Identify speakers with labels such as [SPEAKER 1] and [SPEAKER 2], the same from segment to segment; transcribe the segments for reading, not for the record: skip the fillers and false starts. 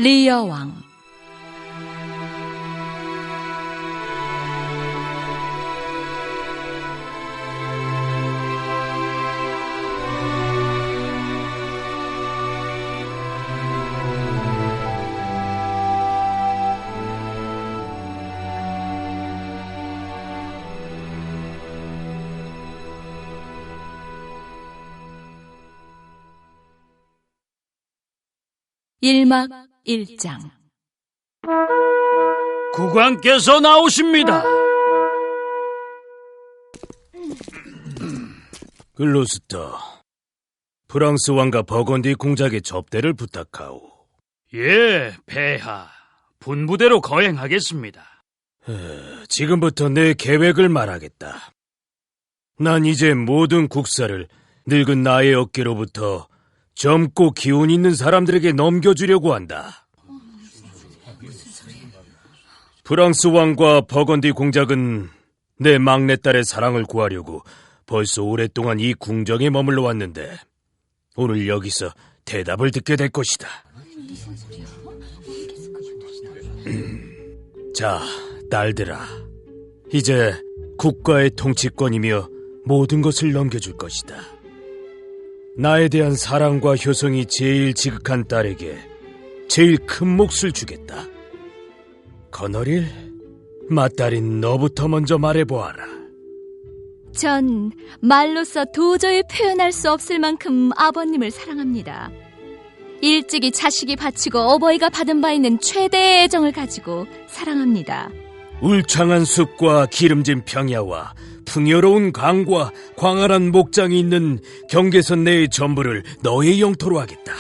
[SPEAKER 1] 리여왕. 일막 1장.
[SPEAKER 2] 국왕께서 나오십니다. 글로스터, 프랑스 왕과 버건디 공작의 접대를 부탁하오. 예, 폐하. 분부대로 거행하겠습니다. 지금부터 내 계획을 말하겠다. 난 이제 모든 국사를 늙은 나의 어깨로부터 젊고 기운 있는 사람들에게 넘겨주려고 한다. 프랑스 왕과 버건디 공작은 내 막내딸의 사랑을 구하려고 벌써 오랫동안 이 궁정에 머물러 왔는데 오늘 여기서 대답을 듣게 될 것이다. 자, 딸들아, 이제 국가의 통치권이며 모든 것을 넘겨줄 것이다. 나에 대한 사랑과 효성이 제일 지극한 딸에게 제일 큰 몫을 주겠다. 거너릴, 맏딸인 너부터 먼저 말해보아라.
[SPEAKER 1] 전 말로써 도저히 표현할 수 없을 만큼 아버님을 사랑합니다. 일찍이 자식이 바치고 어버이가 받은 바 있는 최대의 애정을 가지고 사랑합니다.
[SPEAKER 2] 울창한 숲과 기름진 평야와 풍요로운 강과 광활한 목장이 있는 경계선 내의 전부를 너의 영토로 하겠다.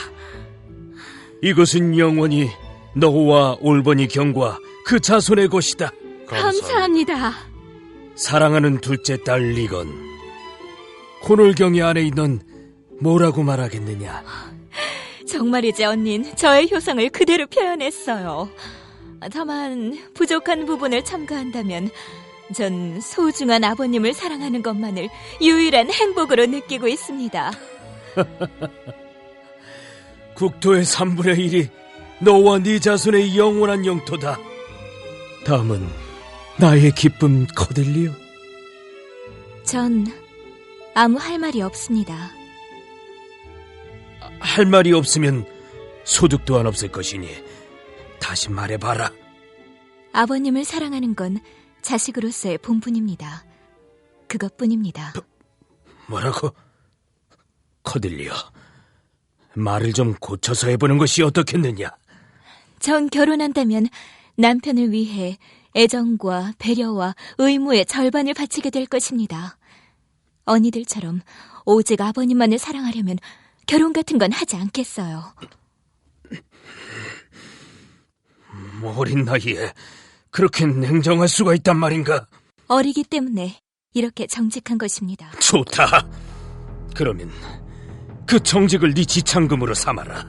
[SPEAKER 2] 이것은 영원히 너와 올버니 경과 그 자손의 것이다.
[SPEAKER 1] 감사합니다.
[SPEAKER 2] 사랑하는 둘째 딸 리건, 코놀경이 안에 있는 뭐라고 말하겠느냐?
[SPEAKER 3] 정말이지 언닌, 저의 효성을 그대로 표현했어요. 다만 부족한 부분을 첨가한다면 전 소중한 아버님을 사랑하는 것만을 유일한 행복으로 느끼고 있습니다.
[SPEAKER 2] 국토의 3분의 1이 너와 네 자손의 영원한 영토다. 다음은 나의 기쁨 코델리오.
[SPEAKER 3] 전 아무 할 말이 없습니다.
[SPEAKER 2] 할 말이 없으면 소득 또한 없을 것이니 다시 말해봐라.
[SPEAKER 3] 아버님을 사랑하는 건 자식으로서의 본분입니다. 그것뿐입니다.
[SPEAKER 2] 뭐라고? 코델리오, 말을 좀 고쳐서 해보는 것이 어떻겠느냐?
[SPEAKER 3] 전 결혼한다면 남편을 위해 애정과 배려와 의무의 절반을 바치게 될 것입니다. 언니들처럼 오직 아버님만을 사랑하려면 결혼 같은 건 하지 않겠어요.
[SPEAKER 2] 어린 나이에 그렇게 냉정할 수가 있단 말인가?
[SPEAKER 3] 어리기 때문에 이렇게 정직한 것입니다.
[SPEAKER 2] 좋다. 그러면 그 정직을 네 지창금으로 삼아라.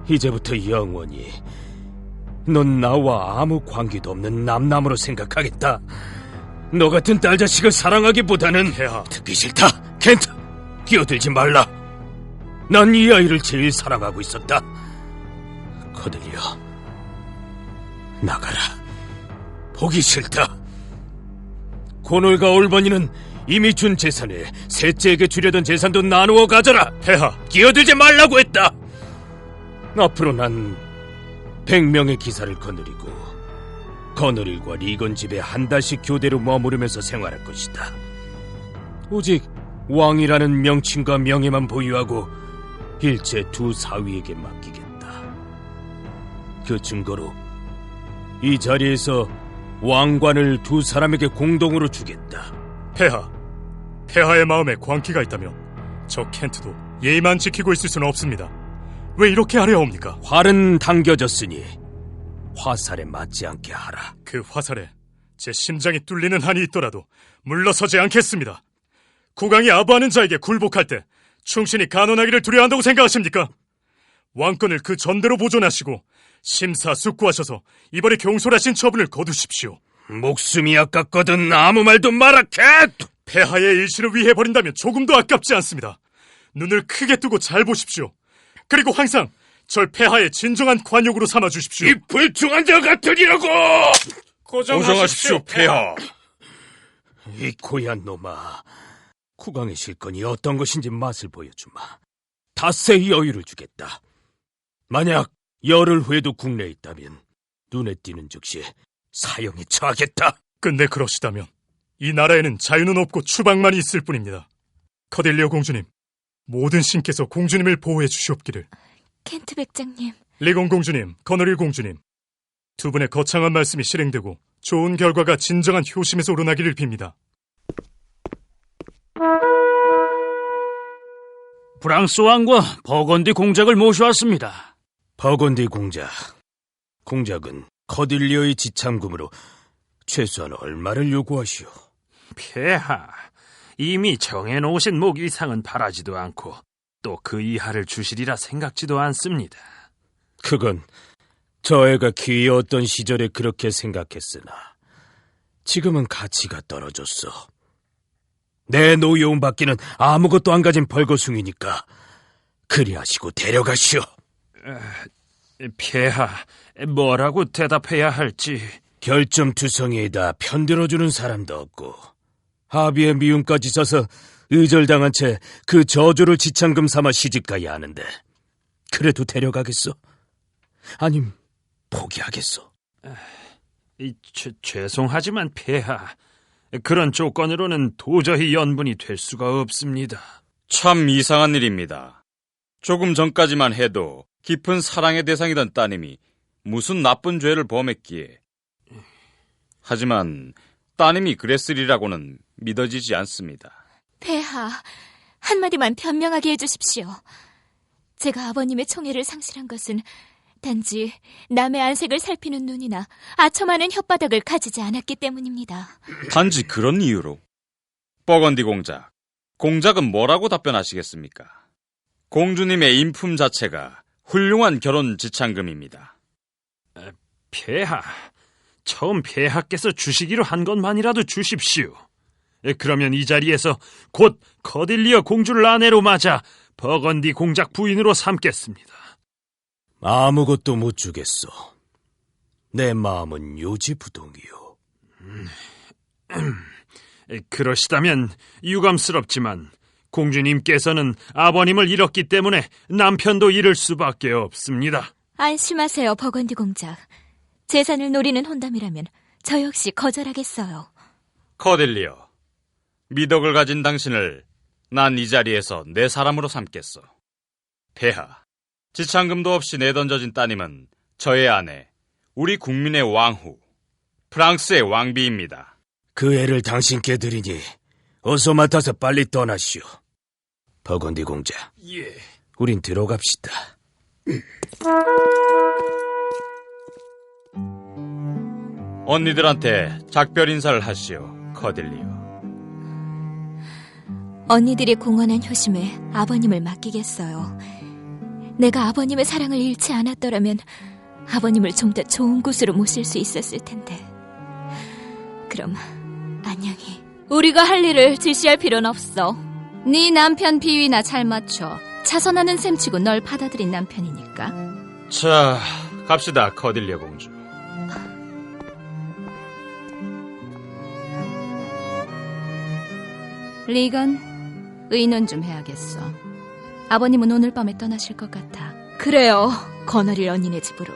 [SPEAKER 2] 이제부터 영원히 넌 나와 아무 관계도 없는 남남으로 생각하겠다. 너 같은 딸 자식을 사랑하기보다는 듣기 싫다. 켄트, 끼어들지 말라. 난 이 아이를 제일 사랑하고 있었다. 코델리오, 나가라. 보기 싫다. 코놀과 올버니는 이미 준 재산을 셋째에게 주려던 재산도 나누어 가져라. 폐하, 끼어들지 말라고 했다. 앞으로 난 100명의 기사를 거느리고 거느릴과 리건 집에 한 달씩 교대로 머무르면서 생활할 것이다. 오직 왕이라는 명칭과 명예만 보유하고 일체 두 사위에게 맡기겠다. 그 증거로 이 자리에서 왕관을 두 사람에게 공동으로 주겠다.
[SPEAKER 4] 폐하의 마음에 광기가 있다면 저 켄트도 예의만 지키고 있을 수는 없습니다. 왜 이렇게 하려옵니까?
[SPEAKER 2] 활은 당겨졌으니 화살에 맞지 않게 하라.
[SPEAKER 4] 그 화살에 제 심장이 뚫리는 한이 있더라도 물러서지 않겠습니다. 국왕이 아부하는 자에게 굴복할 때 충신이 간언하기를 두려워한다고 생각하십니까? 왕권을 그 전대로 보존하시고 심사숙고하셔서 이번에 경솔하신 처분을 거두십시오.
[SPEAKER 2] 목숨이 아깝거든 아무 말도 마라.
[SPEAKER 4] 폐하의 일신을 위해 버린다면 조금도 아깝지 않습니다. 눈을 크게 뜨고 잘 보십시오. 그리고 항상 절 폐하의 진정한 관역으로 삼아 주십시오.
[SPEAKER 2] 이 불충한 자 같으리라고!
[SPEAKER 5] 고정하십시오, 폐하.
[SPEAKER 2] 이 고얀 놈아, 국왕의 실권이 어떤 것인지 맛을 보여주마. 닷새의 여유를 주겠다. 만약 열흘 후에도 국내에 있다면 눈에 띄는 즉시 사형에 처하겠다.
[SPEAKER 4] 근데 그러시다면 이 나라에는 자유는 없고 추방만이 있을 뿐입니다. 커딜리어 공주님, 모든 신께서 공주님을 보호해 주시옵기를.
[SPEAKER 3] 켄트 백장님,
[SPEAKER 4] 리곤 공주님, 거너릴 공주님, 두 분의 거창한 말씀이 실행되고 좋은 결과가 진정한 효심에서 우러나기를 빕니다.
[SPEAKER 6] 프랑스 왕과 버건디 공작을 모셔왔습니다.
[SPEAKER 2] 버건디 공작은 커딜리어의 지참금으로 최소한 얼마를 요구하시오?
[SPEAKER 7] 폐하, 이미 정해놓으신 목 이상은 바라지도 않고 또 그 이하를 주시리라 생각지도 않습니다.
[SPEAKER 2] 그건 저 애가 귀여웠던 시절에 그렇게 생각했으나 지금은 가치가 떨어졌어. 내 노여움 받기는 아무것도 안 가진 벌거숭이니까 그리하시고 데려가시오.
[SPEAKER 7] 폐하, 뭐라고 대답해야 할지.
[SPEAKER 2] 결점투성이에다 편들어주는 사람도 없고 합의의 미움까지 써서 의절당한 채 그 저주를 지참금 삼아 시집가야 하는데 그래도 데려가겠소? 아님 포기하겠소?
[SPEAKER 7] 죄송하지만 폐하, 그런 조건으로는 도저히 연분이 될 수가 없습니다.
[SPEAKER 5] 참 이상한 일입니다. 조금 전까지만 해도 깊은 사랑의 대상이던 따님이 무슨 나쁜 죄를 범했기에. 하지만 따님이 그랬으리라고는 믿어지지 않습니다.
[SPEAKER 3] 폐하, 한마디만 변명하게 해주십시오. 제가 아버님의 총애를 상실한 것은 단지 남의 안색을 살피는 눈이나 아첨하는 혓바닥을 가지지 않았기 때문입니다.
[SPEAKER 5] 단지 그런 이유로? 버건디 공작은 뭐라고 답변하시겠습니까? 공주님의 인품 자체가 훌륭한 결혼 지참금입니다.
[SPEAKER 7] 폐하, 처음 폐하께서 주시기로 한 것만이라도 주십시오. 그러면 이 자리에서 곧 커딜리어 공주를 아내로 맞아 버건디 공작 부인으로 삼겠습니다.
[SPEAKER 2] 아무것도 못 주겠소. 내 마음은 요지부동이요.
[SPEAKER 7] 그러시다면 유감스럽지만 공주님께서는 아버님을 잃었기 때문에 남편도 잃을 수밖에 없습니다.
[SPEAKER 3] 안심하세요, 버건디 공작. 재산을 노리는 혼담이라면 저 역시 거절하겠어요.
[SPEAKER 5] 커딜리어, 미덕을 가진 당신을 난 이 자리에서 내 사람으로 삼겠어. 폐하, 지참금도 없이 내던져진 따님은 저의 아내, 우리 국민의 왕후, 프랑스의 왕비입니다.
[SPEAKER 2] 그 애를 당신께 드리니 어서 맡아서 빨리 떠나시오. 버건디 공작,
[SPEAKER 7] 예.
[SPEAKER 2] 우린 들어갑시다.
[SPEAKER 5] 언니들한테 작별 인사를 하시오, 커딜리어.
[SPEAKER 3] 언니들이 공헌한 효심에 아버님을 맡기겠어요. 내가 아버님의 사랑을 잃지 않았더라면 아버님을 좀 더 좋은 곳으로 모실 수 있었을 텐데. 그럼 안녕히.
[SPEAKER 1] 우리가 할 일을 지시할 필요는 없어. 네 남편 비위나 잘 맞춰. 자선하는 셈치고 널 받아들인 남편이니까.
[SPEAKER 5] 자, 갑시다, 커딜리어 공주.
[SPEAKER 1] 리건, 의논 좀 해야겠어. 아버님은 오늘 밤에 떠나실 것 같아.
[SPEAKER 3] 그래요. 거너릴 언니네 집으로.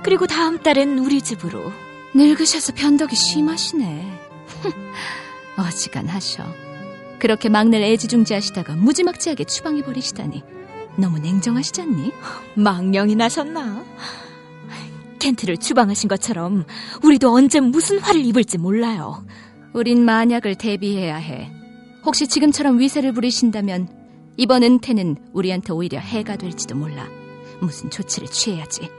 [SPEAKER 3] 그리고 다음 달엔 우리 집으로.
[SPEAKER 1] 늙으셔서 변덕이 심하시네. 어지간하셔. 그렇게 막내를 애지중지하시다가 무지막지하게 추방해버리시다니 너무 냉정하시지 않니?
[SPEAKER 3] 망령이 나셨나? 켄트를 추방하신 것처럼 우리도 언제 무슨 화를 입을지 몰라요.
[SPEAKER 1] 우린 만약을 대비해야 해. 혹시 지금처럼 위세를 부리신다면 이번 은퇴는 우리한테 오히려 해가 될지도 몰라. 무슨 조치를 취해야지.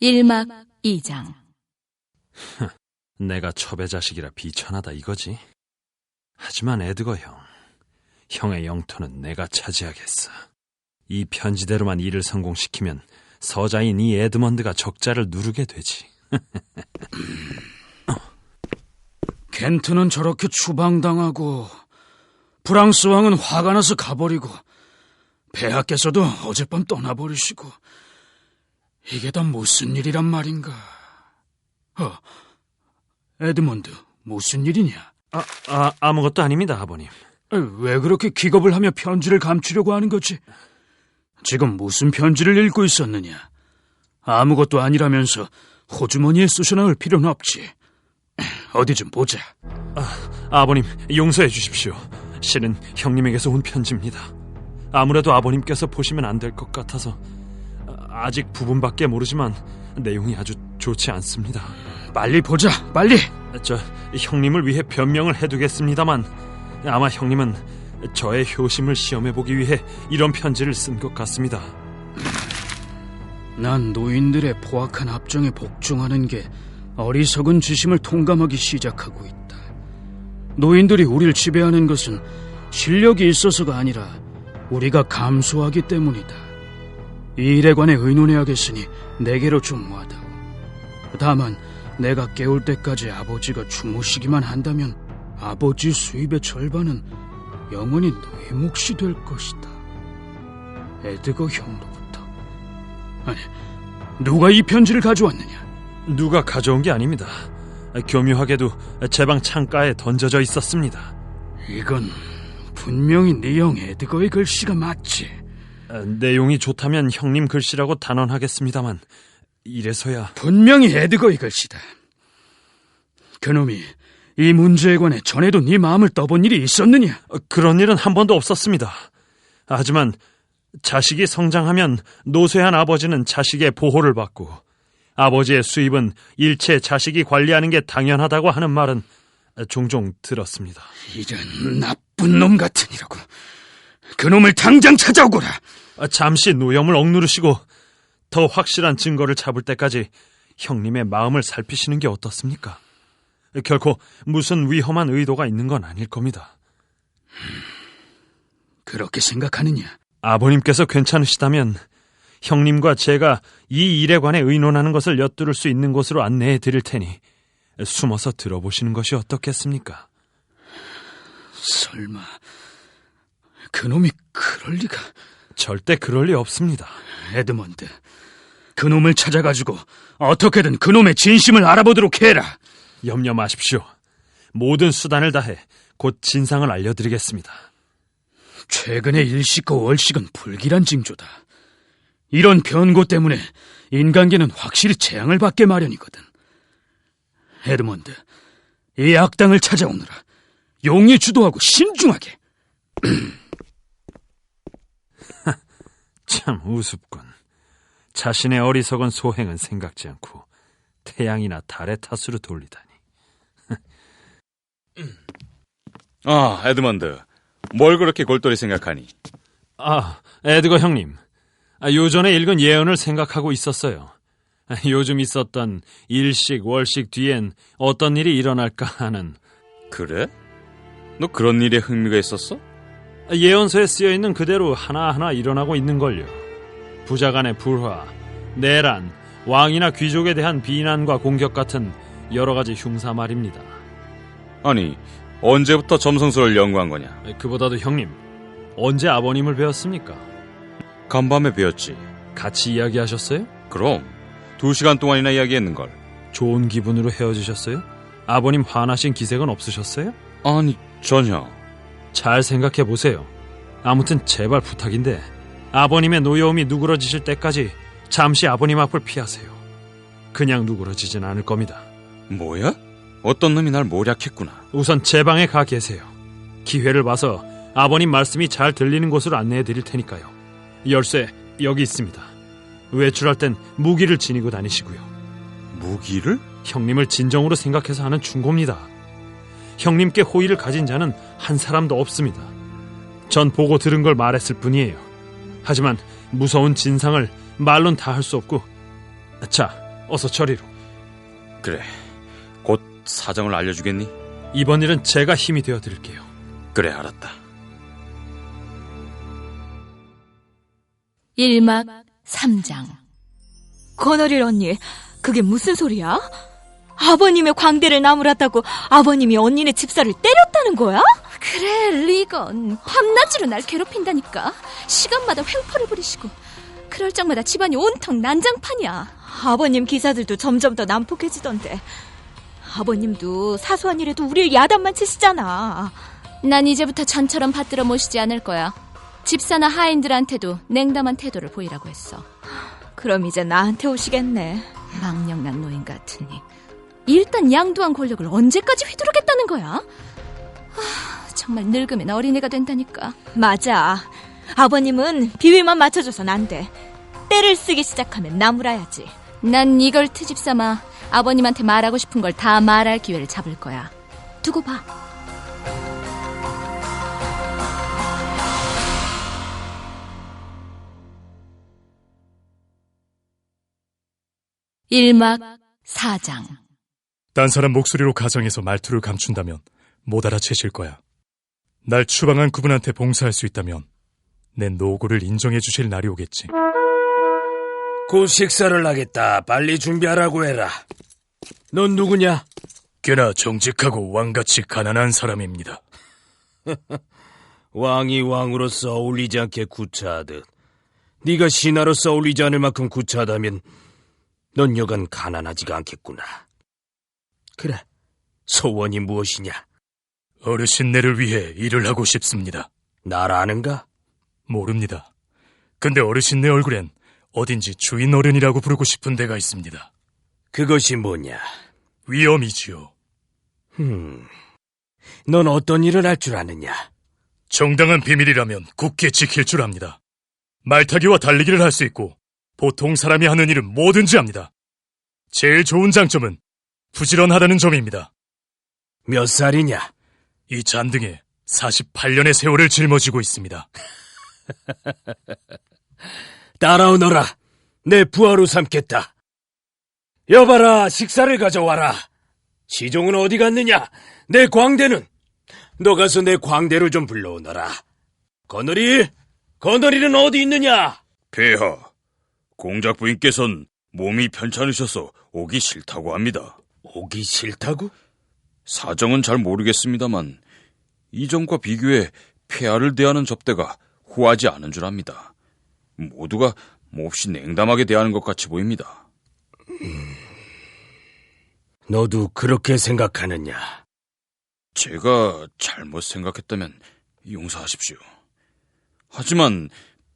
[SPEAKER 1] 1막 2장.
[SPEAKER 7] 내가 첩의 자식이라 비천하다 이거지. 하지만 에드거 형의 영토는 내가 차지하겠어. 이 편지대로만 일을 성공시키면 서자인 이 에드먼드가 적자를 누르게 되지.
[SPEAKER 6] 켄트는 저렇게 추방당하고 프랑스 왕은 화가 나서 가버리고 폐하께서도 어젯밤 떠나버리시고 이게 다 무슨 일이란 말인가? 에드먼드, 무슨 일이냐?
[SPEAKER 7] 아무것도 아닙니다, 아버님.
[SPEAKER 6] 왜 그렇게 기겁을 하며 편지를 감추려고 하는 거지? 지금 무슨 편지를 읽고 있었느냐? 아무것도 아니라면서 호주머니에 쑤셔넣을 필요는 없지. 어디 좀 보자.
[SPEAKER 7] 아버님, 용서해 주십시오. 실은 형님에게서 온 편지입니다. 아무래도 아버님께서 보시면 안 될 것 같아서. 아직 부분밖에 모르지만 내용이 아주 좋지 않습니다.
[SPEAKER 6] 빨리 보자, 빨리.
[SPEAKER 7] 저 형님을 위해 변명을 해두겠습니다만 아마 형님은 저의 효심을 시험해보기 위해 이런 편지를 쓴 것 같습니다.
[SPEAKER 6] 난 노인들의 포악한 압정에 복종하는 게 어리석은 지심을 통감하기 시작하고 있다. 노인들이 우리를 지배하는 것은 실력이 있어서가 아니라 우리가 감소하기 때문이다. 이 일에 관해 의논해야겠으니 내게로 좀 와다오. 다만 내가 깨울 때까지 아버지가 주무시기만 한다면 아버지 수입의 절반은 영원히 너의 몫이 될 것이다. 에드거 형으로부터. 아니, 누가 이 편지를 가져왔느냐?
[SPEAKER 7] 누가 가져온 게 아닙니다. 교묘하게도 제 방 창가에 던져져 있었습니다.
[SPEAKER 6] 이건 분명히 네 형 에드거의 글씨가 맞지.
[SPEAKER 7] 내용이 좋다면 형님 글씨라고 단언하겠습니다만 이래서야.
[SPEAKER 6] 분명히 에드거의 글씨다. 그놈이 이 문제에 관해 전에도 네 마음을 떠본 일이 있었느냐?
[SPEAKER 7] 그런 일은 한 번도 없었습니다. 하지만 자식이 성장하면 노쇠한 아버지는 자식의 보호를 받고 아버지의 수입은 일체 자식이 관리하는 게 당연하다고 하는 말은 종종 들었습니다.
[SPEAKER 6] 이런 나쁜 놈 같으니라고. 그놈을 당장 찾아오거라.
[SPEAKER 7] 잠시 노염을 억누르시고 더 확실한 증거를 잡을 때까지 형님의 마음을 살피시는 게 어떻습니까? 결코 무슨 위험한 의도가 있는 건 아닐 겁니다.
[SPEAKER 6] 그렇게 생각하느냐?
[SPEAKER 7] 아버님께서 괜찮으시다면 형님과 제가 이 일에 관해 의논하는 것을 엿들을 수 있는 곳으로 안내해 드릴 테니 숨어서 들어보시는 것이 어떻겠습니까?
[SPEAKER 6] 설마 그놈이 그럴 리가?
[SPEAKER 7] 절대 그럴 리 없습니다.
[SPEAKER 6] 에드먼드, 그놈을 찾아가지고 어떻게든 그놈의 진심을 알아보도록 해라.
[SPEAKER 7] 염려 마십시오. 모든 수단을 다해 곧 진상을 알려드리겠습니다.
[SPEAKER 6] 최근의 일식과 월식은 불길한 징조다. 이런 변고 때문에 인간계는 확실히 재앙을 받게 마련이거든. 에드먼드, 이 악당을 찾아오느라 용의 주도하고 신중하게.
[SPEAKER 7] 참 우습군. 자신의 어리석은 소행은 생각지 않고 태양이나 달의 탓으로 돌리다니.
[SPEAKER 5] 에드먼드, 뭘 그렇게 골똘히 생각하니?
[SPEAKER 7] 에드거 형님, 요전에 읽은 예언을 생각하고 있었어요. 요즘 있었던 일식, 월식 뒤엔 어떤 일이 일어날까 하는.
[SPEAKER 5] 그래? 너 그런 일에 흥미가 있었어?
[SPEAKER 7] 예언서에 쓰여있는 그대로 하나하나 일어나고 있는걸요. 부자 간의 불화, 내란, 왕이나 귀족에 대한 비난과 공격 같은 여러 가지 흉사 말입니다.
[SPEAKER 5] 아니, 언제부터 점성술을 연구한 거냐?
[SPEAKER 7] 그보다도 형님, 언제 아버님을 배웠습니까?
[SPEAKER 5] 간밤에 배웠지.
[SPEAKER 7] 같이 이야기하셨어요?
[SPEAKER 5] 그럼 2시간 동안이나 이야기했는걸.
[SPEAKER 7] 좋은 기분으로 헤어지셨어요? 아버님 화나신 기색은 없으셨어요?
[SPEAKER 5] 아니, 전혀.
[SPEAKER 7] 잘 생각해보세요. 아무튼 제발 부탁인데 아버님의 노여움이 누그러지실 때까지 잠시 아버님 앞을 피하세요. 그냥 누그러지진 않을 겁니다.
[SPEAKER 5] 뭐야? 어떤 놈이 날 모략했구나.
[SPEAKER 7] 우선 제 방에 가 계세요. 기회를 봐서 아버님 말씀이 잘 들리는 곳으로 안내해 드릴 테니까요. 열쇠 여기 있습니다. 외출할 땐 무기를 지니고 다니시고요.
[SPEAKER 5] 무기를?
[SPEAKER 7] 형님을 진정으로 생각해서 하는 충고입니다. 형님께 호의를 가진 자는 한 사람도 없습니다. 전 보고 들은 걸 말했을 뿐이에요. 하지만 무서운 진상을 말론 다 할 수 없고. 자, 어서 저리로.
[SPEAKER 5] 그래, 곧 사정을 알려주겠니?
[SPEAKER 7] 이번 일은 제가 힘이 되어 드릴게요.
[SPEAKER 5] 그래, 알았다.
[SPEAKER 1] 1막 3장.
[SPEAKER 3] 거너릴 언니, 그게 무슨 소리야? 아버님의 광대를 나무랐다고 아버님이 언니네 집사를 때렸다는 거야?
[SPEAKER 1] 그래, 리건. 밤낮으로 날 괴롭힌다니까. 시간마다 횡포를 부리시고. 그럴 적마다 집안이 온통 난장판이야.
[SPEAKER 3] 아버님 기사들도 점점 더 난폭해지던데. 아버님도 사소한 일에도 우릴 야단만 치시잖아.
[SPEAKER 1] 난 이제부터 전처럼 받들어 모시지 않을 거야. 집사나 하인들한테도 냉담한 태도를 보이라고 했어.
[SPEAKER 3] 그럼 이제 나한테 오시겠네.
[SPEAKER 1] 망령난 노인 같으니. 일단 양도한 권력을 언제까지 휘두르겠다는 거야? 정말 늙으면 어린애가 된다니까.
[SPEAKER 3] 맞아. 아버님은 비위만 맞춰줘선 안 돼. 때를 쓰기 시작하면 나무라야지.
[SPEAKER 1] 난 이걸 트집 삼아 아버님한테 말하고 싶은 걸 다 말할 기회를 잡을 거야. 두고 봐. 일막 4장.
[SPEAKER 4] 딴 사람 목소리로 가정해서 말투를 감춘다면 못 알아채실 거야. 날 추방한 그분한테 봉사할 수 있다면 내 노고를 인정해 주실 날이 오겠지.
[SPEAKER 2] 곧 식사를 하겠다. 빨리 준비하라고 해라. 넌 누구냐?
[SPEAKER 4] 꽤나 정직하고 왕같이 가난한 사람입니다.
[SPEAKER 2] 왕이 왕으로서 어울리지 않게 구차하듯 네가 신하로서 어울리지 않을 만큼 구차하다면 넌 여간 가난하지가 않겠구나. 그래, 소원이 무엇이냐?
[SPEAKER 4] 어르신네를 위해 일을 하고 싶습니다.
[SPEAKER 2] 날 아는가?
[SPEAKER 4] 모릅니다. 근데 어르신네 얼굴엔 어딘지 주인 어른이라고 부르고 싶은 데가 있습니다.
[SPEAKER 2] 그것이 뭐냐?
[SPEAKER 4] 위엄이지요.
[SPEAKER 2] 넌 어떤 일을 할 줄 아느냐?
[SPEAKER 4] 정당한 비밀이라면 굳게 지킬 줄 압니다. 말타기와 달리기를 할 수 있고 보통 사람이 하는 일은 뭐든지 합니다. 제일 좋은 장점은 부지런하다는 점입니다.
[SPEAKER 2] 몇 살이냐?
[SPEAKER 4] 이 잔등에 48년의 세월을 짊어지고 있습니다.
[SPEAKER 2] 따라오너라. 내 부하로 삼겠다. 여봐라, 식사를 가져와라. 시종은 어디 갔느냐? 내 광대는? 너 가서 내 광대를 좀 불러오너라. 거너리는 어디 있느냐?
[SPEAKER 5] 폐하, 공작 부인께서는 몸이 편찮으셔서 오기 싫다고 합니다.
[SPEAKER 2] 오기 싫다고?
[SPEAKER 5] 사정은 잘 모르겠습니다만 이전과 비교해 폐하를 대하는 접대가 후하지 않은 줄 압니다. 모두가 몹시 냉담하게 대하는 것 같이 보입니다.
[SPEAKER 2] 너도 그렇게 생각하느냐?
[SPEAKER 5] 제가 잘못 생각했다면 용서하십시오. 하지만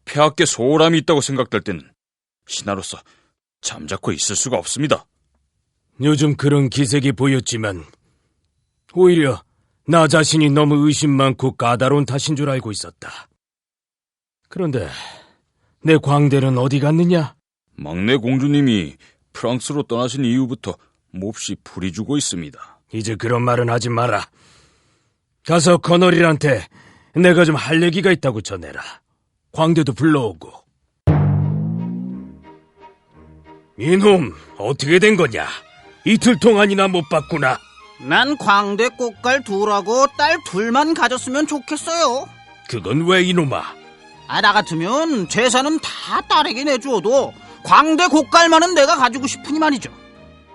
[SPEAKER 5] 폐하께 소홀함이 있다고 생각될 때는 신하로서 잠자코 있을 수가 없습니다.
[SPEAKER 2] 요즘 그런 기색이 보였지만 오히려 나 자신이 너무 의심 많고 까다로운 탓인 줄 알고 있었다. 그런데 내 광대는 어디 갔느냐?
[SPEAKER 5] 막내 공주님이 프랑스로 떠나신 이후부터 몹시 불이 주고 있습니다.
[SPEAKER 2] 이제 그런 말은 하지 마라. 가서 거너리한테 내가 좀 할 얘기가 있다고 전해라. 광대도 불러오고. 이놈, 어떻게 된 거냐? 이틀 동안이나 못 봤구나.
[SPEAKER 8] 난 광대 꽃갈 둘하고 딸 둘만 가졌으면 좋겠어요.
[SPEAKER 2] 그건 왜 이놈아?
[SPEAKER 8] 나 같으면 재산은 다 딸에게 내주어도 광대 꽃갈만은 내가 가지고 싶으니 말이죠.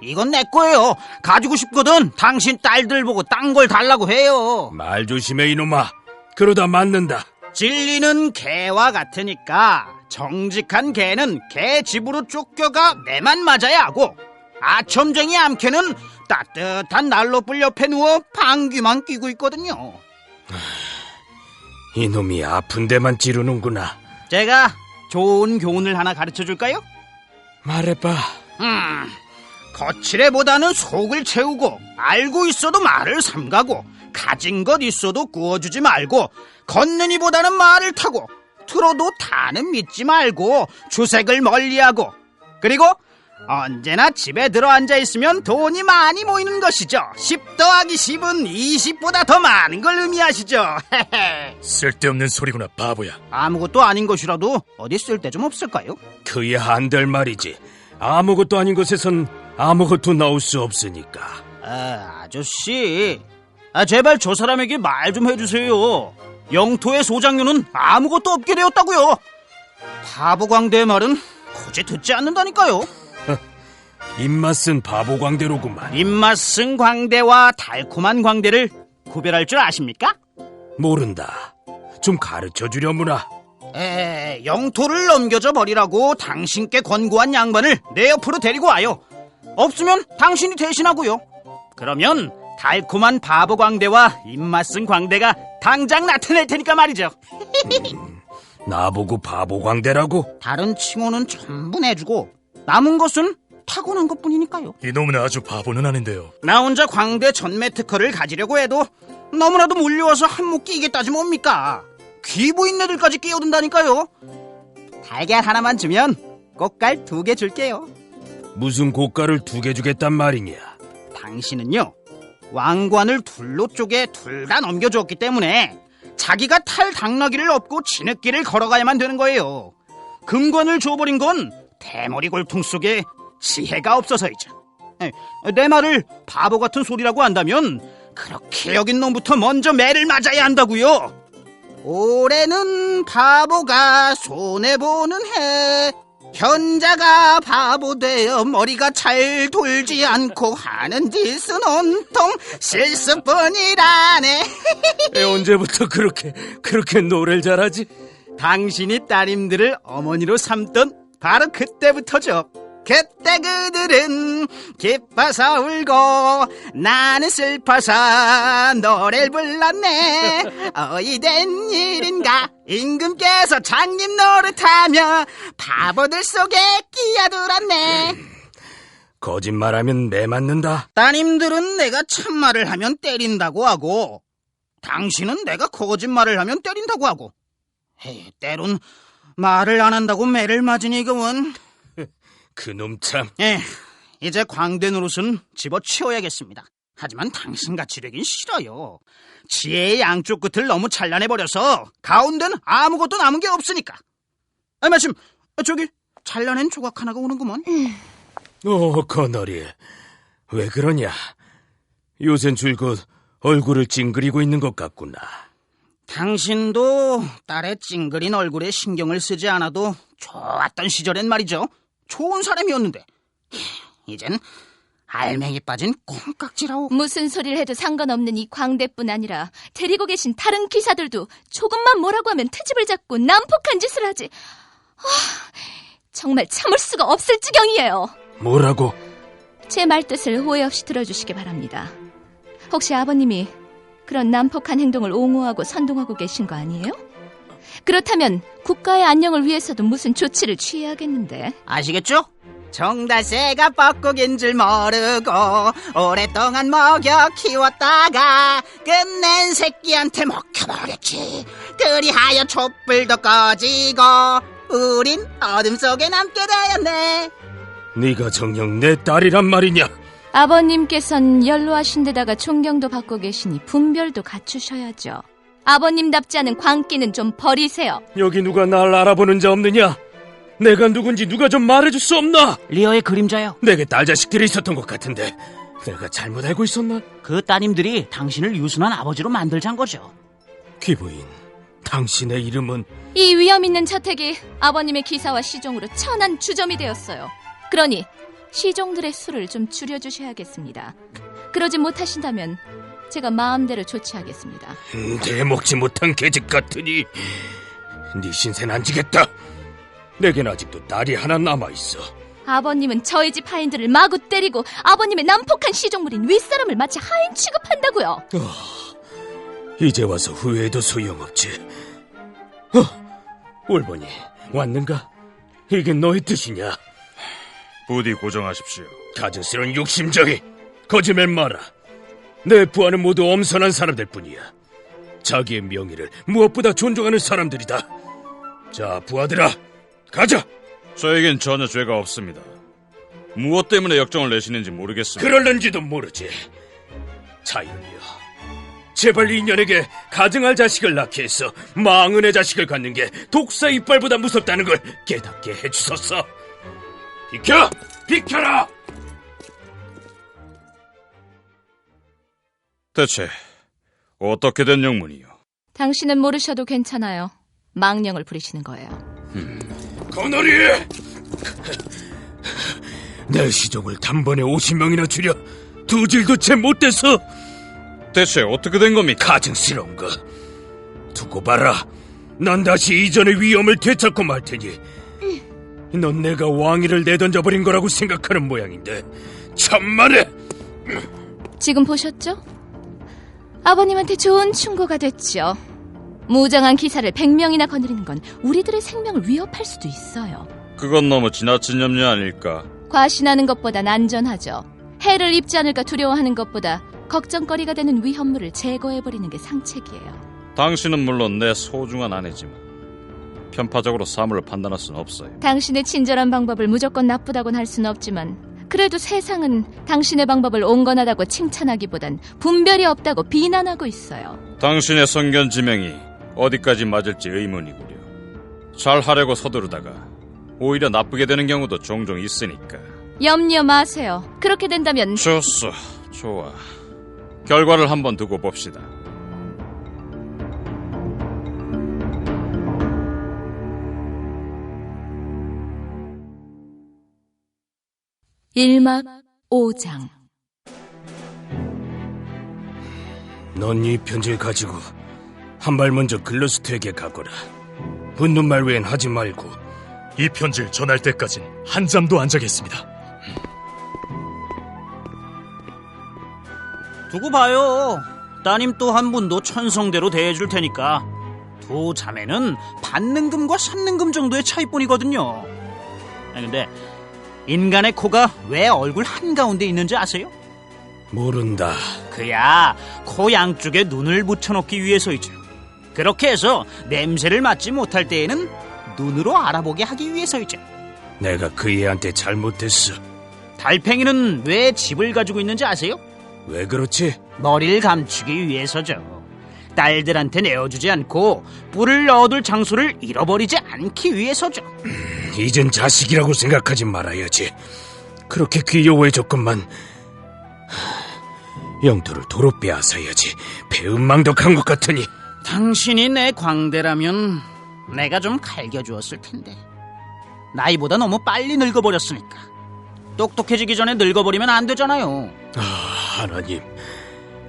[SPEAKER 8] 이건 내 거예요. 가지고 싶거든 당신 딸들 보고 딴 걸 달라고 해요.
[SPEAKER 2] 말 조심해 이놈아. 그러다 맞는다.
[SPEAKER 8] 진리는 개와 같으니까 정직한 개는 개 집으로 쫓겨가 매만 맞아야 하고 아첨쟁이 암캐는 따뜻한 난로불 옆에 누워 방귀만 뀌고 있거든요.
[SPEAKER 2] 이놈이 아픈 데만 찌르는구나.
[SPEAKER 8] 제가 좋은 교훈을 하나 가르쳐줄까요?
[SPEAKER 2] 말해봐.
[SPEAKER 8] 거칠애보다는 속을 채우고 알고 있어도 말을 삼가고 가진 것 있어도 구워주지 말고 걷는 이보다는 말을 타고 들어도 다는 믿지 말고 주색을 멀리하고 그리고 언제나 집에 들어앉아 있으면 돈이 많이 모이는 것이죠. 10 더하기 10은 20보다 더 많은 걸 의미하시죠.
[SPEAKER 4] 쓸데없는 소리구나 바보야.
[SPEAKER 8] 아무것도 아닌 것이라도 어디 쓸데 좀 없을까요?
[SPEAKER 2] 그야 안 될 말이지. 아무것도 아닌 것에선 아무것도 나올 수 없으니까.
[SPEAKER 8] 아저씨 제발 저 사람에게 말 좀 해주세요. 영토의 소장료는 아무것도 없게 되었다고요. 바보 광대의 말은 고제 듣지 않는다니까요.
[SPEAKER 2] 입맛 쓴 바보 광대로구만.
[SPEAKER 8] 입맛 쓴 광대와 달콤한 광대를 구별할 줄 아십니까?
[SPEAKER 2] 모른다. 좀 가르쳐 주려무나.
[SPEAKER 8] 영토를 넘겨줘 버리라고 당신께 권고한 양반을 내 옆으로 데리고 와요. 없으면 당신이 대신하고요. 그러면 달콤한 바보 광대와 입맛 쓴 광대가 당장 나타낼 테니까 말이죠.
[SPEAKER 2] 나보고 바보 광대라고?
[SPEAKER 8] 다른 칭호는 전부 내주고 남은 것은 타고난 것뿐이니까요.
[SPEAKER 4] 이놈은 아주 바보는 아닌데요.
[SPEAKER 8] 나 혼자 광대 전매 특허를 가지려고 해도 너무나도 몰려와서 한몫 끼겠다지 뭡니까? 귀부인네들까지 끼어든다니까요. 달걀 하나만 주면 꽃갈 2개 줄게요.
[SPEAKER 2] 무슨 고가를 2개 주겠단 말이냐?
[SPEAKER 8] 당신은요, 왕관을 둘로 쪼개 둘 다 넘겨주었기 때문에 자기가 탈 당나귀를 업고 진흙길을 걸어가야만 되는 거예요. 금관을 줘버린 건 대머리 골통 속에 지혜가 없어서이죠. 내 말을 바보 같은 소리라고 한다면 그렇게 여긴 놈부터 먼저 매를 맞아야 한다고요. 올해는 바보가 손해보는 해. 현자가 바보 되어 머리가 잘 돌지 않고 하는 짓은 온통 실수뿐이라네.
[SPEAKER 2] 언제부터 그렇게 노래를 잘하지?
[SPEAKER 8] 당신이 따님들을 어머니로 삼던 바로 그때부터죠. 그때 그들은 기뻐서 울고 나는 슬퍼서 노래를 불렀네. 어이된 일인가 임금께서 장님 노릇하며 바보들 속에 끼어들었네.
[SPEAKER 2] 거짓말하면 매 맞는다.
[SPEAKER 8] 따님들은 내가 참말을 하면 때린다고 하고 당신은 내가 거짓말을 하면 때린다고 하고 때론 말을 안 한다고 매를 맞으니 그건
[SPEAKER 2] 그놈 참.
[SPEAKER 8] 이제 광대 노릇은 집어치워야겠습니다. 하지만 당신같이 되긴 싫어요. 지혜의 양쪽 끝을 너무 잘라내버려서 가운데는 아무것도 남은 게 없으니까. 마침 저기 잘라낸 조각 하나가 오는구먼.
[SPEAKER 2] 거너리. 왜 그러냐? 요샌 줄곧 얼굴을 찡그리고 있는 것 같구나.
[SPEAKER 8] 당신도 딸의 찡그린 얼굴에 신경을 쓰지 않아도 좋았던 시절엔 말이죠. 좋은 사람이었는데 이젠 알맹이 빠진 콩깍지라고.
[SPEAKER 1] 무슨 소리를 해도 상관없는 이 광대뿐 아니라 데리고 계신 다른 기사들도 조금만 뭐라고 하면 트집을 잡고 난폭한 짓을 하지. 정말 참을 수가 없을 지경이에요.
[SPEAKER 2] 뭐라고?
[SPEAKER 1] 제 말뜻을 오해 없이 들어주시기 바랍니다. 혹시 아버님이 그런 난폭한 행동을 옹호하고 선동하고 계신 거 아니에요? 그렇다면 국가의 안녕을 위해서도 무슨 조치를 취해야겠는데.
[SPEAKER 8] 아시겠죠? 정달새가 뻐꾸기인 줄 모르고 오랫동안 먹여 키웠다가 끝낸 새끼한테 먹혀버렸지. 그리하여 촛불도 꺼지고 우린 어둠 속에 남게 되었네.
[SPEAKER 2] 네가 정녕 내 딸이란 말이냐?
[SPEAKER 1] 아버님께선 연로하신 데다가 존경도 받고 계시니 분별도 갖추셔야죠. 아버님답지 않은 광기는 좀 버리세요.
[SPEAKER 2] 여기 누가 날 알아보는 자 없느냐? 내가 누군지 누가 좀 말해줄 수 없나?
[SPEAKER 8] 리어의 그림자요.
[SPEAKER 2] 내게 딸 자식들이 있었던 것 같은데 내가 잘못 알고 있었나?
[SPEAKER 8] 그 따님들이 당신을 유순한 아버지로 만들자는 거죠.
[SPEAKER 2] 귀부인, 당신의 이름은?
[SPEAKER 1] 이 위험 있는 저택이 아버님의 기사와 시종으로 천한 주점이 되었어요. 그러니 시종들의 수를 좀 줄여주셔야겠습니다. 그러지 못하신다면 제가 마음대로 조치하겠습니다.
[SPEAKER 2] 대먹지 못한 계집 같으니 네 신세는 안 지겠다. 내겐 아직도 딸이 하나 남아있어.
[SPEAKER 1] 아버님은 저희 집 하인들을 마구 때리고 아버님의 난폭한 시종물인 윗사람을 마치 하인 취급한다고요.
[SPEAKER 2] 이제 와서 후회해도 소용없지. 올보니 왔는가? 이게 너의 뜻이냐?
[SPEAKER 4] 부디 고정하십시오.
[SPEAKER 2] 가증스러운 욕심쟁이, 거짓말 마라. 내 부하는 모두 엄선한 사람들 뿐이야. 자기의 명예를 무엇보다 존중하는 사람들이다. 자, 부하들아, 가자.
[SPEAKER 5] 저에겐 전혀 죄가 없습니다. 무엇 때문에 역정을 내시는지 모르겠습니다.
[SPEAKER 2] 그럴는지도 모르지. 자연이여, 제발 이년에게 가증할 자식을 낳게 해서 망은의 자식을 갖는 게 독사 이빨보다 무섭다는 걸 깨닫게 해주소서. 비켜! 비켜라!
[SPEAKER 5] 대체 어떻게 된 영문이요?
[SPEAKER 1] 당신은 모르셔도 괜찮아요. 망령을 부리시는 거예요.
[SPEAKER 2] 거너리! 내 시족을 단번에 50명이나 줄여 두 질도 채 못돼서.
[SPEAKER 5] 대체 어떻게 된 겁니까?
[SPEAKER 2] 가증스러운 거 두고 봐라. 난 다시 이전의 위엄을 되찾고 말 테니. 넌 내가 왕위를 내던져버린 거라고 생각하는 모양인데 천만에.
[SPEAKER 1] 지금 보셨죠? 아버님한테 좋은 충고가 됐죠. 무장한 기사를 100명이나 거느리는 건 우리들의 생명을 위협할 수도 있어요.
[SPEAKER 5] 그건 너무 지나친 염려 아닐까?
[SPEAKER 1] 과신하는 것보단 안전하죠. 해를 입지 않을까 두려워하는 것보다 걱정거리가 되는 위험물을 제거해버리는 게 상책이에요.
[SPEAKER 5] 당신은 물론 내 소중한 아내지만 편파적으로 사물을 판단할 수는 없어요.
[SPEAKER 1] 당신의 친절한 방법을 무조건 나쁘다고는 할 수는 없지만 그래도 세상은 당신의 방법을 온건하다고 칭찬하기보단 분별이 없다고 비난하고 있어요.
[SPEAKER 5] 당신의 선견지명이 어디까지 맞을지 의문이구려. 잘하려고 서두르다가 오히려 나쁘게 되는 경우도 종종 있으니까.
[SPEAKER 1] 염려 마세요. 그렇게 된다면...
[SPEAKER 5] 좋소. 좋아. 결과를 한번 두고 봅시다.
[SPEAKER 1] 일막 5장.
[SPEAKER 2] 넌 이 편지를 가지고 한 발 먼저 글러스트에게 가거라. 붙는 말 외엔 하지 말고.
[SPEAKER 4] 이 편지를 전할 때까진 한 잠도 안 자겠습니다.
[SPEAKER 8] 두고 봐요. 따님 또 한 분도 천성대로 대해줄 테니까. 두 자매는 받는금과 샀는금 정도의 차이뿐이거든요. 근데 인간의 코가 왜 얼굴 한가운데 있는지 아세요?
[SPEAKER 2] 모른다.
[SPEAKER 8] 그야 코 양쪽에 눈을 붙여놓기 위해서이죠. 그렇게 해서 냄새를 맡지 못할 때에는 눈으로 알아보게 하기 위해서이죠.
[SPEAKER 2] 내가 그 애한테 잘못했어.
[SPEAKER 8] 달팽이는 왜 집을 가지고 있는지 아세요?
[SPEAKER 2] 왜 그렇지?
[SPEAKER 8] 머리를 감추기 위해서죠. 딸들한테 내어주지 않고 뿔을 넣어둘 장소를 잃어버리지 않기 위해서죠.
[SPEAKER 2] 이젠 자식이라고 생각하지 말아야지. 그렇게 귀여워해줬건만 영토를 도로 빼앗아야지. 배은망덕한 것 같으니.
[SPEAKER 8] 당신이 내 광대라면 내가 좀 갈겨주었을 텐데. 나이보다 너무 빨리 늙어버렸으니까. 똑똑해지기 전에 늙어버리면 안 되잖아요.
[SPEAKER 2] 하나님,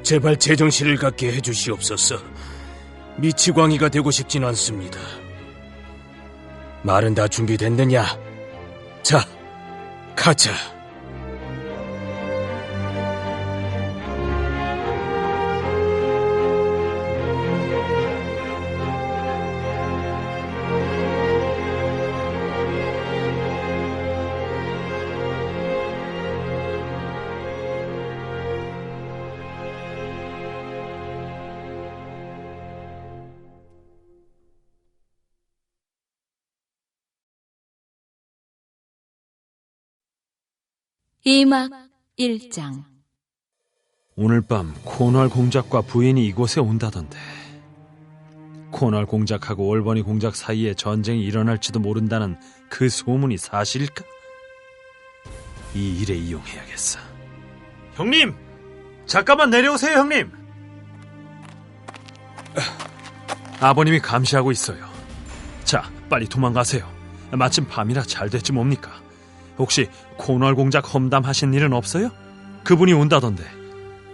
[SPEAKER 2] 제발 제정신을 갖게 해주시옵소서. 미치광이가 되고 싶진 않습니다. 말은 다 준비됐느냐? 자, 가자.
[SPEAKER 1] 이막 1장.
[SPEAKER 7] 오늘 밤 코널 공작과 부인이 이곳에 온다던데. 코널 공작하고 올버니 공작 사이에 전쟁이 일어날지도 모른다는 그 소문이 사실일까? 이 일에 이용해야겠어.
[SPEAKER 9] 형님! 잠깐만 내려오세요, 형님!
[SPEAKER 7] 아버님이 감시하고 있어요. 자, 빨리 도망가세요. 마침 밤이라 잘 됐지 뭡니까? 혹시 코널 공작 험담하신 일은 없어요? 그분이 온다던데.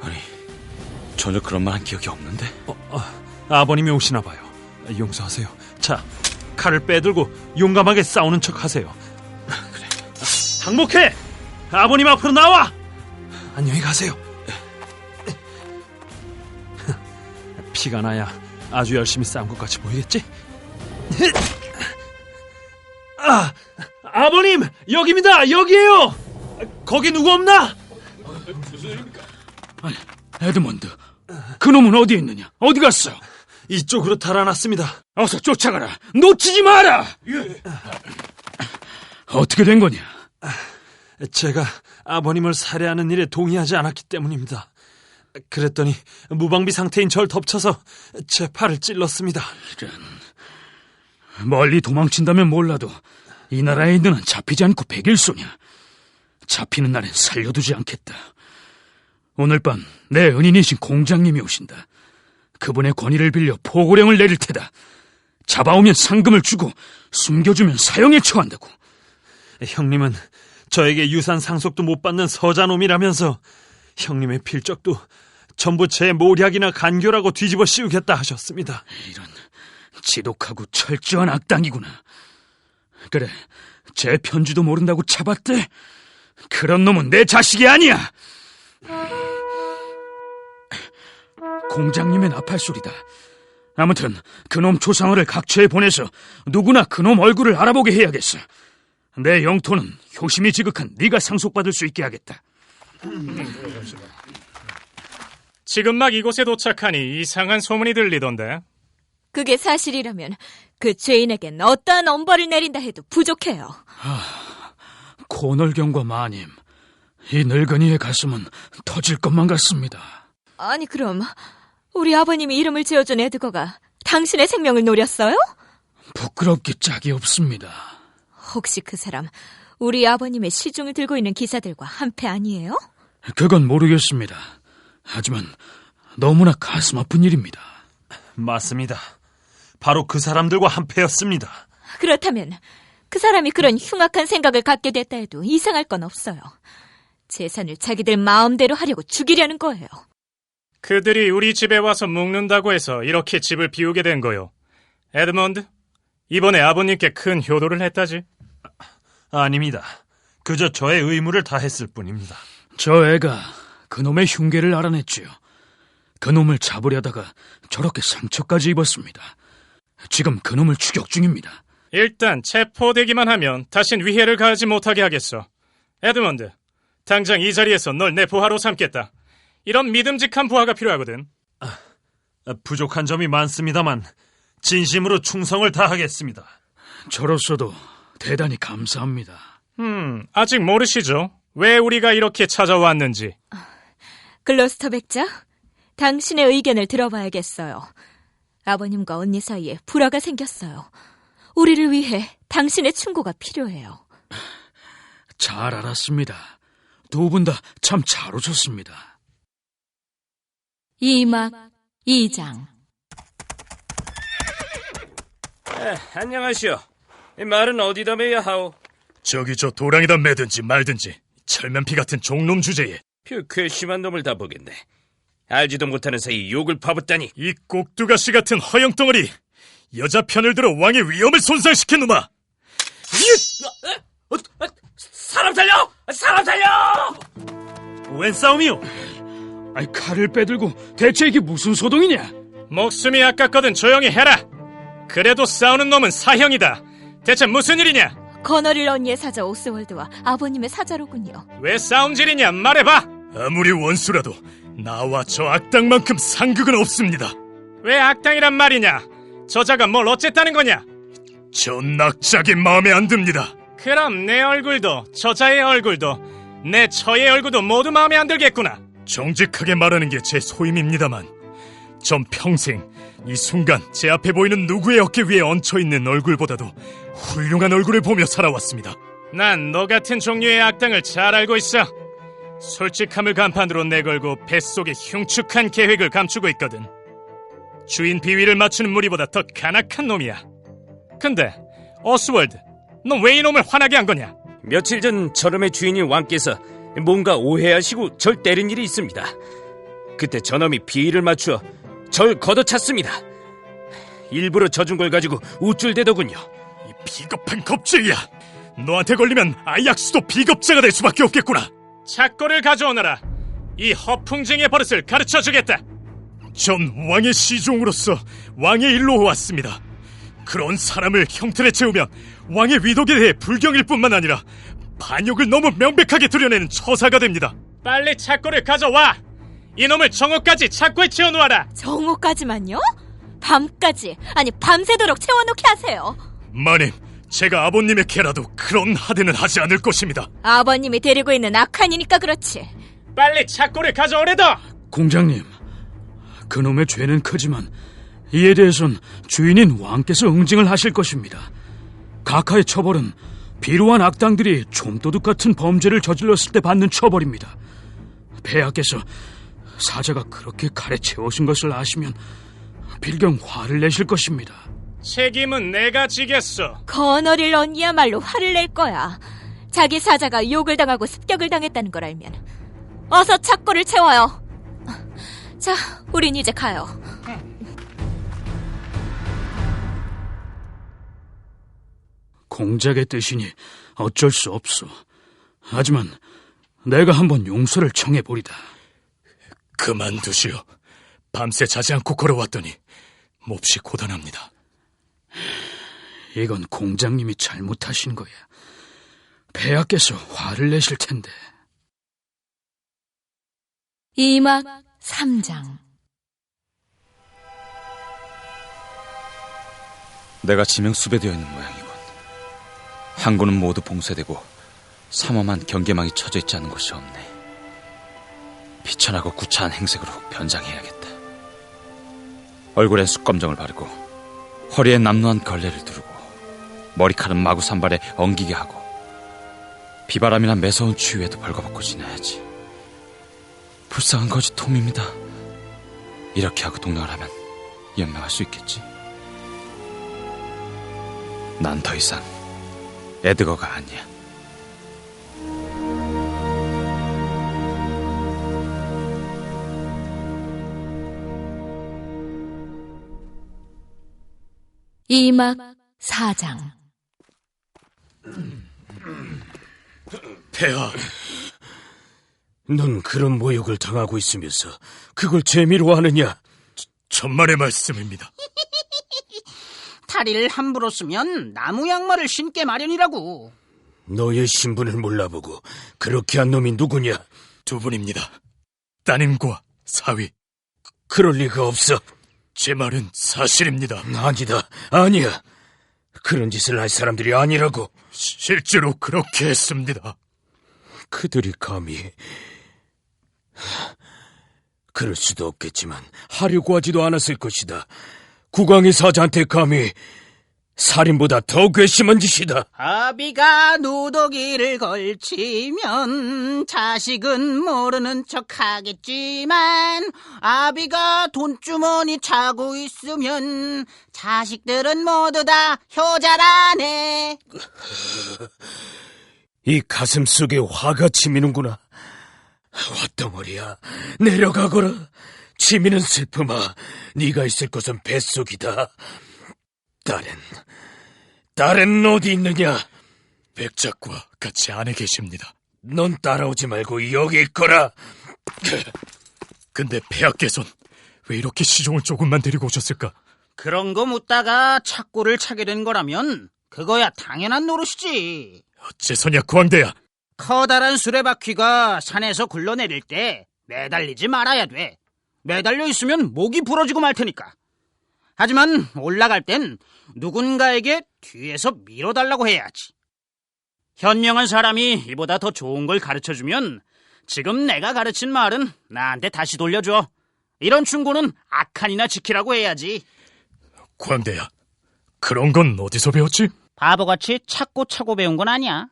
[SPEAKER 5] 아니, 전혀 그런 말 한 기억이 없는데.
[SPEAKER 7] 아버님이 오시나 봐요. 용서하세요. 자, 칼을 빼들고 용감하게 싸우는 척 하세요.
[SPEAKER 5] 그래.
[SPEAKER 7] 당목해! 아버님 앞으로 나와! 안녕히 가세요. 피가 나야 아주 열심히 싸운 것 같이 보이겠지? 아버님! 여기입니다! 여기에요! 거기 누구 없나?
[SPEAKER 6] 에드먼드, 그놈은 어디에 있느냐? 어디 갔어?
[SPEAKER 7] 이쪽으로 달아났습니다.
[SPEAKER 6] 어서 쫓아가라. 놓치지 마라. 어떻게 된 거냐?
[SPEAKER 7] 제가 아버님을 살해하는 일에 동의하지 않았기 때문입니다. 그랬더니 무방비 상태인 절 덮쳐서 제 팔을 찔렀습니다.
[SPEAKER 6] 이런. 멀리 도망친다면 몰라도 이 나라에 있는 한 잡히지 않고 백일소냐. 잡히는 날엔 살려두지 않겠다. 오늘 밤 내 은인이신 공장님이 오신다. 그분의 권위를 빌려 포고령을 내릴 테다. 잡아오면 상금을 주고 숨겨주면 사형에 처한다고.
[SPEAKER 7] 형님은 저에게 유산 상속도 못 받는 서자놈이라면서 형님의 필적도 전부 제 모략이나 간교라고 뒤집어 씌우겠다 하셨습니다.
[SPEAKER 6] 이런 지독하고 철저한 악당이구나. 그래, 제 편지도 모른다고 잡았대? 그런 놈은 내 자식이 아니야. 공장님의 나팔소리다. 아무튼 그놈 조상어를 각처에 보내서 누구나 그놈 얼굴을 알아보게 해야겠어. 내 영토는 효심이 지극한 네가 상속받을 수 있게 하겠다.
[SPEAKER 4] 지금 막 이곳에 도착하니 이상한 소문이 들리던데.
[SPEAKER 3] 그게 사실이라면 그 죄인에겐 어떠한 엄벌을 내린다 해도 부족해요.
[SPEAKER 6] 고널경과 마님, 이 늙은이의 가슴은 터질 것만 같습니다.
[SPEAKER 3] 아니 그럼 우리 아버님이 이름을 지어준 에드거가 당신의 생명을 노렸어요?
[SPEAKER 6] 부끄럽기 짝이 없습니다.
[SPEAKER 3] 혹시 그 사람 우리 아버님의 시중을 들고 있는 기사들과 한패 아니에요?
[SPEAKER 6] 그건 모르겠습니다. 하지만 너무나 가슴 아픈 일입니다.
[SPEAKER 7] 맞습니다. 바로 그 사람들과 한패였습니다.
[SPEAKER 3] 그렇다면 그 사람이 그런 흉악한 생각을 갖게 됐다 해도 이상할 건 없어요. 재산을 자기들 마음대로 하려고 죽이려는 거예요.
[SPEAKER 4] 그들이 우리 집에 와서 묵는다고 해서 이렇게 집을 비우게 된 거요. 에드먼드, 이번에 아버님께 큰 효도를 했다지?
[SPEAKER 7] 아닙니다. 그저 저의 의무를 다했을 뿐입니다.
[SPEAKER 6] 저 애가 그놈의 흉계를 알아냈지요. 그놈을 잡으려다가 저렇게 상처까지 입었습니다. 지금 그놈을 추격 중입니다.
[SPEAKER 4] 일단 체포되기만 하면 다신 위해를 가하지 못하게 하겠어. 에드먼드, 당장 이 자리에서 널 내 부하로 삼겠다. 이런 믿음직한 부하가 필요하거든.
[SPEAKER 7] 부족한 점이 많습니다만 진심으로 충성을 다하겠습니다.
[SPEAKER 6] 저로서도 대단히 감사합니다.
[SPEAKER 4] 아직 모르시죠? 왜 우리가 이렇게 찾아왔는지.
[SPEAKER 3] 글로스터 백작, 당신의 의견을 들어봐야겠어요. 아버님과 언니 사이에 불화가 생겼어요. 우리를 위해 당신의 충고가 필요해요.
[SPEAKER 6] 잘 알았습니다. 두 분 다 참 잘 오셨습니다.
[SPEAKER 1] 2막 2장.
[SPEAKER 2] 안녕하시오. 말은 어디다 매야 하오?
[SPEAKER 4] 저기 저 도랑에다 매든지 말든지 철면피 같은 종놈 주제에
[SPEAKER 2] 그 괘씸한 놈을 다 보겠네. 알지도 못하는 사이 욕을 파붓다니.
[SPEAKER 4] 이 꼭두가시 같은 허영덩어리, 여자 편을 들어 왕의 위엄을 손상시킨 놈아.
[SPEAKER 2] 사람 살려! 사람 살려!
[SPEAKER 7] 웬 싸움이요?
[SPEAKER 6] 아이, 칼을 빼들고 대체 이게 무슨 소동이냐?
[SPEAKER 4] 목숨이 아깝거든 조용히 해라. 그래도 싸우는 놈은 사형이다. 대체 무슨 일이냐?
[SPEAKER 3] 거너릴 언니의 사자 오스월드와 아버님의 사자로군요.
[SPEAKER 4] 왜 싸움질이냐 말해봐. 아무리 원수라도 나와 저 악당만큼 상극은 없습니다. 왜 악당이란 말이냐? 저자가 뭘 어쨌다는 거냐? 저 낙작이 마음에 안 듭니다. 그럼 내 얼굴도 저자의 얼굴도 내 처의 얼굴도 모두 마음에 안 들겠구나. 정직하게 말하는 게 제 소임입니다만 전 평생 이 순간 제 앞에 보이는 누구의 어깨 위에 얹혀있는 얼굴보다도 훌륭한 얼굴을 보며 살아왔습니다. 난 너 같은 종류의 악당을 잘 알고 있어. 솔직함을 간판으로 내걸고 뱃속에 흉측한 계획을 감추고 있거든. 주인 비위를 맞추는 무리보다 더 간악한 놈이야. 근데 오스월드, 너 왜 이놈을 화나게 한 거냐?
[SPEAKER 2] 며칠 전 저놈의 주인인 왕께서 뭔가 오해하시고 절 때린 일이 있습니다. 그때 저놈이 비위를 맞추어 절 걷어찼습니다. 일부러 져준 걸 가지고 우쭐대더군요.
[SPEAKER 4] 이 비겁한 겁쟁이야. 너한테 걸리면 아약수도 비겁자가 될 수밖에 없겠구나. 착고를 가져오너라. 이 허풍쟁이의 버릇을 가르쳐주겠다. 전 왕의 시종으로서 왕의 일로 왔습니다. 그런 사람을 형틀에 채우면 왕의 위독에 대해 불경일 뿐만 아니라 반역을 너무 명백하게 드러내는 처사가 됩니다. 빨리 착고를 가져와. 이놈을 정오까지 착고에 채워놓아라.
[SPEAKER 3] 정오까지만요? 밤까지, 아니 밤새도록 채워놓게 하세요.
[SPEAKER 4] 마님, 제가 아버님의 개라도 그런 하대는 하지 않을 것입니다.
[SPEAKER 3] 아버님이 데리고 있는 악한이니까 그렇지.
[SPEAKER 4] 빨리 착고를 가져오래다.
[SPEAKER 6] 공장님, 그놈의 죄는 크지만 이에 대해선 주인인 왕께서 응징을 하실 것입니다. 각하의 처벌은 비루한 악당들이 좀도둑 같은 범죄를 저질렀을 때 받는 처벌입니다. 폐하께서 사자가 그렇게 칼에 채워진 것을 아시면 빌경 화를 내실 것입니다.
[SPEAKER 4] 책임은 내가 지겠어.
[SPEAKER 3] 거너릴 언니야말로 화를 낼 거야. 자기 사자가 욕을 당하고 습격을 당했다는 걸 알면 어서 착고를 채워요. 자, 우린 이제 가요.
[SPEAKER 6] 공작의 뜻이니 어쩔 수 없어. 하지만 내가 한번 용서를 청해보리다.
[SPEAKER 4] 그만두시오. 밤새 자지 않고 걸어왔더니 몹시 고단합니다.
[SPEAKER 6] 이건 공장님이 잘못하신 거야. 폐하께서 화를 내실 텐데.
[SPEAKER 1] 2막 3장.
[SPEAKER 5] 내가 지명수배되어 있는 모양이군. 항구는 모두 봉쇄되고 삼엄한 경계망이 쳐져 있지 않은 곳이 없네. 비천하고 구차한 행색으로 변장해야겠다. 얼굴엔 숯검정을 바르고 허리에 남루한 걸레를 두르고 머리칼은 마구 산발에 엉기게 하고 비바람이나 매서운 추위에도 벌거벗고 지내야지. 불쌍한 거지 톰입니다. 이렇게 하고 동력을 하면 연명할 수 있겠지. 난 더 이상 에드거가 아니야.
[SPEAKER 1] 이막 4장.
[SPEAKER 2] 폐하, 넌 그런 모욕을 당하고 있으면서 그걸 재미로 하느냐?
[SPEAKER 4] 천만의 말씀입니다.
[SPEAKER 8] 다리를 함부로 쓰면 나무 양말을 신게 마련이라고.
[SPEAKER 2] 너의 신분을 몰라보고 그렇게 한 놈이 누구냐?
[SPEAKER 4] 두 분입니다. 따님과 사위.
[SPEAKER 2] 그럴 리가 없어.
[SPEAKER 4] 제 말은 사실입니다.
[SPEAKER 2] 아니다, 아니야. 그런 짓을 할 사람들이 아니라고.
[SPEAKER 4] 실제로 그렇게 했습니다.
[SPEAKER 2] 그들이 감히... 그럴 수도 없겠지만 하려고 하지도 않았을 것이다. 국왕의 사자한테 감히 살인보다 더 괘씸한 짓이다.
[SPEAKER 8] 아비가 누더기를 걸치면 자식은 모르는 척하겠지만 아비가 돈주머니 차고 있으면 자식들은 모두 다 효자라네.
[SPEAKER 2] 이 가슴 속에 화가 치미는구나. 화덩어리야, 내려가거라. 치미는 슬픔아, 네가 있을 곳은 뱃속이다. 딸은 어디 있느냐?
[SPEAKER 4] 백작과 같이 안에 계십니다.
[SPEAKER 2] 넌 따라오지 말고 여기 있거라.
[SPEAKER 4] 근데 폐하께선 왜 이렇게 시종을 조금만 데리고 오셨을까?
[SPEAKER 8] 그런 거 묻다가 착고를 차게 된 거라면 그거야 당연한 노릇이지.
[SPEAKER 4] 어째서냐, 광대야.
[SPEAKER 8] 커다란 수레바퀴가 산에서 굴러내릴 때 매달리지 말아야 돼. 매달려 있으면 목이 부러지고 말 테니까. 하지만 올라갈 땐 누군가에게 뒤에서 밀어달라고 해야지. 현명한 사람이 이보다 더 좋은 걸 가르쳐주면 지금 내가 가르친 말은 나한테 다시 돌려줘. 이런 충고는 악한이나 지키라고 해야지.
[SPEAKER 4] 광대야, 그런 건 어디서 배웠지?
[SPEAKER 8] 바보같이 찾고 차고 배운 건 아니야.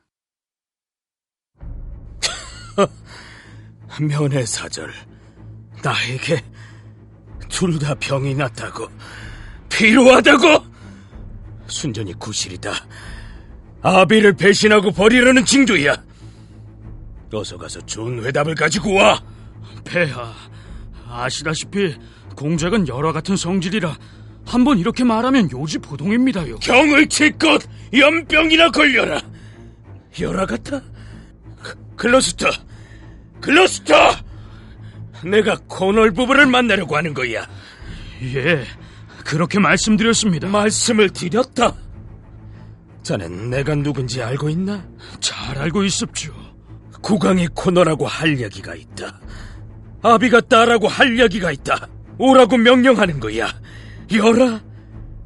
[SPEAKER 2] 면회사절, 나에게 둘 다 병이 났다고, 필요하다고. 순전히 구실이다. 아비를 배신하고 버리려는 징조야. 어서 가서 좋은 회답을 가지고 와.
[SPEAKER 6] 폐하, 아시다시피 공작은 열화 같은 성질이라 한번 이렇게 말하면 요지부동입니다요.
[SPEAKER 2] 경을 칠 것 연병이나 걸려라. 열화 같아? 글러스터, 내가 코널 부부를 만나려고 하는 거야.
[SPEAKER 6] 예, 그렇게 말씀드렸습니다.
[SPEAKER 2] 말씀을 드렸다. 자넨 내가 누군지 알고 있나?
[SPEAKER 6] 잘 알고 있습죠.
[SPEAKER 2] 국왕이 코널하고 할 얘기가 있다. 아비가 딸하고 할 얘기가 있다. 오라고 명령하는 거야. 열아,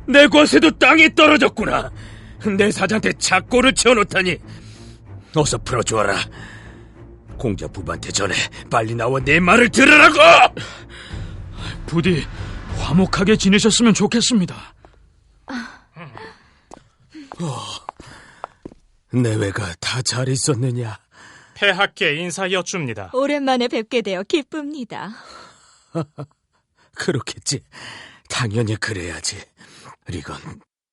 [SPEAKER 2] 내 과세도 땅에 떨어졌구나. 내 사자한테 착고를 채워놓다니. 어서 풀어주어라. 공자 부부한테 전해 빨리 나와 내 말을 들으라고.
[SPEAKER 6] 부디 화목하게 지내셨으면 좋겠습니다.
[SPEAKER 2] 내외가 다 잘 있었느냐?
[SPEAKER 4] 폐하께 인사 여쭙니다.
[SPEAKER 3] 오랜만에 뵙게 되어 기쁩니다.
[SPEAKER 2] 그렇겠지. 당연히 그래야지. 리건,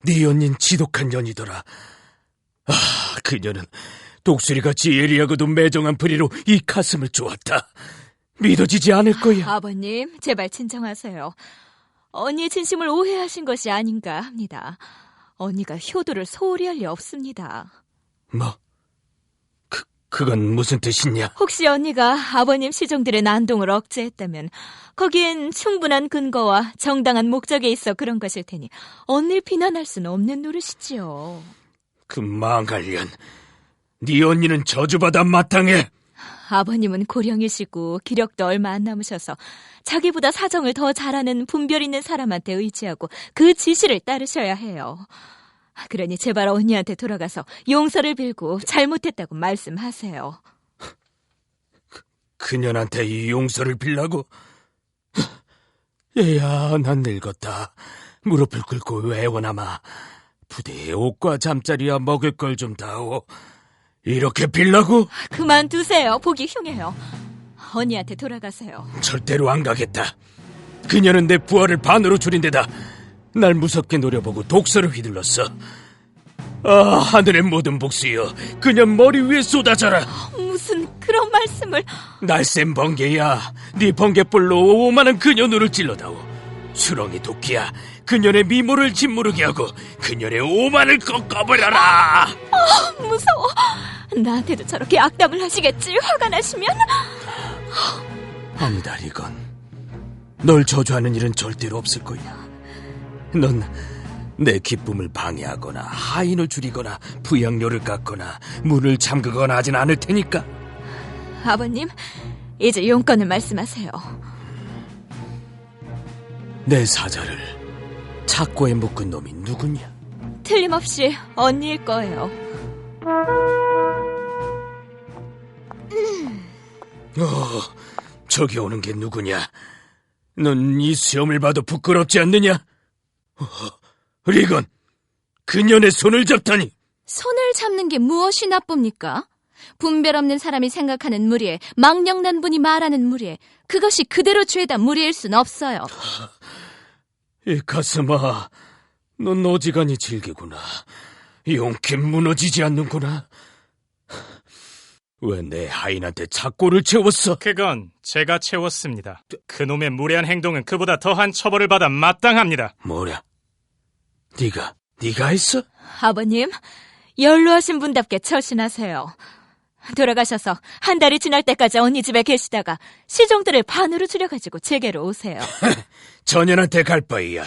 [SPEAKER 2] 네 연인 지독한 년이더라. 그녀는 독수리같이 예리하고도 매정한 부리로 이 가슴을 쪼았다. 믿어지지 않을 거야.
[SPEAKER 3] 아버님, 제발 진정하세요. 언니의 진심을 오해하신 것이 아닌가 합니다. 언니가 효도를 소홀히 할 리 없습니다.
[SPEAKER 2] 뭐? 그건 무슨 뜻이냐?
[SPEAKER 3] 혹시 언니가 아버님 시종들의 난동을 억제했다면 거기엔 충분한 근거와 정당한 목적에 있어 그런 것일 테니 언니를 비난할 수는 없는 노릇이지요.
[SPEAKER 2] 그 망할년, 네 언니는 저주받아 마땅해.
[SPEAKER 3] 아버님은 고령이시고 기력도 얼마 안 남으셔서 자기보다 사정을 더 잘하는 분별 있는 사람한테 의지하고 그 지시를 따르셔야 해요. 그러니 제발 언니한테 돌아가서 용서를 빌고 잘못했다고 말씀하세요.
[SPEAKER 2] 그년한테 이 용서를 빌라고? 얘야, 난 늙었다. 무릎을 꿇고 애원하마. 부대에 옷과 잠자리야 먹을 걸 좀 다오. 이렇게 빌라고?
[SPEAKER 3] 그만두세요. 보기 흉해요. 언니한테 돌아가세요.
[SPEAKER 2] 절대로 안 가겠다. 그녀는 내 부하를 반으로 줄인 데다 날 무섭게 노려보고 독서를 휘둘렀어. 하늘의 모든 복수여, 그녀 머리 위에 쏟아져라.
[SPEAKER 3] 무슨 그런 말씀을.
[SPEAKER 2] 날쌘 번개야, 네 번개불로 오만한 그녀 눈을 찔러다오. 수렁이 도끼야, 그녀의 미모를 짓무르게 하고 그녀의 오만을 꺾어버려라.
[SPEAKER 3] 무서워. 나한테도 저렇게 악담을 하시겠지. 화가 나시면.
[SPEAKER 2] 아니다, 리건. 널 저주하는 일은 절대로 없을 거야. 넌 내 기쁨을 방해하거나 하인을 줄이거나 부양료를 깎거나 문을 잠그거나 하진 않을 테니까.
[SPEAKER 3] 아버님, 이제 용건을 말씀하세요.
[SPEAKER 2] 내 사자를 착고에 묶은 놈이 누구냐?
[SPEAKER 3] 틀림없이 언니일 거예요.
[SPEAKER 2] 저기 오는 게 누구냐? 넌 이 수염을 봐도 부끄럽지 않느냐? 리건, 그년의 손을 잡다니.
[SPEAKER 1] 손을 잡는 게 무엇이 나쁩니까? 분별 없는 사람이 생각하는 무리에, 망령난 분이 말하는 무리에, 그것이 그대로 죄다 무리일 순 없어요.
[SPEAKER 2] 이 가슴아, 넌 어지간히 질기구나. 용케 무너지지 않는구나. 왜 내 하인한테 착고를 채웠어?
[SPEAKER 4] 그건 제가 채웠습니다. 그놈의 무례한 행동은 그보다 더한 처벌을 받아 마땅합니다.
[SPEAKER 2] 뭐냐? 네가 했어?
[SPEAKER 3] 아버님, 연로하신 분답게 처신하세요. 돌아가셔서 한 달이 지날 때까지 언니 집에 계시다가 시종들을 반으로 줄여가지고 제게로 오세요.
[SPEAKER 2] 전현한테 갈 바이야.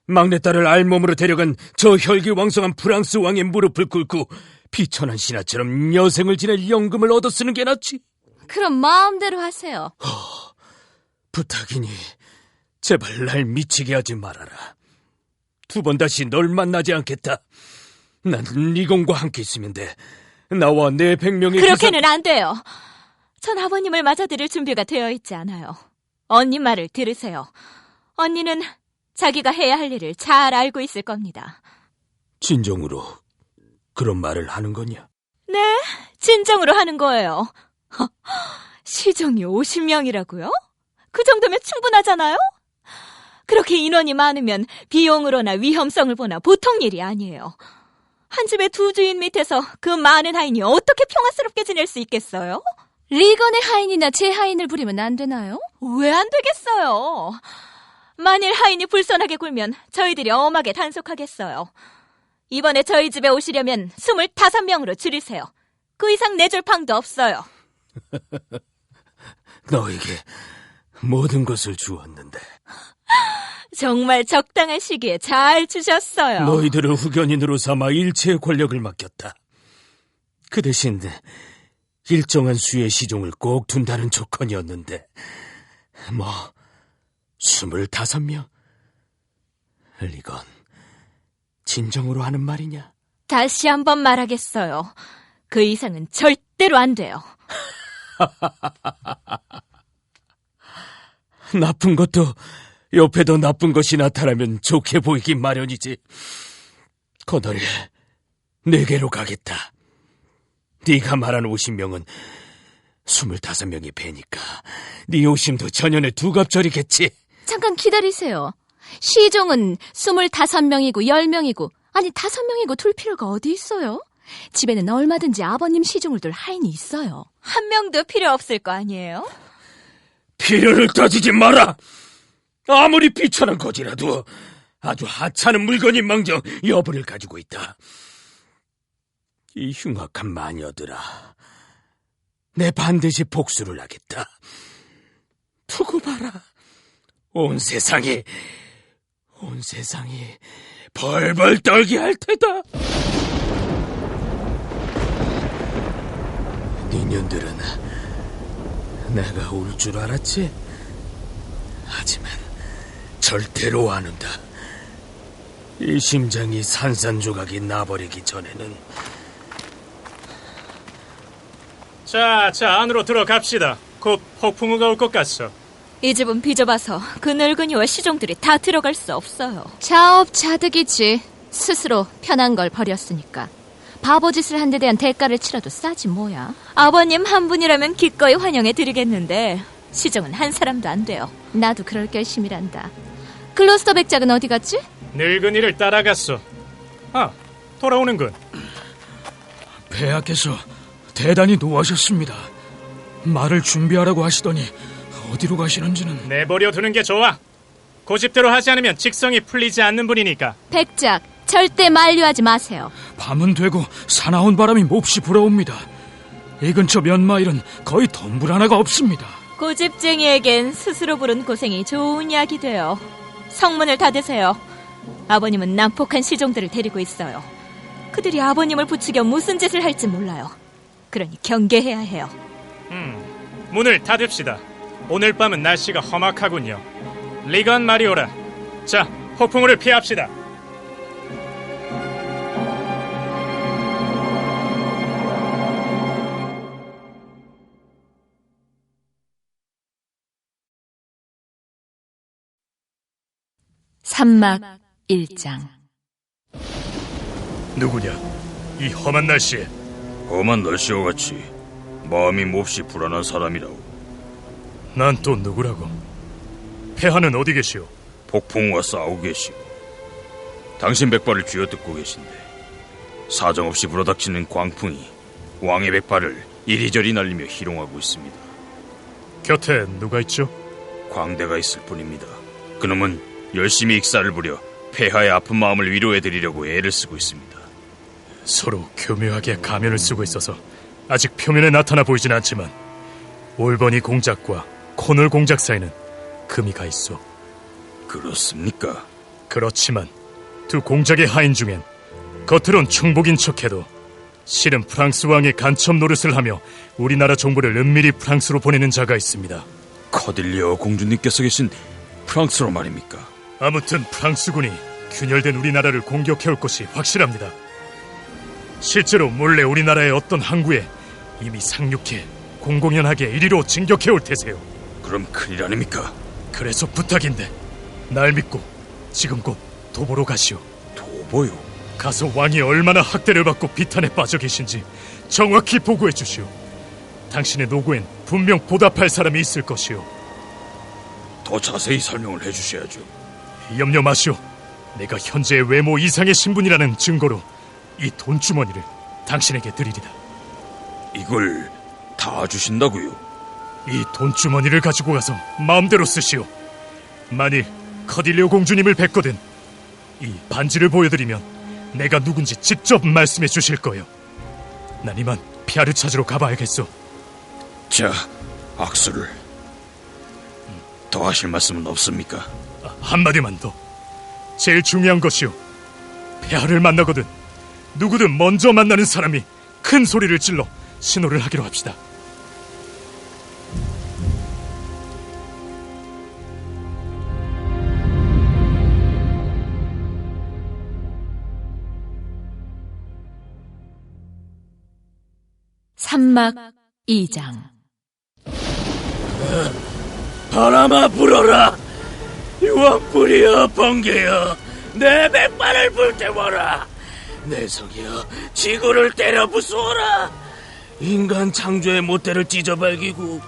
[SPEAKER 2] 막내딸을 알몸으로 데려간 저 혈기왕성한 프랑스 왕의 무릎을 꿇고 비천한 신하처럼 여생을 지낼 연금을 얻어 쓰는 게 낫지.
[SPEAKER 1] 그럼 마음대로 하세요.
[SPEAKER 2] 부탁이니 제발 날 미치게 하지 말아라. 2번 다시 널 만나지 않겠다. 난 리건과 함께 있으면 돼. 나와 내 100명의
[SPEAKER 3] 그렇게는 안 돼요. 전 아버님을 맞아들일 준비가 되어 있지 않아요. 언니 말을 들으세요. 언니는 자기가 해야 할 일을 잘 알고 있을 겁니다.
[SPEAKER 2] 진정으로 그런 말을 하는 거냐?
[SPEAKER 3] 네, 진정으로 하는 거예요. 시종이 50명이라고요? 그 정도면 충분하잖아요? 그렇게 인원이 많으면 비용으로나 위험성을 보나 보통 일이 아니에요. 한 집에 2 주인 밑에서 그 많은 하인이 어떻게 평화스럽게 지낼 수 있겠어요?
[SPEAKER 1] 리건의 하인이나 제 하인을 부리면 안 되나요?
[SPEAKER 3] 왜 안 되겠어요? 만일 하인이 불손하게 굴면 저희들이 엄하게 단속하겠어요. 이번에 저희 집에 오시려면 25명으로 줄이세요. 그 이상 내줄 방도 없어요.
[SPEAKER 2] 너에게 모든 것을 주었는데
[SPEAKER 3] 정말 적당한 시기에 잘 주셨어요.
[SPEAKER 2] 너희들을 후견인으로 삼아 일체의 권력을 맡겼다. 그 대신 일정한 수의 시종을 꼭 둔다는 조건이었는데 25명? 리건, 진정으로 하는 말이냐?
[SPEAKER 3] 다시 한번 말하겠어요. 그 이상은 절대로 안 돼요.
[SPEAKER 2] 나쁜 것도 옆에 더 나쁜 것이 나타나면 좋게 보이긴 마련이지. 거덜, 내게로 가겠다. 네가 말한 50명은 25명이 배니까 네 오심도 전년의 2갑절이겠지.
[SPEAKER 1] 잠깐 기다리세요. 시종은 25명이고 10명이고 아니 5명이고 둘 필요가 어디 있어요? 집에는 얼마든지 아버님 시중을 둘 하인이 있어요.
[SPEAKER 3] 한 명도 필요 없을 거 아니에요?
[SPEAKER 2] 필요를 따지지 마라. 아무리 비천한 거지라도 아주 하찮은 물건인 망정 여부를 가지고 있다. 이 흉악한 마녀들아, 내 반드시 복수를 하겠다. 두고 봐라. 온 세상이 벌벌 떨게 할 테다. 니년들은 내가 울 줄 알았지? 하지만 절대로 안 운다. 이 심장이 산산조각이 나버리기 전에는.
[SPEAKER 4] 자, 안으로 들어갑시다. 곧 폭풍우가 올 것 같소.
[SPEAKER 3] 이 집은 비좁아서 그 늙은이와 시종들이 다 들어갈 수 없어요.
[SPEAKER 1] 자업자득이지. 스스로 편한 걸 버렸으니까. 바보짓을 한 데 대한 대가를 치러도 싸지 뭐야.
[SPEAKER 3] 아버님 한 분이라면 기꺼이 환영해 드리겠는데 시종은 한 사람도 안 돼요.
[SPEAKER 1] 나도 그럴 결심이란다. 글로스터 백작은 어디 갔지?
[SPEAKER 4] 늙은이를 따라갔소. 돌아오는군.
[SPEAKER 6] 폐하께서 대단히 노하셨습니다. 말을 준비하라고 하시더니 어디로 가시는지는.
[SPEAKER 4] 내버려 두는 게 좋아. 고집대로 하지 않으면 직성이 풀리지 않는 분이니까.
[SPEAKER 1] 백작, 절대 만류하지 마세요.
[SPEAKER 6] 밤은 되고 사나운 바람이 몹시 불어옵니다. 이 근처 면마일은 거의 덤불 하나가 없습니다.
[SPEAKER 3] 고집쟁이에겐 스스로 부른 고생이 좋은 약이 돼요. 성문을 닫으세요. 아버님은 난폭한 시종들을 데리고 있어요. 그들이 아버님을 부추겨 무슨 짓을 할지 몰라요. 그러니 경계해야 해요.
[SPEAKER 4] 문을 닫읍시다. 오늘 밤은 날씨가 험악하군요. 리건 마리오라. 자, 폭풍우를 피합시다.
[SPEAKER 1] 삼막 1장.
[SPEAKER 4] 누구냐? 이 험한 날씨에.
[SPEAKER 5] 험한 날씨와 같이 마음이 몹시 불안한 사람이라고.
[SPEAKER 4] 난 또 누구라고? 폐하는 어디 계시오?
[SPEAKER 5] 폭풍과 싸우고 계시오. 당신 백발을 쥐어뜯고 계신데 사정없이 불어닥치는 광풍이 왕의 백발을 이리저리 날리며 희롱하고 있습니다.
[SPEAKER 4] 곁에 누가 있죠?
[SPEAKER 5] 광대가 있을 뿐입니다. 그놈은 열심히 익사를 부려 폐하의 아픈 마음을 위로해드리려고 애를 쓰고 있습니다.
[SPEAKER 4] 서로 교묘하게 가면을 쓰고 있어서 아직 표면에 나타나 보이진 않지만 올버니 공작과 코널 공작 사이는 금이 가 있어.
[SPEAKER 5] 그렇습니까?
[SPEAKER 4] 그렇지만 두 공작의 하인 중엔 겉으론 충복인 척해도 실은 프랑스 왕의 간첩 노릇을 하며 우리나라 정보를 은밀히 프랑스로 보내는 자가 있습니다.
[SPEAKER 5] 커딜리어 공주님께서 계신 프랑스로 말입니까?
[SPEAKER 4] 아무튼 프랑스군이 균열된 우리나라를 공격해올 것이 확실합니다. 실제로 몰래 우리나라의 어떤 항구에 이미 상륙해 공공연하게 이리로 진격해올 테세요.
[SPEAKER 5] 그럼 큰일 아닙니까?
[SPEAKER 4] 그래서 부탁인데 날 믿고 지금 곧 도보로 가시오.
[SPEAKER 5] 도보요?
[SPEAKER 4] 가서 왕이 얼마나 학대를 받고 비탄에 빠져 계신지 정확히 보고해 주시오. 당신의 노고엔 분명 보답할 사람이 있을 것이오.
[SPEAKER 5] 더 자세히 설명을 해주셔야죠.
[SPEAKER 4] 염려 마시오. 내가 현재의 외모 이상의 신분이라는 증거로 이 돈주머니를 당신에게 드리리다.
[SPEAKER 5] 이걸 다 주신다고요?
[SPEAKER 4] 이 돈주머니를 가지고 가서 마음대로 쓰시오. 만일 커딜리오 공주님을 뵙거든 이 반지를 보여드리면 내가 누군지 직접 말씀해 주실 거예요. 난 이만 폐하를 찾으러 가봐야겠소.
[SPEAKER 5] 자, 악수를. 더 하실 말씀은 없습니까?
[SPEAKER 4] 한마디만 더. 제일 중요한 것이오. 폐하를 만나거든 누구든 먼저 만나는 사람이 큰 소리를 질러 신호를 하기로 합시다.
[SPEAKER 1] 삼막 2장.
[SPEAKER 2] 바람아 불어라. 유황불이여 번개여 내 백발을 불태워라. 내성이여 지구를 때려 부수어라. 인간 창조의 못대를 찢어발기고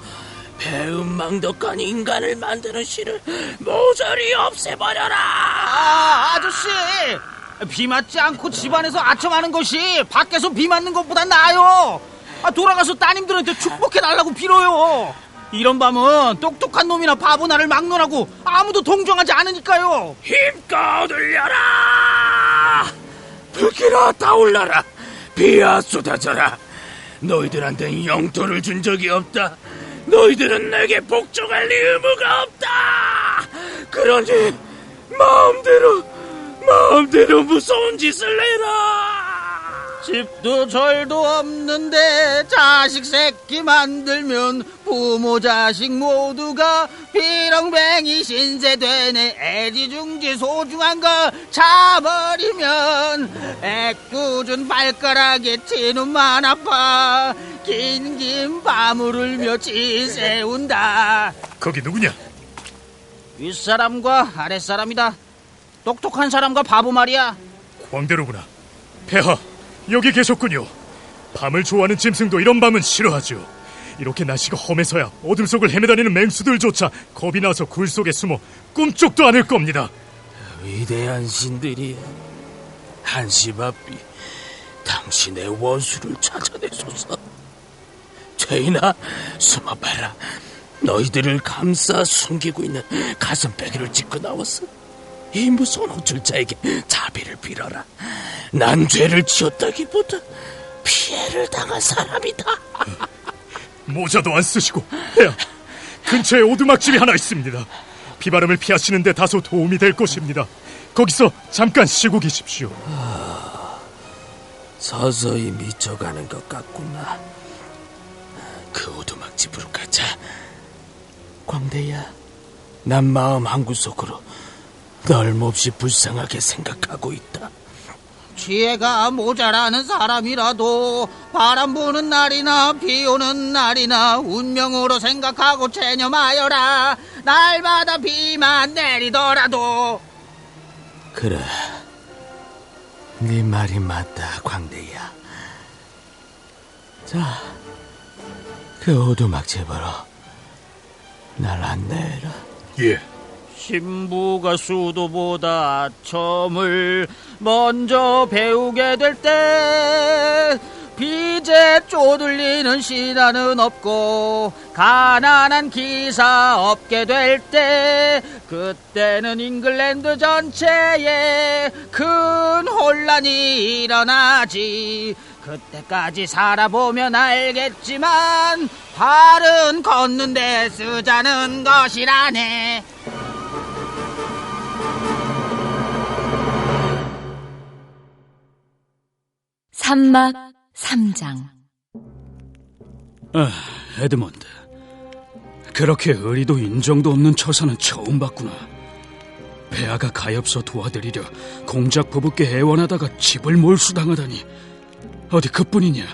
[SPEAKER 2] 배은망덕한 인간을 만드는 신을 모조리 없애버려라.
[SPEAKER 8] 아저씨, 비 맞지 않고 집안에서 아첨하는 것이 밖에서 비 맞는 것보다 나아요. 돌아가서 따님들한테 축복해달라고 빌어요. 이런 밤은 똑똑한 놈이나 바보 나를 막론하고 아무도 동정하지 않으니까요.
[SPEAKER 2] 힘껏 올려라! 불길아 타올라라! 비야 쏟아져라! 너희들한텐 영토를 준 적이 없다. 너희들은 내게 복종할 의무가 없다. 그러니 마음대로 무서운 짓을 해라.
[SPEAKER 8] 집도 절도 없는데 자식 새끼 만들면 부모 자식 모두가 비렁뱅이 신세되네. 애지중지 소중한 거 차버리면 애꿎은 발가락에 튀눈만 아파 긴긴 밤을 울며 지새운다.
[SPEAKER 4] 거기 누구냐?
[SPEAKER 8] 윗사람과 아랫사람이다. 똑똑한 사람과 바보 말이야.
[SPEAKER 4] 광대로구나. 폐하, 여기 계셨군요. 밤을 좋아하는 짐승도 이런 밤은 싫어하죠. 이렇게 날씨가 험해서야 어둠 속을 헤매다니는 맹수들조차 겁이 나서 굴 속에 숨어 꿈쩍도 않을 겁니다.
[SPEAKER 2] 위대한 신들이 한시바삐 당신의 원수를 찾아내소서. 죄인아 숨어봐라. 너희들을 감싸 숨기고 있는 가슴빼기를 짚고 나왔어. 이 무서운 호출자에게 자비를 빌어라. 난 죄를 지었다기보다 피해를 당한 사람이다.
[SPEAKER 4] 모자도 안 쓰시고. 폐하, 근처에 오두막집이 하나 있습니다. 비바람을 피하시는데 다소 도움이 될 것입니다. 거기서 잠깐 쉬고 계십시오.
[SPEAKER 2] 서서히 미쳐가는 것 같구나. 그 오두막집으로 가자. 광대야, 난 마음 한구석으로 널 몹시 불쌍하게 생각하고 있다.
[SPEAKER 8] 지혜가 모자라는 사람이라도 바람 부는 날이나 비 오는 날이나 운명으로 생각하고 체념하여라. 날마다 비만 내리더라도.
[SPEAKER 2] 그래, 네 말이 맞다, 광대야. 자, 그 오두막집으로 날 안내해라.
[SPEAKER 4] 예.
[SPEAKER 8] 신부가 수도보다 아첨을 먼저 배우게 될 때 빚에 쪼들리는 신하는 없고 가난한 기사 없게 될 때 그때는 잉글랜드 전체에 큰 혼란이 일어나지. 그때까지 살아보면 알겠지만 발은 걷는데 쓰자는 것이라네.
[SPEAKER 1] 산막 3장.
[SPEAKER 6] 에드먼드, 그렇게 의리도 인정도 없는 처사는 처음 봤구나. 폐하가 가엾어 도와드리려 공작 부부께 애원하다가 집을 몰수당하다니. 어디 그뿐이냐.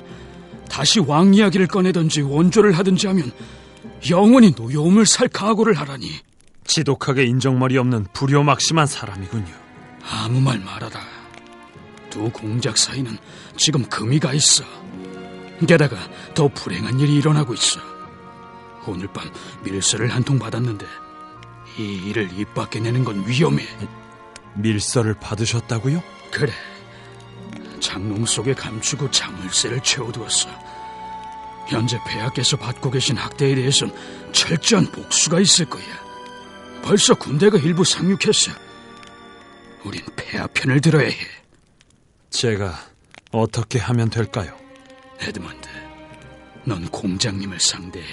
[SPEAKER 6] 다시 왕 이야기를 꺼내든지 원조를 하든지 하면 영원히 노여움을 살 각오를 하라니.
[SPEAKER 7] 지독하게 인정머리 없는 불효막심한 사람이군요.
[SPEAKER 6] 아무 말 말아라. 두 공작 사이는 지금 금이 가 있어. 게다가 더 불행한 일이 일어나고 있어. 오늘 밤 밀서를 한 통 받았는데 이 일을 입 밖에 내는 건 위험해.
[SPEAKER 7] 밀서를 받으셨다고요?
[SPEAKER 6] 그래, 장롱 속에 감추고 자물쇠를 채워두었어. 현재 폐하께서 받고 계신 학대에 대해선 철저한 복수가 있을 거야. 벌써 군대가 일부 상륙했어. 우린 폐하 편을 들어야 해.
[SPEAKER 7] 제가 어떻게 하면 될까요?
[SPEAKER 6] 에드먼드, 넌 공장님을 상대해.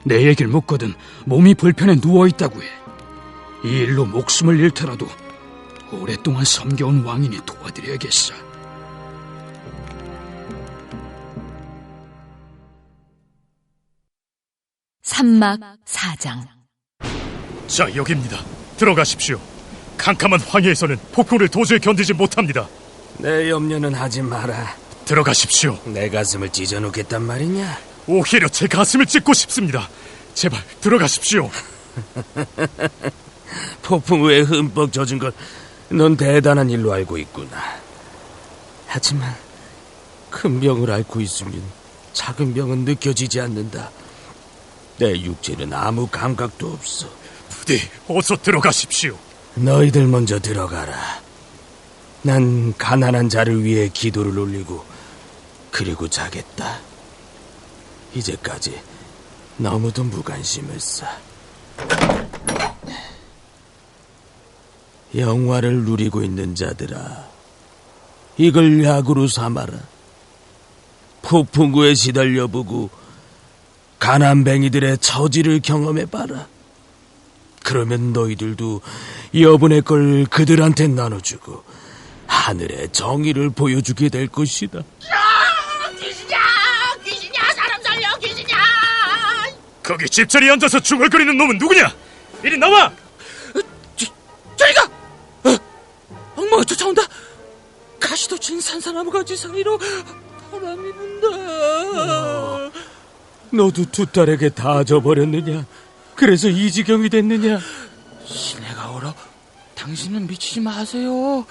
[SPEAKER 6] 내 얘기를 묻거든 몸이 불편해 누워있다고 해. 이 일로 목숨을 잃더라도 오랫동안 섬겨온 왕인이 도와드려야겠어.
[SPEAKER 1] 산막 4장.
[SPEAKER 4] 자, 여기입니다. 들어가십시오. 캄캄한 황해에서는 폭풍을 도저히 견디지 못합니다.
[SPEAKER 2] 내 염려는 하지 마라.
[SPEAKER 4] 들어가십시오.
[SPEAKER 2] 내 가슴을 찢어놓겠단 말이냐?
[SPEAKER 4] 오히려 제 가슴을 찢고 싶습니다. 제발 들어가십시오.
[SPEAKER 2] 폭풍 후에 흠뻑 젖은 걸 넌 대단한 일로 알고 있구나. 하지만 큰 병을 앓고 있으면 작은 병은 느껴지지 않는다. 내 육체는 아무 감각도 없어.
[SPEAKER 4] 부디 어서 들어가십시오.
[SPEAKER 2] 너희들 먼저 들어가라. 난 가난한 자를 위해 기도를 올리고 그리고 자겠다. 이제까지 너무도 무관심했어. 영화를 누리고 있는 자들아, 이걸 약으로 삼아라. 폭풍구에 시달려보고 가난뱅이들의 처지를 경험해봐라. 그러면 너희들도 여분의 걸 그들한테 나눠주고 하늘의 정의를 보여주게 될 것이다.
[SPEAKER 8] 귀신이야, 사람 살려, 귀신이야.
[SPEAKER 4] 거기 집자리에 앉아서 중얼거리는 놈은 누구냐? 이리 나와!
[SPEAKER 10] 저리가! 악마가 쫓아온다. 가시도 진 산사나무 가지 사이로 바람이 분다.
[SPEAKER 2] 너도 두 딸에게 다 져버렸느냐? 그래서 이 지경이 됐느냐?
[SPEAKER 10] 시내가 얼어 당신은 미치지 마세요.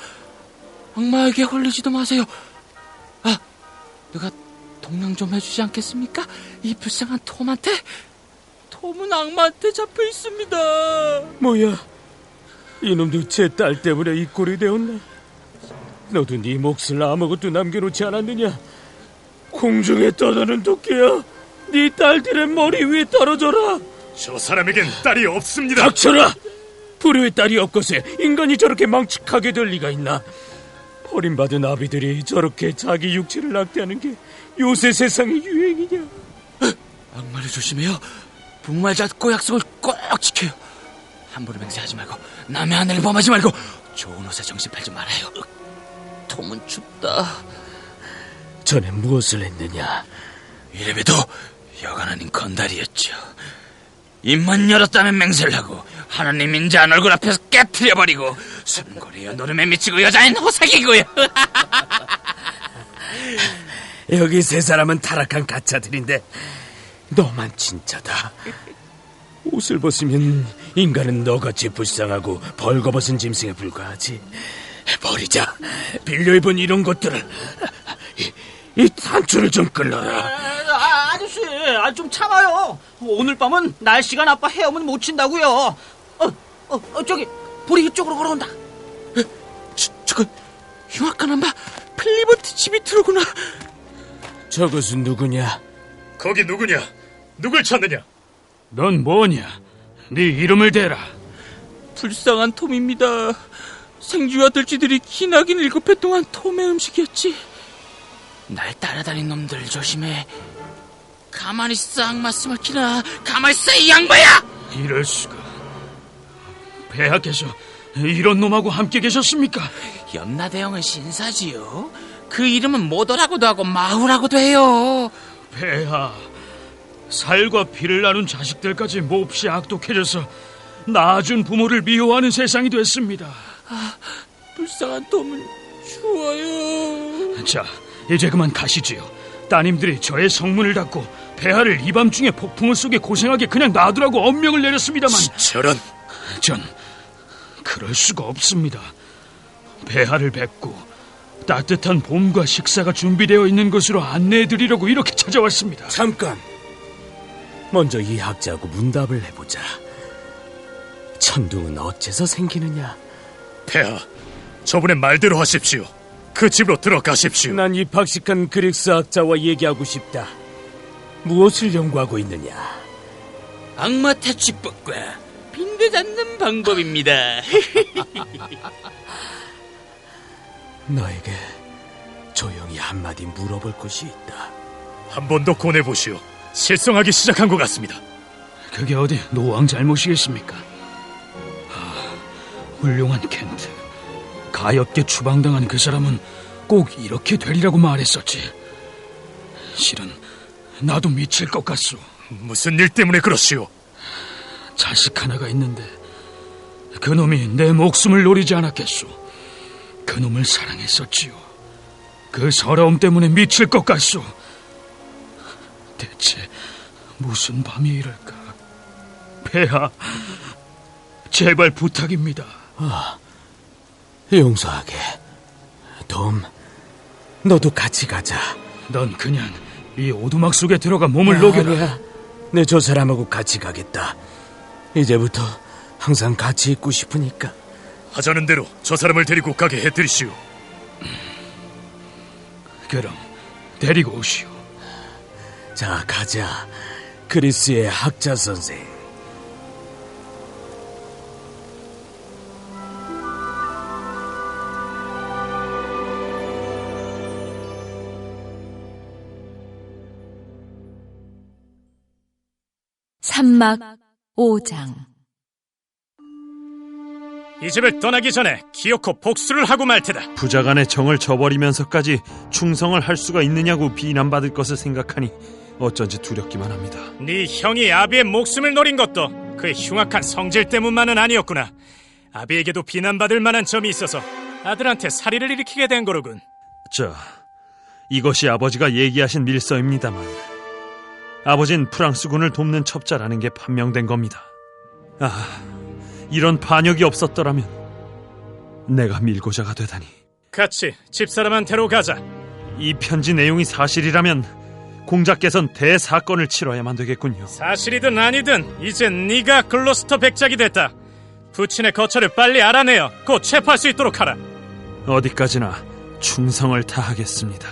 [SPEAKER 10] 악마에게 홀리지도 마세요. 아, 누가 동랑 좀 해주지 않겠습니까? 이 불쌍한 톰한테. 톰은 악마한테 잡혀 있습니다.
[SPEAKER 2] 뭐야? 이놈도 제 딸 때문에 이 꼴이 되었나? 너도 네 몫을 아무것도 남겨놓지 않았느냐? 공중에 떠도는 토끼야, 네 딸들의 머리 위에 떨어져라.
[SPEAKER 4] 저 사람에겐 딸이 없습니다.
[SPEAKER 2] 닥쳐라! 불효의 딸이 없고서 인간이 저렇게 망측하게 될 리가 있나? 버림받은 아비들이 저렇게 자기 육체를 낙태하는 게 요새 세상의 유행이냐?
[SPEAKER 10] 악마를 조심해요. 부모말 잡고 약속을 꼭 지켜요. 함부로 맹세하지 말고 남의 하늘을 범하지 말고 좋은 옷에 정신 팔지 말아요. 톰은 춥다.
[SPEAKER 2] 전에 무엇을 했느냐?
[SPEAKER 10] 이래봬도 여간 아닌 건달이었죠. 입만 열었다면 맹세를 하고 하나님 인자한 얼굴 앞에서 깨트려버리고 숨고리여 노름에 미치고 여자인 호색이고요.
[SPEAKER 2] 여기 세 사람은 타락한 가짜들인데 너만 진짜다. 옷을 벗으면 인간은 너같이 불쌍하고 벌거벗은 짐승에 불과하지. 버리자. 빌려 입은 이런 것들을. 이 단추를 좀 끌어라.
[SPEAKER 8] 아저씨, 좀 참아요. 오늘 밤은 날씨가 나빠 헤엄은 못 친다고요. 저기 불이 이쪽으로 걸어온다.
[SPEAKER 10] 저건 흉악한 엄마 필리버트 지비트로구나.
[SPEAKER 2] 저것은 누구냐?
[SPEAKER 4] 거기 누구냐? 누굴 찾느냐?
[SPEAKER 6] 넌 뭐냐? 네 이름을 대라.
[SPEAKER 10] 불쌍한 톰입니다. 생쥐와 들쥐들이 기나긴 7회 동안 톰의 음식이었지. 날 따라다닌 놈들 조심해. 가만히 있어, 악마 스멀키나. 가만히 있어, 이 양반야!
[SPEAKER 6] 이럴 수가. 폐하께서 이런 놈하고 함께 계셨습니까?
[SPEAKER 10] 염라대왕은 신사지요. 그 이름은 모더라고도 하고 마후라고도 해요.
[SPEAKER 6] 폐하, 살과 피를 나눈 자식들까지 몹시 악독해져서 낳아준 부모를 미워하는 세상이 됐습니다.
[SPEAKER 10] 아, 불쌍한 톰은 추워요.
[SPEAKER 6] 자, 이제 그만 가시지요. 따님들이 저의 성문을 닫고 폐하를 이 밤중에 폭풍우 속에 고생하게 그냥 놔두라고 엄명을 내렸습니다만
[SPEAKER 4] 저런.
[SPEAKER 6] 전 그럴 수가 없습니다. 폐하를 뵙고 따뜻한 봄과 식사가 준비되어 있는 것으로 안내해드리려고 이렇게 찾아왔습니다.
[SPEAKER 2] 잠깐. 먼저 이 학자하고 문답을 해보자. 천둥은 어째서 생기느냐?
[SPEAKER 4] 폐하, 저분의 말대로 하십시오. 그 집으로 들어가십시오.
[SPEAKER 2] 난 이 박식한 그릭스 학자와 얘기하고 싶다. 무엇을 연구하고 있느냐?
[SPEAKER 10] 악마 퇴치법과 빈대 잡는 방법입니다.
[SPEAKER 2] 너에게 조용히 한마디 물어볼 것이 있다.
[SPEAKER 4] 한 번 더 권해보시오. 실성하기 시작한 것 같습니다.
[SPEAKER 6] 그게 어디 노왕 잘못이겠습니까? 훌륭한 켄트. 가엾게 추방당한 그 사람은 꼭 이렇게 되리라고 말했었지. 실은 나도 미칠 것 같소.
[SPEAKER 4] 무슨 일 때문에 그러시오?
[SPEAKER 6] 자식 하나가 있는데 그놈이 내 목숨을 노리지 않았겠소. 그놈을 사랑했었지요. 그 서러움 때문에 미칠 것 같소. 대체 무슨 밤이 이럴까? 폐하, 제발 부탁입니다.
[SPEAKER 2] 용서하게. 돔, 너도 같이 가자.
[SPEAKER 6] 넌 그냥 이 오두막 속에 들어가 몸을 녹여라.
[SPEAKER 2] 아니야. 내 저 사람하고 같이 가겠다. 이제부터 항상 같이 있고 싶으니까.
[SPEAKER 4] 하자는 대로 저 사람을 데리고 가게 해드리시오.
[SPEAKER 6] 그럼 데리고 오시오.
[SPEAKER 2] 자, 가자. 그리스의 학자 선생.
[SPEAKER 3] 삼막 5장.
[SPEAKER 4] 이 집을 떠나기 전에 기어코 복수를 하고 말 테다.
[SPEAKER 7] 부자간의 정을 저버리면서까지 충성을 할 수가 있느냐고 비난받을 것을 생각하니 어쩐지 두렵기만 합니다.
[SPEAKER 4] 네 형이 아비의 목숨을 노린 것도 그의 흉악한 성질 때문만은 아니었구나. 아비에게도 비난받을 만한 점이 있어서 아들한테 살인을 일으키게 된 거로군.
[SPEAKER 7] 이것이 아버지가 얘기하신 밀서입니다만 아버진 프랑스군을 돕는 첩자라는 게 판명된 겁니다. 이런 반역이 없었더라면 내가 밀고자가 되다니.
[SPEAKER 4] 같이 집사람한테로 가자.
[SPEAKER 7] 이 편지 내용이 사실이라면 공자께선 대사건을 치러야만 되겠군요.
[SPEAKER 4] 사실이든 아니든 이젠 네가 글로스터 백작이 됐다. 부친의 거처를 빨리 알아내어 곧 체포할 수 있도록 하라.
[SPEAKER 7] 어디까지나 충성을 다하겠습니다.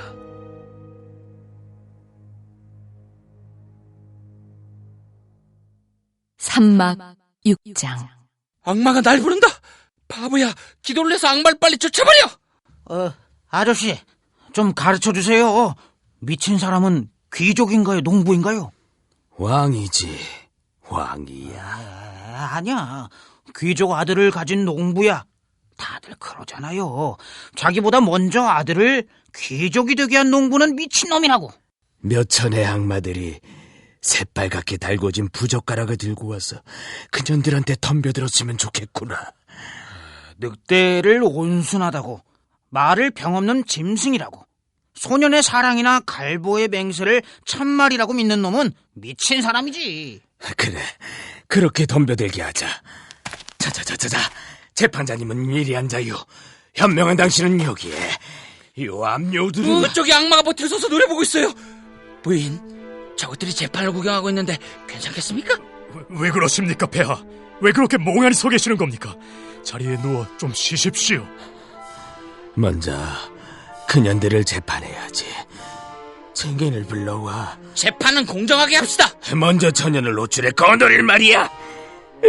[SPEAKER 3] 삼막 6장.
[SPEAKER 10] 악마가 날 부른다. 바보야, 기도를 해서 악마를 빨리 쫓아버려.
[SPEAKER 8] 아저씨, 좀 가르쳐주세요. 미친 사람은 귀족인가요, 농부인가요?
[SPEAKER 2] 왕이지. 왕이야.
[SPEAKER 8] 아니야, 귀족 아들을 가진 농부야. 다들 그러잖아요. 자기보다 먼저 아들을 귀족이 되게 한 농부는 미친놈이라고.
[SPEAKER 2] 몇 천의 악마들이 새빨갛게 달궈진 부젓가락을 들고 와서 그년들한테 덤벼들었으면 좋겠구나.
[SPEAKER 8] 늑대를 온순하다고, 말을 병없는 짐승이라고, 소년의 사랑이나 갈보의 맹세를 참말이라고 믿는 놈은 미친 사람이지.
[SPEAKER 2] 그래, 그렇게 덤벼들게 하자. 자자자자자, 재판자님은 이리 앉아요. 현명한 당신은 여기에. 이 암요들은...
[SPEAKER 10] 저기 악마가 버텨서서 노래 보고 있어요. 부인, 저것들이 재판을 구경하고 있는데 괜찮겠습니까?
[SPEAKER 4] 왜 그러십니까, 폐하? 왜 그렇게 멍하니 서 계시는 겁니까? 자리에 누워 좀 쉬십시오.
[SPEAKER 2] 먼저 그년들을 재판해야지. 증인을 불러와.
[SPEAKER 10] 재판은 공정하게 합시다.
[SPEAKER 2] 먼저 처녀를 노출해 거느릴 말이야.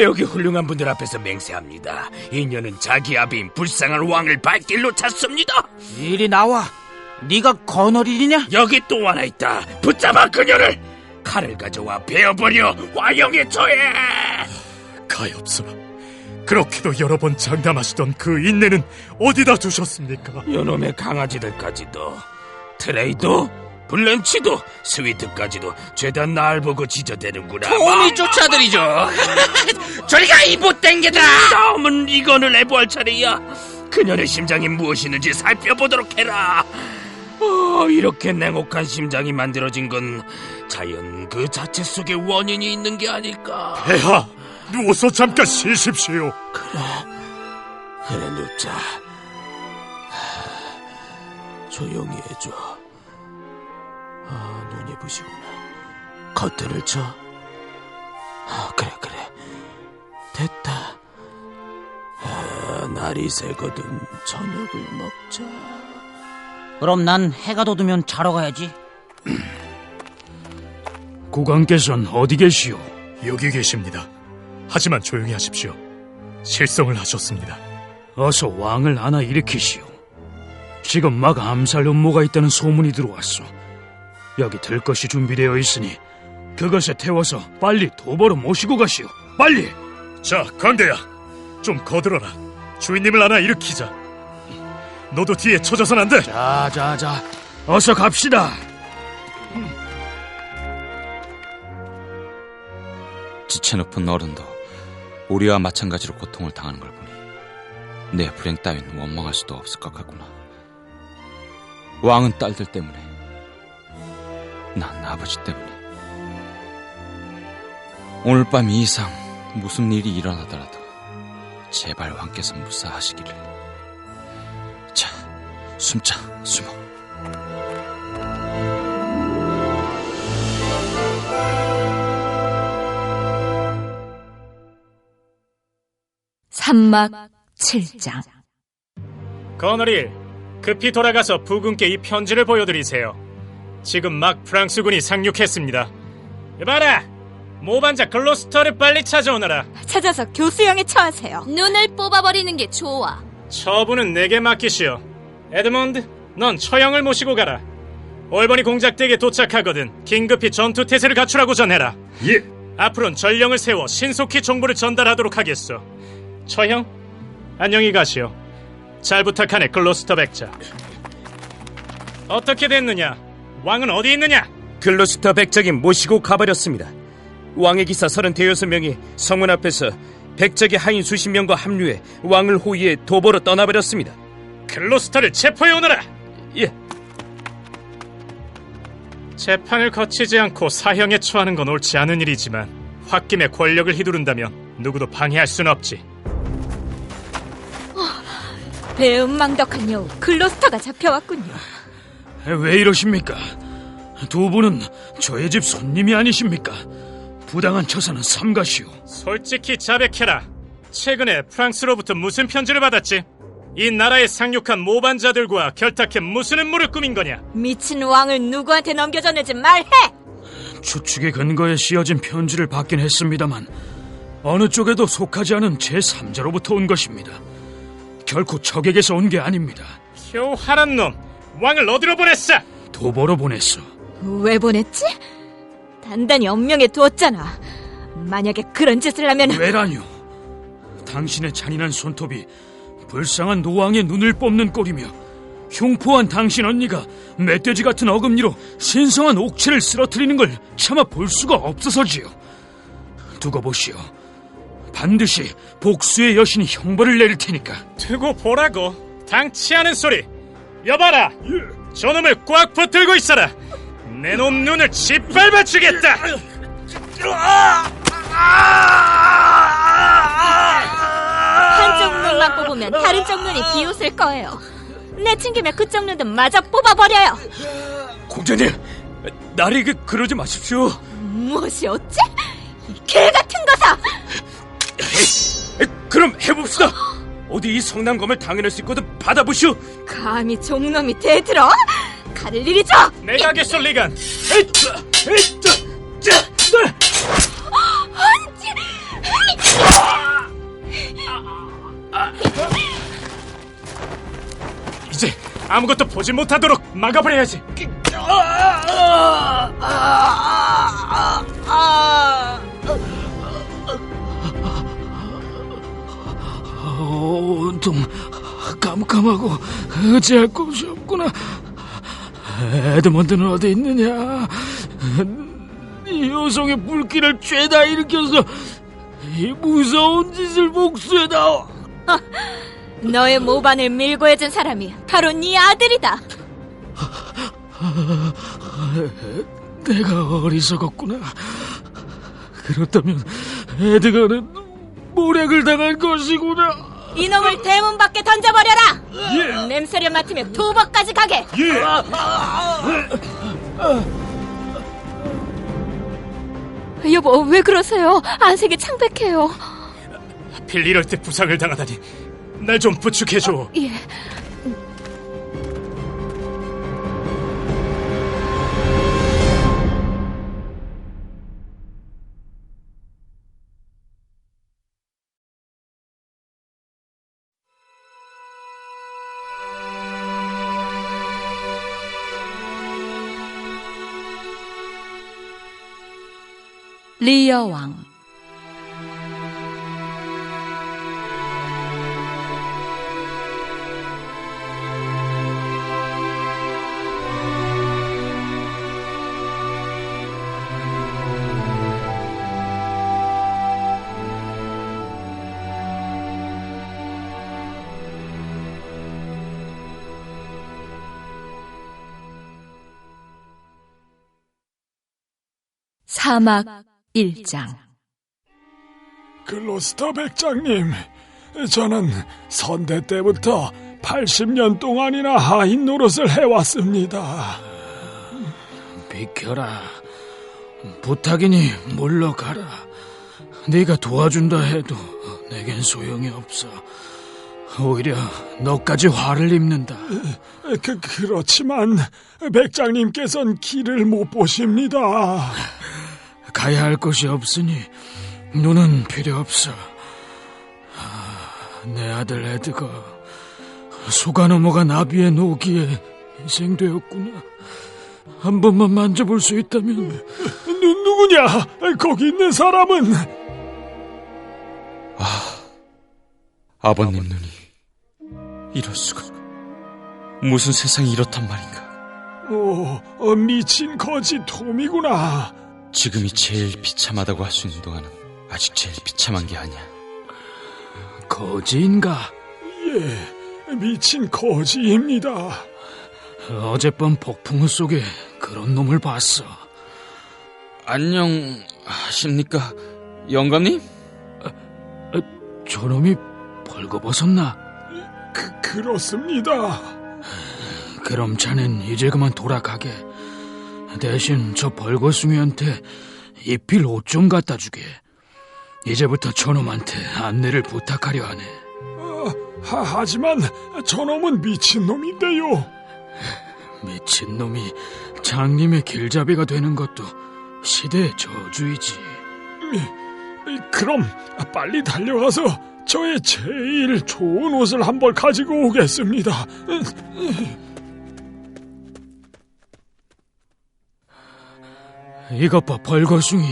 [SPEAKER 2] 여기 훌륭한 분들 앞에서 맹세합니다. 이녀는 자기 아비인 불쌍한 왕을 발길로 찾습니다.
[SPEAKER 8] 이리 나와. 네가 거느리냐?
[SPEAKER 2] 여기 또 하나 있다. 붙잡아 그녀를. 칼을 가져와 베어버려 화형에 처해.
[SPEAKER 4] 가엾으나 그렇게도 여러 번 장담하시던 그 인내는 어디다 두셨습니까?
[SPEAKER 2] 요놈의 강아지들까지도, 트레이도, 블렌치도, 스위트까지도 죄다 날 보고 지저대는구나.
[SPEAKER 10] 톰이 쫓아들이죠. 저리가 이 못된 게다.
[SPEAKER 2] 다음은 이건을 내보할 차례야. 그녀의 심장이 무엇이는지 살펴보도록 해라. 이렇게 냉혹한 심장이 만들어진 건 자연 그 자체 속에 원인이 있는 게 아닐까.
[SPEAKER 4] 폐하, 누워서 잠깐 쉬십시오.
[SPEAKER 2] 그래 눕자. 조용히 해줘. 눈이 부시구나. 커튼을 쳐. 그래 됐다. 날이 새거든 저녁을 먹자.
[SPEAKER 8] 그럼 난 해가 돋으면 자러 가야지.
[SPEAKER 6] 국왕께서는 어디 계시오?
[SPEAKER 4] 여기 계십니다. 하지만 조용히 하십시오. 실성을 하셨습니다.
[SPEAKER 6] 어서 왕을 하나 일으키시오. 지금 막 암살 음모가 있다는 소문이 들어왔소. 여기 들 것이 준비되어 있으니 그것에 태워서 빨리 도보로 모시고 가시오. 빨리!
[SPEAKER 4] 자, 광대야, 좀 거들어라. 주인님을 하나 일으키자. 너도 뒤에 쳐져선 안 돼.
[SPEAKER 6] 자, 어서 갑시다.
[SPEAKER 5] 지체 높은 어른도 우리와 마찬가지로 고통을 당하는 걸 보니 내 불행 따윈 원망할 수도 없을 것 같구나. 왕은 딸들 때문에, 난 아버지 때문에. 오늘 밤 이 이상 무슨 일이 일어나더라도 제발 왕께서 무사하시기를. 자, 숨자, 숨어.
[SPEAKER 3] 삼막 7장.
[SPEAKER 4] 거느릴, 급히 돌아가서 부군께 이 편지를 보여드리세요. 지금 막 프랑스군이 상륙했습니다. 이봐라! 모반자 글로스터를 빨리 찾아오너라.
[SPEAKER 3] 찾아서 교수형에 처하세요.
[SPEAKER 1] 눈을 뽑아버리는 게 좋아.
[SPEAKER 4] 처분은 내게 맡기시오. 에드몬드, 넌 처형을 모시고 가라. 올버니 공작대에 도착하거든 긴급히 전투태세를 갖추라고 전해라.
[SPEAKER 2] 예.
[SPEAKER 4] 앞으로는 전령을 세워 신속히 정보를 전달하도록 하겠소. 처형, 안녕히 가시오. 잘 부탁하네, 글로스터 백자. 어떻게 됐느냐? 왕은 어디 있느냐?
[SPEAKER 2] 글로스터 백작이 모시고 가버렸습니다. 왕의 기사 36명이 성문 앞에서 백작의 하인 수십 명과 합류해 왕을 호위해 도보로 떠나버렸습니다.
[SPEAKER 4] 글로스터를 체포해 오너라.
[SPEAKER 2] 예.
[SPEAKER 4] 재판을 거치지 않고 사형에 처하는 건 옳지 않은 일이지만 홧김에 권력을 휘두른다면 누구도 방해할 순 없지.
[SPEAKER 3] 배은망덕한 여우 글로스터가 잡혀왔군요.
[SPEAKER 6] 왜 이러십니까? 두 분은 저의 집 손님이 아니십니까? 부당한 처사는 삼가시오.
[SPEAKER 4] 솔직히 자백해라. 최근에 프랑스로부터 무슨 편지를 받았지? 이 나라에 상륙한 모반자들과 결탁해 무슨 음모를 꾸민 거냐?
[SPEAKER 3] 미친 왕을 누구한테 넘겨줬는지 말해!
[SPEAKER 6] 추측의 근거에 씌어진 편지를 받긴 했습니다만 어느 쪽에도 속하지 않은 제3자로부터 온 것입니다. 결코 적에게서 온 게 아닙니다.
[SPEAKER 4] 교활한 놈! 왕을 어디로 보냈어?
[SPEAKER 6] 도보로 보냈어.
[SPEAKER 3] 왜 보냈지? 단단히 엄명해 두었잖아. 만약에 그런 짓을 하면...
[SPEAKER 6] 왜라뇨? 당신의 잔인한 손톱이 불쌍한 노왕의 눈을 뽑는 꼴이며 흉포한 당신 언니가 멧돼지 같은 어금니로 신성한 옥체를 쓰러뜨리는 걸 차마 볼 수가 없어서지요. 두고 보시오. 반드시 복수의 여신이 형벌을 내릴 테니까.
[SPEAKER 4] 두고 보라고? 당치 않은 소리. 여봐라. 저놈을 꽉 붙들고 있어라. 내 놈 눈을 짓밟아 주겠다.
[SPEAKER 3] 한쪽 눈만 뽑으면 다른 쪽 눈이 비웃을 거예요. 내친김에 그쪽 눈도 마저 뽑아버려요.
[SPEAKER 2] 공자님, 나를 그러지 마십시오.
[SPEAKER 3] 무엇이 어째? 이 개같은 것아!
[SPEAKER 2] 그럼 해봅시다. 어디 이 성남검을 당해낼 수 있거든 받아보시오.
[SPEAKER 3] 감히 종놈이 대들어? 칼을 이리 줘!
[SPEAKER 4] 내가 하겠소, 리간. 이제 아무것도 보지 못하도록 막아버려야지.
[SPEAKER 6] 온통 깜깜하고 의지할 곳이 없구나. 에드먼드는 어디 있느냐? 이 여성의 불길을 죄다 일으켜서 이 무서운 짓을 복수해다오.
[SPEAKER 3] 너의 모반을 밀고 해준 사람이 바로 네 아들이다.
[SPEAKER 6] 내가 어리석었구나. 그렇다면 에드가는 모략을 당한 것이구나.
[SPEAKER 3] 이놈을 대문 밖에 던져버려라. 예. 냄새를 맡으면 도박까지 가게.
[SPEAKER 6] 예.
[SPEAKER 3] 여보, 왜 그러세요? 안색이 창백해요.
[SPEAKER 4] 하필 이럴 때 부상을 당하다니. 날 좀 부축해줘.
[SPEAKER 3] 예.
[SPEAKER 1] 리어 왕. 사막 1장.
[SPEAKER 11] 글로스터 백장님, 저는 선대 때부터 80년 동안이나 하인 노릇을 해왔습니다.
[SPEAKER 6] 비켜라. 부탁이니 물러가라. 네가 도와준다 해도 내겐 소용이 없어. 오히려 너까지 화를 입는다.
[SPEAKER 11] 그렇지만 백장님께서는 길을 못 보십니다.
[SPEAKER 6] 가야 할 곳이 없으니 눈은 필요 없어. 내 아들 에드가 수가 넘어가 나비의 노기에 희생되었구나. 한 번만 만져볼 수 있다면.
[SPEAKER 11] 누구냐? 거기 있는 사람은?
[SPEAKER 5] 아버님 눈이 이럴 수가. 무슨 세상이 이렇단 말인가.
[SPEAKER 11] 미친 거지 톰이구나.
[SPEAKER 5] 지금이 제일 비참하다고 할 수 있는 동안은 아직 제일 비참한 게 아니야.
[SPEAKER 6] 거지인가?
[SPEAKER 11] 예, 미친 거지입니다.
[SPEAKER 6] 어젯밤 폭풍우 속에 그런 놈을 봤어.
[SPEAKER 5] 안녕하십니까, 영감님?
[SPEAKER 6] 저놈이 벌거벗었나?
[SPEAKER 11] 그렇습니다.
[SPEAKER 6] 그럼 자넨 이제 그만 돌아가게. 대신 저 벌거숭이한테 입힐 옷 좀 갖다 주게. 이제부터 저놈한테 안내를 부탁하려 하네.
[SPEAKER 11] 하지만 저놈은 미친놈인데요.
[SPEAKER 6] 미친놈이 장님의 길잡이가 되는 것도 시대의 저주이지.
[SPEAKER 11] 그럼 빨리 달려가서 저의 제일 좋은 옷을 한 벌 가지고 오겠습니다.
[SPEAKER 6] 이것 봐, 벌거숭이.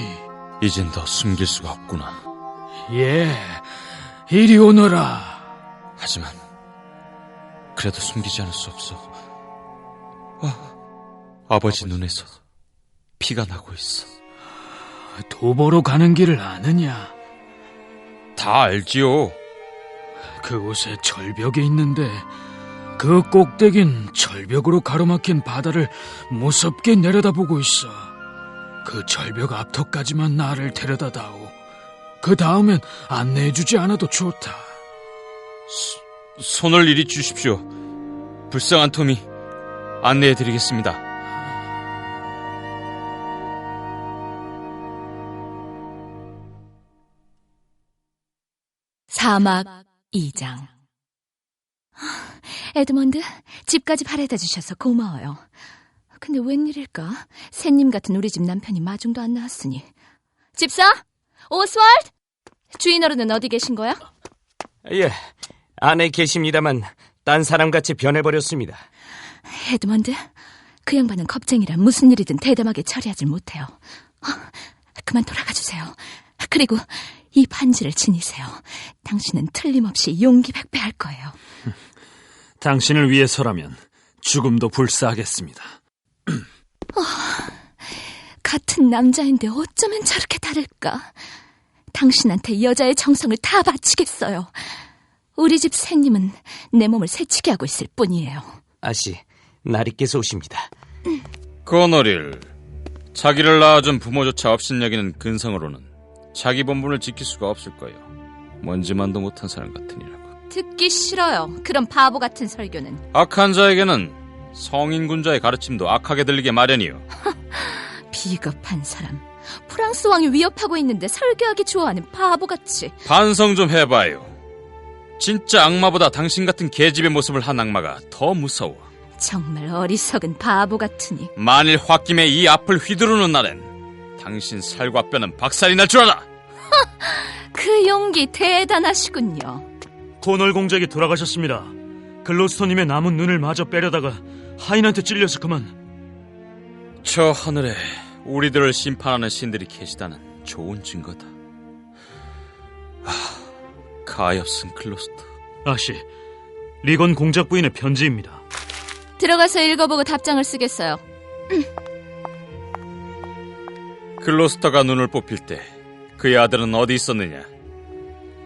[SPEAKER 5] 이젠 더 숨길 수가 없구나.
[SPEAKER 6] 예, 이리 오너라.
[SPEAKER 5] 하지만 그래도 숨기지 않을 수 없어. 아버지 눈에서 피가 나고 있어.
[SPEAKER 6] 도보로 가는 길을 아느냐?
[SPEAKER 5] 다 알지요.
[SPEAKER 6] 그곳에 절벽이 있는데 그 꼭대긴 절벽으로 가로막힌 바다를 무섭게 내려다보고 있어. 그 절벽 앞터까지만 나를 데려다다오. 그 다음엔 안내해주지 않아도 좋다.
[SPEAKER 5] 손을 이리 주십시오. 불쌍한 톰이 안내해드리겠습니다.
[SPEAKER 1] 사막 2장. 에드먼드, 집까지 바래다 주셔서 고마워요. 근데 웬일일까? 새님 같은 우리 집 남편이 마중도 안 나왔으니. 집사? 오스왈드? 주인어른은 어디 계신 거야?
[SPEAKER 2] 예, 안에 계십니다만 딴 사람같이 변해버렸습니다.
[SPEAKER 1] 에드먼드, 그 양반은 겁쟁이라 무슨 일이든 대담하게 처리하질 못해요. 그만 돌아가 주세요. 그리고 이 반지를 지니세요. 당신은 틀림없이 용기 백배할 거예요.
[SPEAKER 7] 당신을 위해서라면 죽음도 불사하겠습니다.
[SPEAKER 1] 같은 남자인데 어쩌면 저렇게 다를까? 당신한테 여자의 정성을 다 바치겠어요. 우리 집 새님은 내 몸을 새치게 하고 있을 뿐이에요.
[SPEAKER 2] 아씨, 나리께서 오십니다.
[SPEAKER 5] 코너릴, 자기를 낳아준 부모조차 업신여기는 근성으로는 자기 본분을 지킬 수가 없을 거예요. 먼지만도 못한 사람 같으니라고.
[SPEAKER 1] 듣기 싫어요. 그런 바보 같은 설교는.
[SPEAKER 5] 악한 자에게는 성인 군자의 가르침도 악하게 들리게 마련이요.
[SPEAKER 1] 비겁한 사람. 프랑스 왕이 위협하고 있는데 설교하기 좋아하는 바보같이.
[SPEAKER 5] 반성 좀 해봐요. 진짜 악마보다 당신 같은 계집의 모습을 한 악마가 더 무서워.
[SPEAKER 1] 정말 어리석은 바보 같으니.
[SPEAKER 5] 만일 홧김에 이 앞을 휘두르는 날엔 당신 살과 뼈는 박살이 날 줄 알아.
[SPEAKER 1] 그 용기 대단하시군요.
[SPEAKER 4] 코널 공작이 돌아가셨습니다. 글로스터님의 남은 눈을 마저 빼려다가 하인한테 찔려서 그만.
[SPEAKER 5] 저 하늘에 우리들을 심판하는 신들이 계시다는 좋은 증거다. 가엾은 클로스터.
[SPEAKER 4] 아씨, 리건 공작 부인의 편지입니다.
[SPEAKER 1] 들어가서 읽어보고 답장을 쓰겠어요.
[SPEAKER 5] 클로스터가 눈을 뽑힐 때 그의 아들은 어디 있었느냐?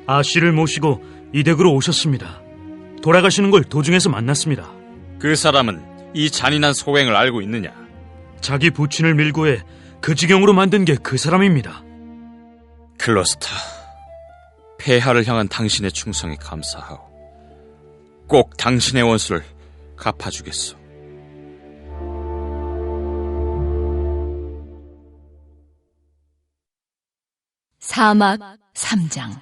[SPEAKER 4] 아씨를 모시고 이 댁으로 오셨습니다. 돌아가시는 걸 도중에서 만났습니다.
[SPEAKER 5] 그 사람은 이 잔인한 소행을 알고 있느냐?
[SPEAKER 4] 자기 부친을 밀고 해 그 지경으로 만든 게 그 사람입니다.
[SPEAKER 5] 클로스터, 폐하를 향한 당신의 충성에 감사하오. 꼭 당신의 원수를 갚아주겠소.
[SPEAKER 1] 사막 3장.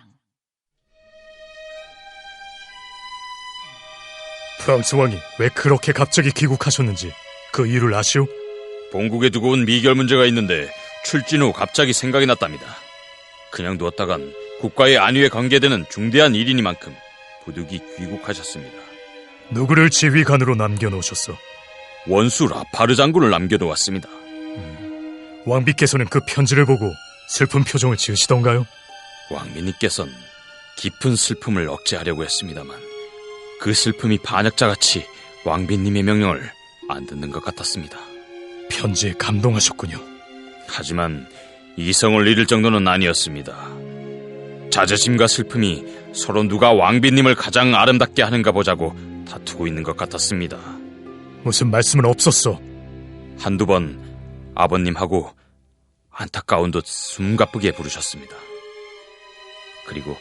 [SPEAKER 4] 프랑스 왕이 왜 그렇게 갑자기 귀국하셨는지 그 이유를 아시오?
[SPEAKER 5] 본국에 두고 온 미결 문제가 있는데 출진 후 갑자기 생각이 났답니다. 그냥 두었다간 국가의 안위에 관계되는 중대한 일이니만큼 부득이 귀국하셨습니다.
[SPEAKER 4] 누구를 지휘관으로 남겨놓으셨어?
[SPEAKER 5] 원수 라파르 장군을 남겨놓았습니다.
[SPEAKER 4] 왕비께서는 그 편지를 보고 슬픈 표정을 지으시던가요?
[SPEAKER 5] 왕비님께서는 깊은 슬픔을 억제하려고 했습니다만 그 슬픔이 반역자같이 왕비님의 명령을 안 듣는 것 같았습니다.
[SPEAKER 4] 편지에 감동하셨군요.
[SPEAKER 5] 하지만 이성을 잃을 정도는 아니었습니다. 자존심과 슬픔이 서로 누가 왕비님을 가장 아름답게 하는가 보자고 다투고 있는 것 같았습니다.
[SPEAKER 4] 무슨 말씀은 없었어?
[SPEAKER 5] 한두 번 아버님하고 안타까운 듯 숨가쁘게 부르셨습니다. 그리고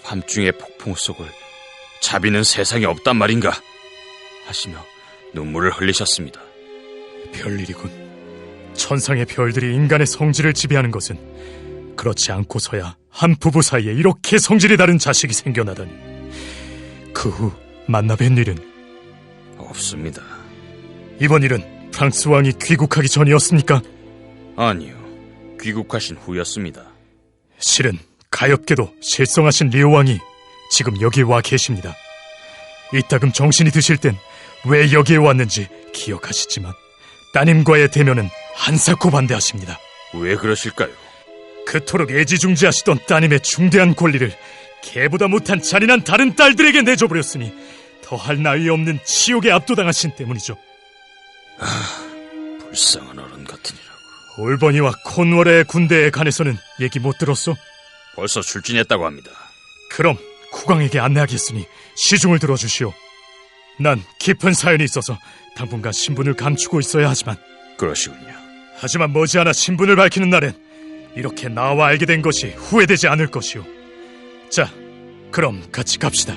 [SPEAKER 5] 밤중의 폭풍 속을 자비는 세상에 없단 말인가 하시며 눈물을 흘리셨습니다.
[SPEAKER 4] 별일이군. 천상의 별들이 인간의 성질을 지배하는 것은 그렇지 않고서야 한 부부 사이에 이렇게 성질이 다른 자식이 생겨나다니. 그 후 만나 뵌 일은?
[SPEAKER 5] 없습니다.
[SPEAKER 4] 이번 일은 프랑스 왕이 귀국하기 전이었습니까?
[SPEAKER 5] 아니요, 귀국하신 후였습니다.
[SPEAKER 4] 실은 가엾게도 실성하신 리오 왕이 지금 여기에 와 계십니다. 이따금 정신이 드실 땐 왜 여기에 왔는지 기억하시지만 따님과의 대면은 한사코 반대하십니다.
[SPEAKER 5] 왜 그러실까요?
[SPEAKER 4] 그토록 애지중지하시던 따님의 중대한 권리를 개보다 못한 잔인한 다른 딸들에게 내줘버렸으니 더할 나위 없는 치욕에 압도당하신 때문이죠.
[SPEAKER 5] 불쌍한 어른 같으니라고.
[SPEAKER 4] 올버니와 콘월의 군대에 관해서는 얘기 못 들었어?
[SPEAKER 5] 벌써 출진했다고 합니다.
[SPEAKER 4] 그럼 국왕에게 안내하겠으니 시중을 들어주시오. 난 깊은 사연이 있어서 당분간 신분을 감추고 있어야 하지만.
[SPEAKER 5] 그러시군요.
[SPEAKER 4] 하지만 머지않아 신분을 밝히는 날엔 이렇게 나와 알게 된 것이 후회되지 않을 것이오. 자, 그럼 같이 갑시다.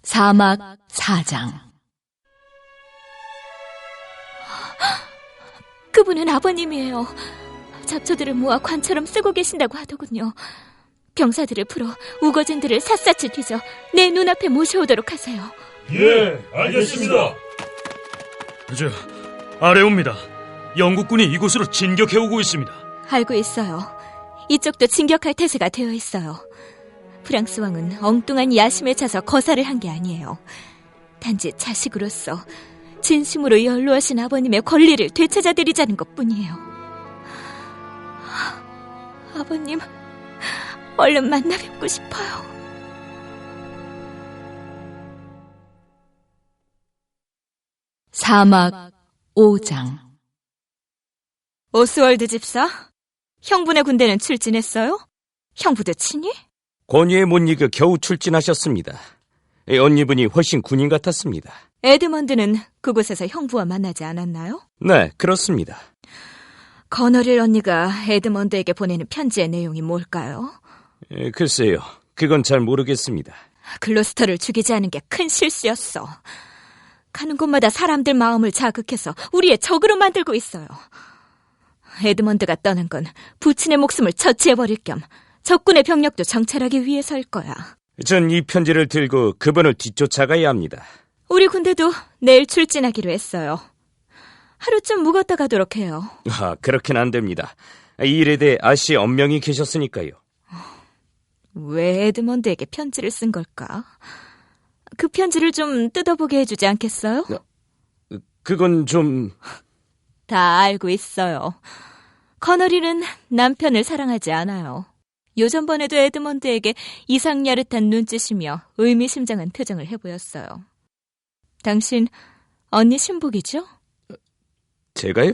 [SPEAKER 1] 사막 4장.
[SPEAKER 3] 그분은 아버님이에요. 잡초들을 모아 관처럼 쓰고 계신다고 하더군요. 병사들을 풀어 우거진들을 샅샅이 뒤져 내 눈앞에 모셔오도록 하세요.
[SPEAKER 11] 예, 알겠습니다.
[SPEAKER 2] 아래옵니다. 영국군이 이곳으로 진격해오고 있습니다.
[SPEAKER 3] 알고 있어요. 이쪽도 진격할 태세가 되어 있어요. 프랑스 왕은 엉뚱한 야심에 차서 거사를 한 게 아니에요. 단지 자식으로서 진심으로 연로하신 아버님의 권리를 되찾아드리자는 것뿐이에요. 아버님, 얼른 만나 뵙고 싶어요.
[SPEAKER 1] 사막 5장.
[SPEAKER 3] 오스월드 집사, 형분의 군대는 출진했어요? 형부도 친히?
[SPEAKER 12] 권위에 못 이겨 겨우 출진하셨습니다. 언니분이 훨씬 군인 같았습니다.
[SPEAKER 3] 에드먼드는 그곳에서 형부와 만나지 않았나요?
[SPEAKER 12] 네, 그렇습니다.
[SPEAKER 3] 거너릴 언니가 에드먼드에게 보내는 편지의 내용이 뭘까요?
[SPEAKER 12] 글쎄요, 그건 잘 모르겠습니다.
[SPEAKER 3] 글로스터를 죽이지 않은 게 큰 실수였어. 가는 곳마다 사람들 마음을 자극해서 우리의 적으로 만들고 있어요. 에드먼드가 떠난 건 부친의 목숨을 처치해버릴 겸 적군의 병력도 정찰하기 위해서일 거야.
[SPEAKER 12] 전 이 편지를 들고 그분을 뒤쫓아가야 합니다.
[SPEAKER 3] 우리 군대도 내일 출진하기로 했어요. 하루쯤 묵었다 가도록 해요.
[SPEAKER 12] 그렇게는 안 됩니다. 이 일에 대해 아씨 엄명이 계셨으니까요.
[SPEAKER 3] 왜 에드먼드에게 편지를 쓴 걸까? 그 편지를 좀 뜯어보게 해주지 않겠어요?
[SPEAKER 12] 그건 좀...
[SPEAKER 3] 다 알고 있어요. 커너리는 남편을 사랑하지 않아요. 요전번에도 에드먼드에게 이상야릇한 눈짓이며 의미심장한 표정을 해보였어요. 당신 언니 신복이죠?
[SPEAKER 12] 제가요?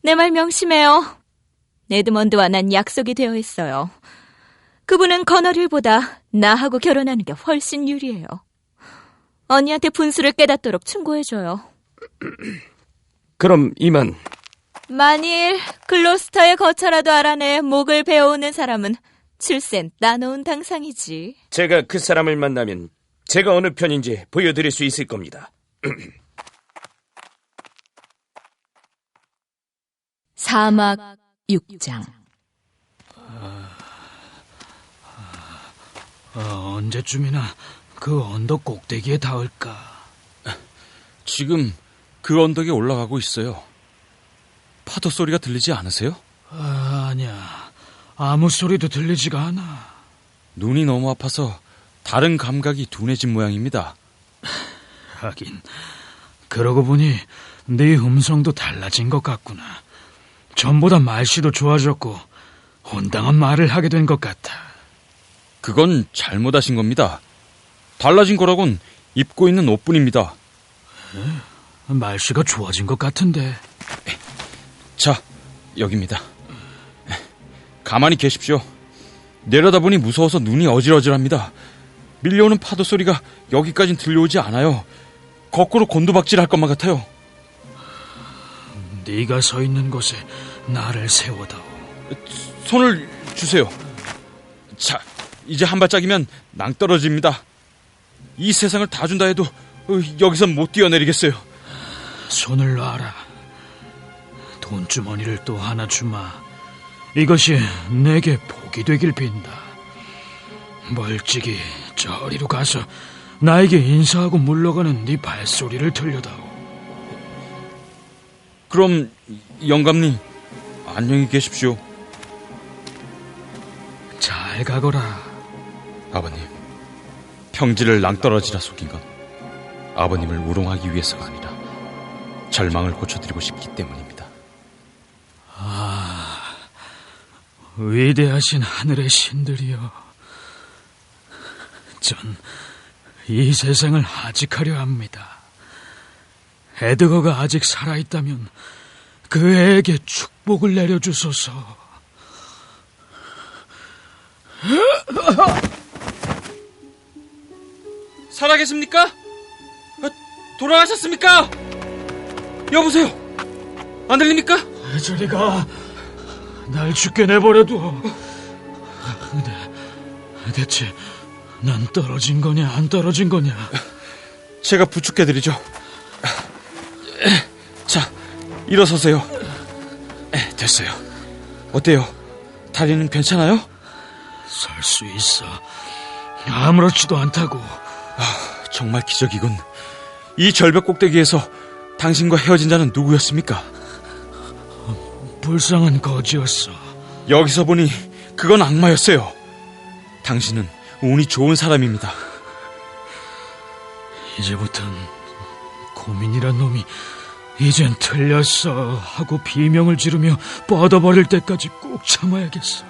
[SPEAKER 3] 내 말 명심해요. 에드먼드와 난 약속이 되어 있어요. 그분은 커너릴보다 나하고 결혼하는 게 훨씬 유리해요. 언니한테 분수를 깨닫도록 충고해줘요.
[SPEAKER 12] 그럼 이만.
[SPEAKER 3] 만일 글로스터의 거처라도 알아내 목을 베어오는 사람은 출센 따놓은 당상이지.
[SPEAKER 12] 제가 그 사람을 만나면 제가 어느 편인지 보여드릴 수 있을 겁니다.
[SPEAKER 1] 사막 6장.
[SPEAKER 6] 언제쯤이나 그 언덕 꼭대기에 닿을까?
[SPEAKER 5] 지금 그 언덕에 올라가고 있어요. 파도 소리가 들리지 않으세요?
[SPEAKER 6] 아니야. 아무 소리도 들리지가 않아.
[SPEAKER 5] 눈이 너무 아파서 다른 감각이 둔해진 모양입니다.
[SPEAKER 6] 하긴 그러고 보니 네 음성도 달라진 것 같구나. 전보다 말씨도 좋아졌고 온당한 말을 하게 된 것 같아.
[SPEAKER 5] 그건 잘못하신 겁니다. 달라진 거라곤 입고 있는 옷뿐입니다.
[SPEAKER 6] 말씨가 좋아진 것 같은데.
[SPEAKER 5] 자, 여기입니다. 가만히 계십시오. 내려다보니 무서워서 눈이 어질어질합니다. 밀려오는 파도 소리가 여기까진 들려오지 않아요. 거꾸로 곤두박질할 것만 같아요.
[SPEAKER 6] 네가 서 있는 곳에 나를 세워다오.
[SPEAKER 5] 손을 주세요. 자, 이제 한 발짝이면 낭떠러집니다. 이 세상을 다 준다 해도 여기선 못 뛰어내리겠어요.
[SPEAKER 6] 손을 놔라. 돈주머니를 또 하나 주마. 이것이 내게 복이 되길 빈다. 멀찍이 저리로 가서 나에게 인사하고 물러가는 네 발소리를 들려다오.
[SPEAKER 5] 그럼 영감님, 안녕히 계십시오.
[SPEAKER 6] 잘 가거라.
[SPEAKER 5] 아버님, 평지를 낭떠러지라 속인 건 아버님을 우롱하기 위해서가 아니라 절망을 고쳐드리고 싶기 때문입니다.
[SPEAKER 6] 위대하신 하늘의 신들이여, 전 이 세상을 하직하려 합니다. 에드거가 아직 살아있다면 그 애에게 축복을 내려주소서.
[SPEAKER 5] 살아계십니까? 돌아가셨습니까? 여보세요? 안 들립니까?
[SPEAKER 6] 저리 가. 날 죽게 내버려둬. 대체 난 떨어진 거냐 안 떨어진 거냐?
[SPEAKER 5] 제가 부축해드리죠. 자, 일어서세요. 됐어요. 어때요? 다리는 괜찮아요?
[SPEAKER 6] 설 수 있어. 아무렇지도 않다고.
[SPEAKER 5] 정말 기적이군. 이 절벽 꼭대기에서 당신과 헤어진 자는 누구였습니까?
[SPEAKER 6] 불쌍한 거지였어.
[SPEAKER 5] 여기서 보니 그건 악마였어요. 당신은 운이 좋은 사람입니다.
[SPEAKER 6] 이제부턴 고민이란 놈이 이젠 틀렸어 하고 비명을 지르며 뻗어버릴 때까지 꾹 참아야겠어.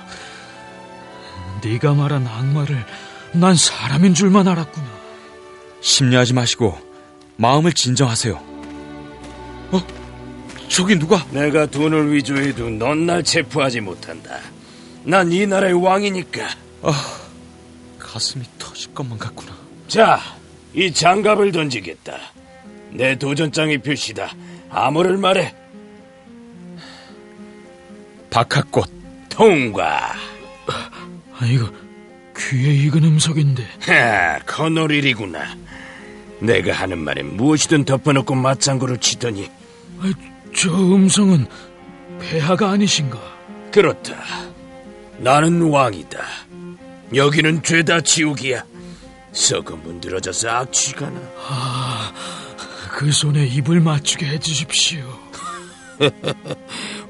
[SPEAKER 6] 네가 말한 악마를 난 사람인 줄만 알았구나.
[SPEAKER 5] 심려하지 마시고 마음을 진정하세요. 저기 누가?
[SPEAKER 2] 내가 돈을 위조해도 넌 날 체포하지 못한다. 난 이 나라의 왕이니까.
[SPEAKER 5] 가슴이 터질 것만 같구나.
[SPEAKER 2] 자, 이 장갑을 던지겠다. 내 도전장의 표시다. 암호를 말해.
[SPEAKER 5] 박하꽃.
[SPEAKER 2] 통과.
[SPEAKER 6] 이거 귀에 익은 음성인데.
[SPEAKER 2] 커노릴이구나. 내가 하는 말에 무엇이든 덮어놓고 맞장구를 치더니.
[SPEAKER 6] 저 음성은 폐하가 아니신가?
[SPEAKER 2] 그렇다. 나는 왕이다. 여기는 죄다 지옥이야. 썩어 문드러져서 악취가 나.
[SPEAKER 6] 그 손에 입을 맞추게 해주십시오.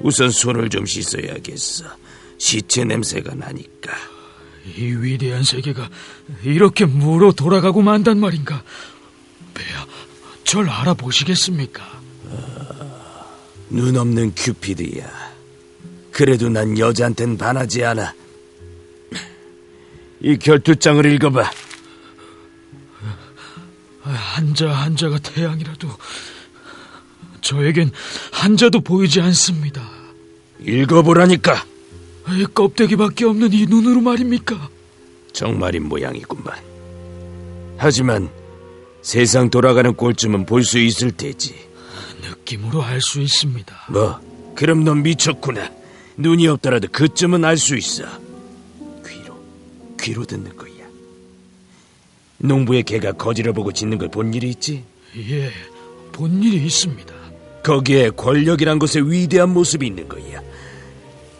[SPEAKER 2] 우선 손을 좀 씻어야겠어. 시체 냄새가 나니까.
[SPEAKER 6] 이 위대한 세계가 이렇게 무로 돌아가고 만단 말인가? 폐하, 절 알아보시겠습니까?
[SPEAKER 2] 눈 없는 큐피드야. 그래도 난 여자한텐 반하지 않아. 이 결투장을 읽어봐.
[SPEAKER 6] 한자가 태양이라도 저에겐 한자도 보이지 않습니다.
[SPEAKER 2] 읽어보라니까.
[SPEAKER 6] 껍데기밖에 없는 이 눈으로 말입니까?
[SPEAKER 2] 정말인 모양이구만. 하지만 세상 돌아가는 꼴쯤은 볼 수 있을 테지.
[SPEAKER 6] 느낌으로 알 수 있습니다.
[SPEAKER 2] 뭐, 그럼 넌 미쳤구나. 눈이 없더라도 그쯤은 알 수 있어. 귀로 듣는 거야. 농부의 개가 거지를 보고 짖는 걸 본 일이 있지?
[SPEAKER 6] 예, 본 일이 있습니다.
[SPEAKER 2] 거기에 권력이란 것의 위대한 모습이 있는 거야.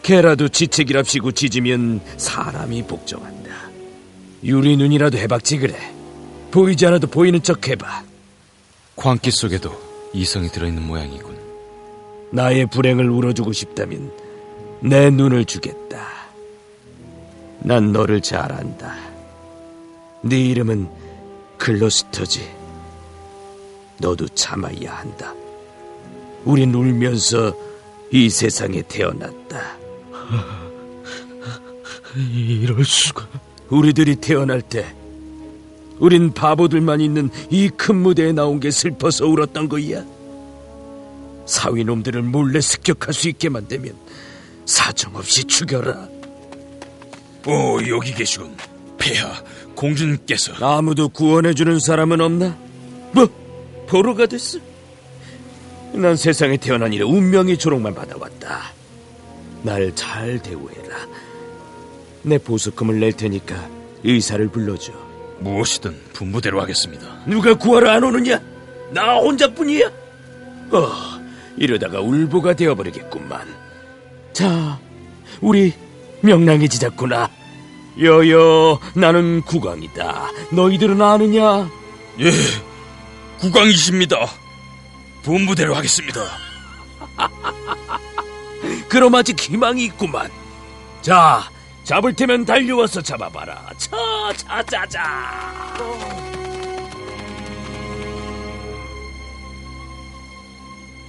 [SPEAKER 2] 개라도 지책이랍시고 짖으면 사람이 복종한다. 유리 눈이라도 해박지 그래. 보이지 않아도 보이는 척 해봐.
[SPEAKER 5] 광기 속에도 이성이 들어있는 모양이군.
[SPEAKER 2] 나의 불행을 울어주고 싶다면 내 눈을 주겠다. 난 너를 잘 안다. 네 이름은 글로스터지. 너도 참아야 한다. 우린 울면서 이 세상에 태어났다.
[SPEAKER 11] 이럴 수가.
[SPEAKER 2] 우리들이 태어날 때 우린 바보들만 있는 이 큰 무대에 나온 게 슬퍼서 울었던 거야. 사위놈들을 몰래 습격할 수 있게 만들면 사정없이 죽여라.
[SPEAKER 5] 오, 여기 계시군. 폐하, 공주님께서.
[SPEAKER 2] 아무도 구원해주는 사람은 없나? 뭐? 보루가 됐어? 난 세상에 태어난 이래 운명의 조롱만 받아왔다. 날 잘 대우해라. 내 보석금을 낼 테니까 의사를 불러줘.
[SPEAKER 5] 무엇이든 분부대로 하겠습니다.
[SPEAKER 2] 누가 구하러 안 오느냐? 나 혼자뿐이야? 이러다가 울보가 되어버리겠구만. 자, 우리 명랑해지자꾸나. 여여, 나는 국왕이다. 너희들은 아느냐?
[SPEAKER 5] 예, 국왕이십니다. 분부대로 하겠습니다.
[SPEAKER 2] 그럼 아직 희망이 있구만. 자, 잡을 테면 달려와서 잡아봐라. 자자자자.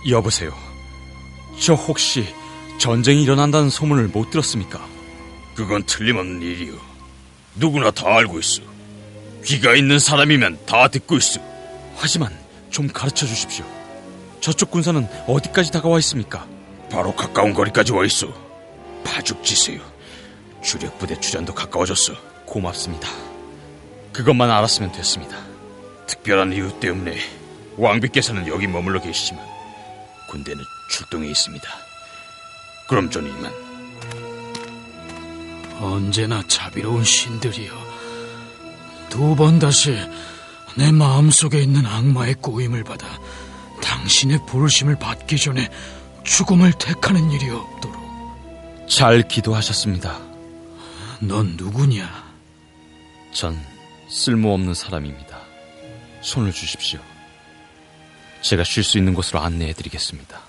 [SPEAKER 5] 여보세요. 저 혹시 전쟁이 일어난다는 소문을 못 들었습니까? 그건 틀림없는 일이요. 누구나 다 알고 있어. 귀가 있는 사람이면 다 듣고 있어. 하지만 좀 가르쳐 주십시오. 저쪽 군사는 어디까지 다가와 있습니까? 바로 가까운 거리까지 와 있어. 파죽지세요. 주력 부대 출전도 가까워졌어. 고맙습니다. 그것만 알았으면 됐습니다. 특별한 이유 때문에 왕비께서는 여기 머물러 계시지만 군대는 출동해 있습니다. 그럼 전 이만.
[SPEAKER 6] 언제나 자비로운 신들이여, 두 번 다시 내 마음속에 있는 악마의 꼬임을 받아 당신의 부르심을 받기 전에 죽음을 택하는 일이 없도록.
[SPEAKER 5] 잘 기도하셨습니다.
[SPEAKER 6] 넌 누구냐?
[SPEAKER 5] 전 쓸모없는 사람입니다. 손을 주십시오. 제가 쉴 수 있는 곳으로 안내해드리겠습니다.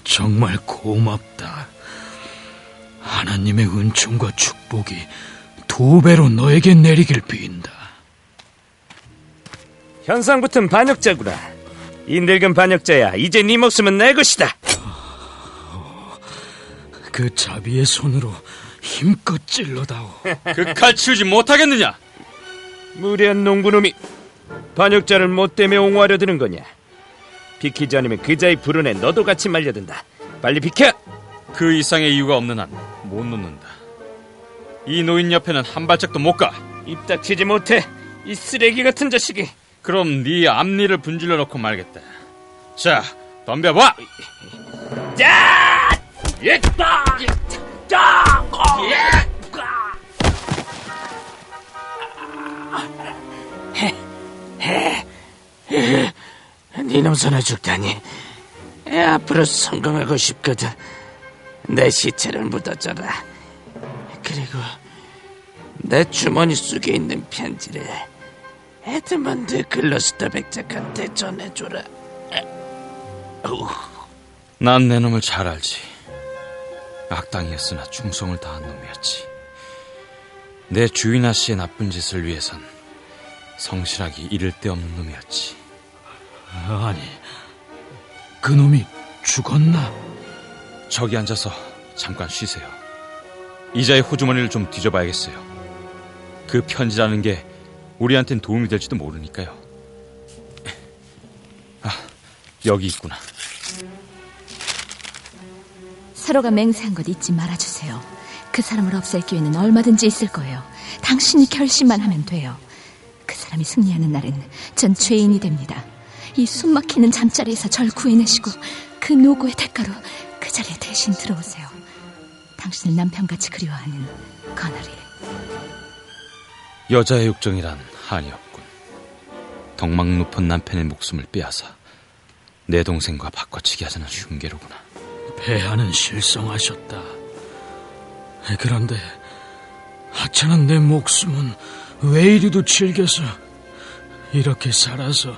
[SPEAKER 6] 정말 고맙다. 하나님의 은총과 축복이 2배로 너에게 내리길 빈다.
[SPEAKER 12] 현상붙은 반역자구나. 이 늙은 반역자야, 이제 네 목숨은 내 것이다.
[SPEAKER 6] 그 자비의 손으로 힘껏 찔러다오.
[SPEAKER 5] 그 칼 치우지 못하겠느냐?
[SPEAKER 12] 무례한 농부놈이 반역자를 못되며 옹호하려 드는 거냐? 비키지 않으면 그자의 불운에 너도 같이 말려든다. 빨리 비켜!
[SPEAKER 5] 그 이상의 이유가 없는 한 못 놓는다. 이 노인 옆에는 한 발짝도 못 가.
[SPEAKER 12] 입 닥치지 못해, 이 쓰레기 같은 자식이.
[SPEAKER 5] 그럼 네 앞니를 분질러 놓고 말겠다. 자, 덤벼봐.
[SPEAKER 12] 자! 예다! 자!
[SPEAKER 2] 니놈 손에 죽다니. 앞으로 성공하고 싶거든. 내 시체를 묻어줘라. 그리고 내 주머니 속에 있는 편지를 에드먼드 글로스터 백작한테 전해줘라.
[SPEAKER 5] 난 내 놈을 잘 알지. 악당이었으나 충성을 다한 놈이었지. 내 주인 아씨의 나쁜 짓을 위해선 성실하기 이를 데 없는 놈이었지.
[SPEAKER 6] 아니, 그 놈이 죽었나?
[SPEAKER 5] 저기 앉아서 잠깐 쉬세요. 이자의 호주머니를 좀 뒤져봐야겠어요. 그 편지라는 게 우리한텐 도움이 될지도 모르니까요. 여기 있구나.
[SPEAKER 1] 서로가 맹세한 것 잊지 말아주세요. 그 사람을 없앨 기회는 얼마든지 있을 거예요. 당신이 결심만 하면 돼요. 그 사람이 승리하는 날엔 전 죄인이 됩니다. 이 숨막히는 잠자리에서 절 구해내시고 그 노고의 대가로 그 자리에 대신 들어오세요. 당신을 남편같이 그리워하는 거너리.
[SPEAKER 5] 여자의 욕정이란 한이 없군. 덕망 높은 남편의 목숨을 빼앗아 내 동생과 바꿔치기 하자는 흉계로구나.
[SPEAKER 6] 폐하는 실성하셨다. 그런데 하찮은 내 목숨은 왜 이리도 질겨서 이렇게 살아서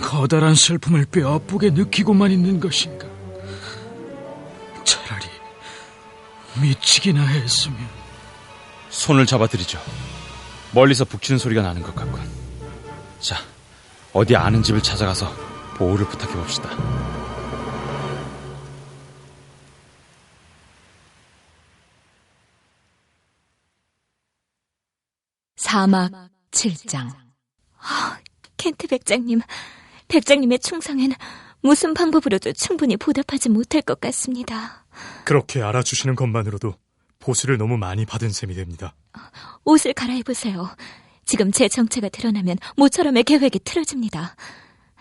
[SPEAKER 6] 커다란 슬픔을 뼈아프게 느끼고만 있는 것인가. 차라리 미치기나 했으면.
[SPEAKER 5] 손을 잡아드리죠. 멀리서 북치는 소리가 나는 것 같군. 자, 어디 아는 집을 찾아가서 보호를 부탁해봅시다.
[SPEAKER 1] 사막 7장.
[SPEAKER 3] 켄트 백장님, 백장님의 충성엔 무슨 방법으로도 충분히 보답하지 못할 것 같습니다.
[SPEAKER 4] 그렇게 알아주시는 것만으로도 보수를 너무 많이 받은 셈이 됩니다.
[SPEAKER 3] 옷을 갈아입으세요. 지금 제 정체가 드러나면 모처럼의 계획이 틀어집니다.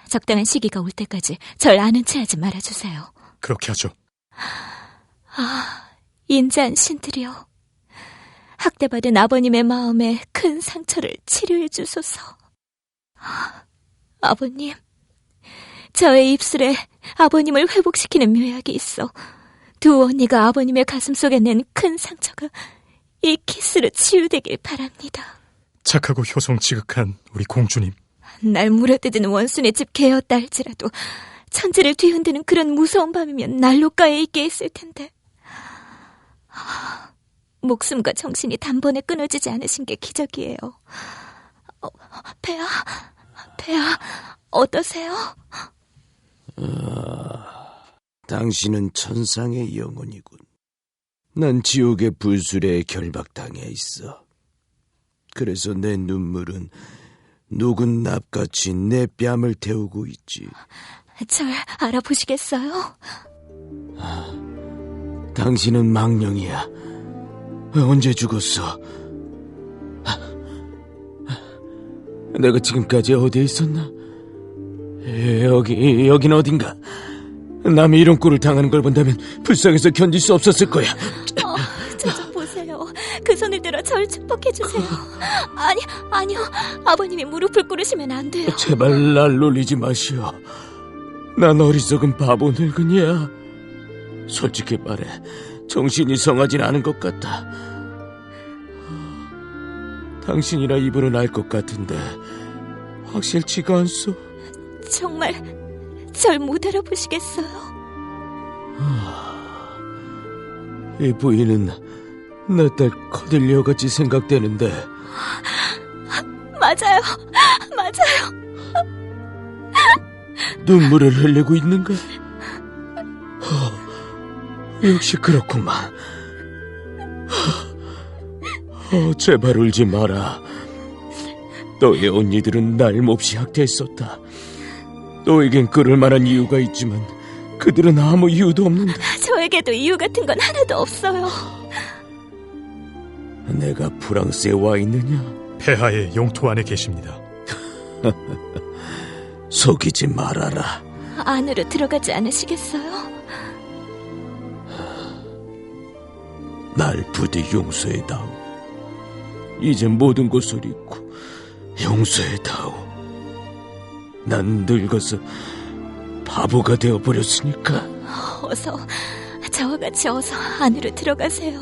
[SPEAKER 3] 적당한 시기가 올 때까지 절 아는 체 하지 말아주세요.
[SPEAKER 4] 그렇게 하죠.
[SPEAKER 3] 인자한 신들이여, 학대받은 아버님의 마음에 큰 상처를 치료해 주소서. 아버님, 저의 입술에 아버님을 회복시키는 묘약이 있어 두 언니가 아버님의 가슴속에 낸 큰 상처가 이 키스로 치유되길 바랍니다.
[SPEAKER 4] 착하고 효성 지극한 우리 공주님.
[SPEAKER 3] 날 물어뜯은 원순의 집 개였다 할지라도 천지를 뒤흔드는 그런 무서운 밤이면 난로가에 있게 했을 텐데, 목숨과 정신이 단번에 끊어지지 않으신 게 기적이에요. 폐하, 어떠세요?
[SPEAKER 12] 당신은 천상의 영혼이군. 난 지옥의 불술에 결박당해 있어. 그래서 내 눈물은 녹은 납같이 내 뺨을 태우고 있지.
[SPEAKER 3] 절 알아보시겠어요?
[SPEAKER 12] 당신은 망령이야. 언제 죽었어? 내가 지금까지 어디에 있었나? 여긴 어딘가? 남이 이런 꼴을 당하는 걸 본다면 불쌍해서 견딜 수 없었을 거야.
[SPEAKER 3] 저 좀 보세요. 그 손을 들어 절 축복해주세요. 아니요. 아버님이 무릎을 꿇으시면 안 돼요.
[SPEAKER 12] 제발 날 놀리지 마시오. 난 어리석은 바보 늙은이야. 솔직히 말해, 정신이 성하진 않은 것 같다. 당신이나 입으로는 알 것 같은데 확실치가 않소.
[SPEAKER 3] 정말 절 못 알아보시겠어요?
[SPEAKER 12] 이 부인은 내 딸 커딜리어같이 생각되는데.
[SPEAKER 3] 맞아요.
[SPEAKER 12] 눈물을 흘리고 있는가? 역시 그렇구만. 제발 울지 마라. 너의 언니들은 날 몹시 학대했었다. 너에겐 그럴 만한 이유가 있지만 그들은 아무 이유도 없는데.
[SPEAKER 3] 저에게도 이유 같은 건 하나도 없어요.
[SPEAKER 12] 내가 프랑스에 와 있느냐?
[SPEAKER 4] 폐하의 영토 안에 계십니다.
[SPEAKER 12] 속이지 말아라.
[SPEAKER 3] 안으로 들어가지 않으시겠어요?
[SPEAKER 12] 날 부디 용서해다오. 이제 모든 것을 잊고 용서해다오. 난 늙어서 바보가 되어버렸으니까.
[SPEAKER 3] 저와 같이 어서 안으로 들어가세요.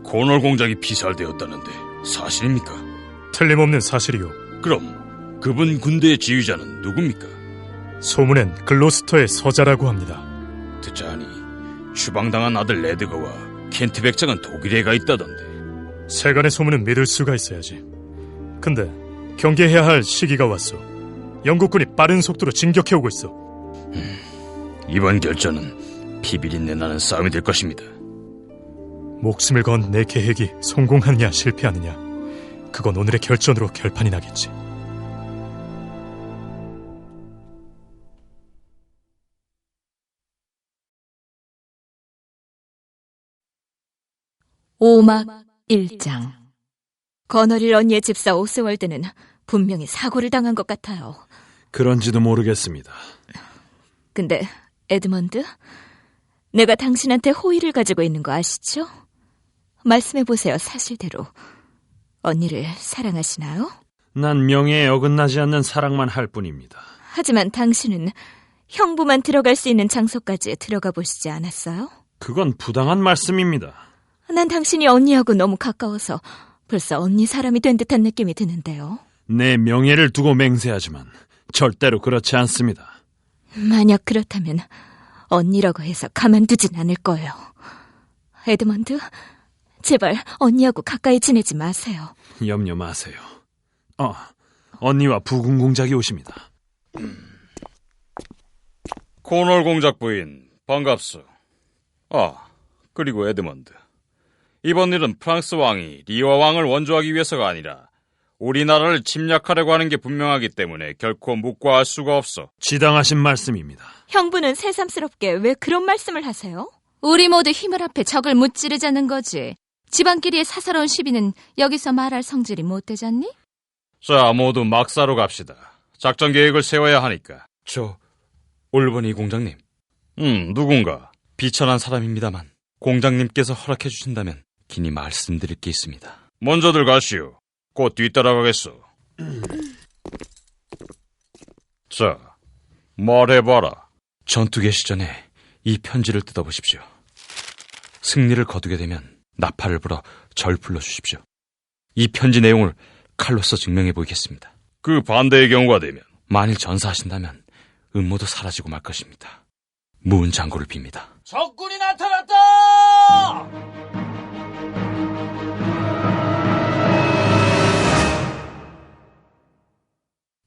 [SPEAKER 5] 코널 공작이 피살되었다는데 사실입니까?
[SPEAKER 4] 틀림없는 사실이요.
[SPEAKER 5] 그럼 그분 군대의 지휘자는 누굽니까?
[SPEAKER 4] 소문엔 글로스터의 서자라고 합니다.
[SPEAKER 5] 듣자하니 추방당한 아들 레드거와 켄트 백장은 독일에 가 있다던데.
[SPEAKER 4] 세간의 소문은 믿을 수가 있어야지. 근데 경계해야 할 시기가 왔어. 영국군이 빠른 속도로 진격해오고 있어.
[SPEAKER 5] 이번 결전은 피비린내 나는 싸움이 될 것입니다.
[SPEAKER 4] 목숨을 건 내 계획이 성공하느냐 실패하느냐, 그건 오늘의 결전으로 결판이 나겠지.
[SPEAKER 1] 오막 1장. 거너릴 언니의 집사 오스월드는 분명히 사고를 당한 것 같아요.
[SPEAKER 7] 그런지도 모르겠습니다.
[SPEAKER 1] 근데 에드먼드, 내가 당신한테 호의를 가지고 있는 거 아시죠? 말씀해보세요, 사실대로. 언니를 사랑하시나요?
[SPEAKER 7] 난 명예에 어긋나지 않는 사랑만 할 뿐입니다.
[SPEAKER 1] 하지만 당신은 형부만 들어갈 수 있는 장소까지 들어가 보시지 않았어요?
[SPEAKER 7] 그건 부당한 말씀입니다.
[SPEAKER 3] 난 당신이 언니하고 너무 가까워서 벌써 언니 사람이 된 듯한 느낌이 드는데요.
[SPEAKER 7] 내 명예를 두고 맹세하지만 절대로 그렇지 않습니다.
[SPEAKER 3] 만약 그렇다면 언니라고 해서 가만두진 않을 거예요. 에드먼드, 제발 언니하고 가까이 지내지 마세요.
[SPEAKER 7] 염려 마세요. 언니와 부군 공작이 오십니다.
[SPEAKER 5] 코널 공작 부인, 반갑소. 그리고 에드먼드. 이번 일은 프랑스 왕이 리와 왕을 원조하기 위해서가 아니라 우리나라를 침략하려고 하는 게 분명하기 때문에 결코 묵과할 수가 없어.
[SPEAKER 7] 지당하신 말씀입니다.
[SPEAKER 3] 형부는 새삼스럽게 왜 그런 말씀을 하세요?
[SPEAKER 1] 우리 모두 힘을 합해 적을 무찌르자는 거지. 집안끼리의 사사로운 시비는 여기서 말할 성질이 못 되잖니?
[SPEAKER 5] 자, 모두 막사로 갑시다. 작전 계획을 세워야 하니까. 올버니 공장님. 누군가 비천한 사람입니다만 공장님께서 허락해 주신다면 긴히 말씀드릴 게 있습니다. 먼저들 가시오. 곧 뒤따라가겠소. 자, 말해봐라. 전투 개시 전에 이 편지를 뜯어보십시오. 승리를 거두게 되면 나팔을 불어 절 불러주십시오. 이 편지 내용을 칼로서 증명해 보이겠습니다. 그 반대의 경우가 되면 만일 전사하신다면 음모도 사라지고 말 것입니다. 무은장고를 빕니다.
[SPEAKER 2] 적군이 나타났다!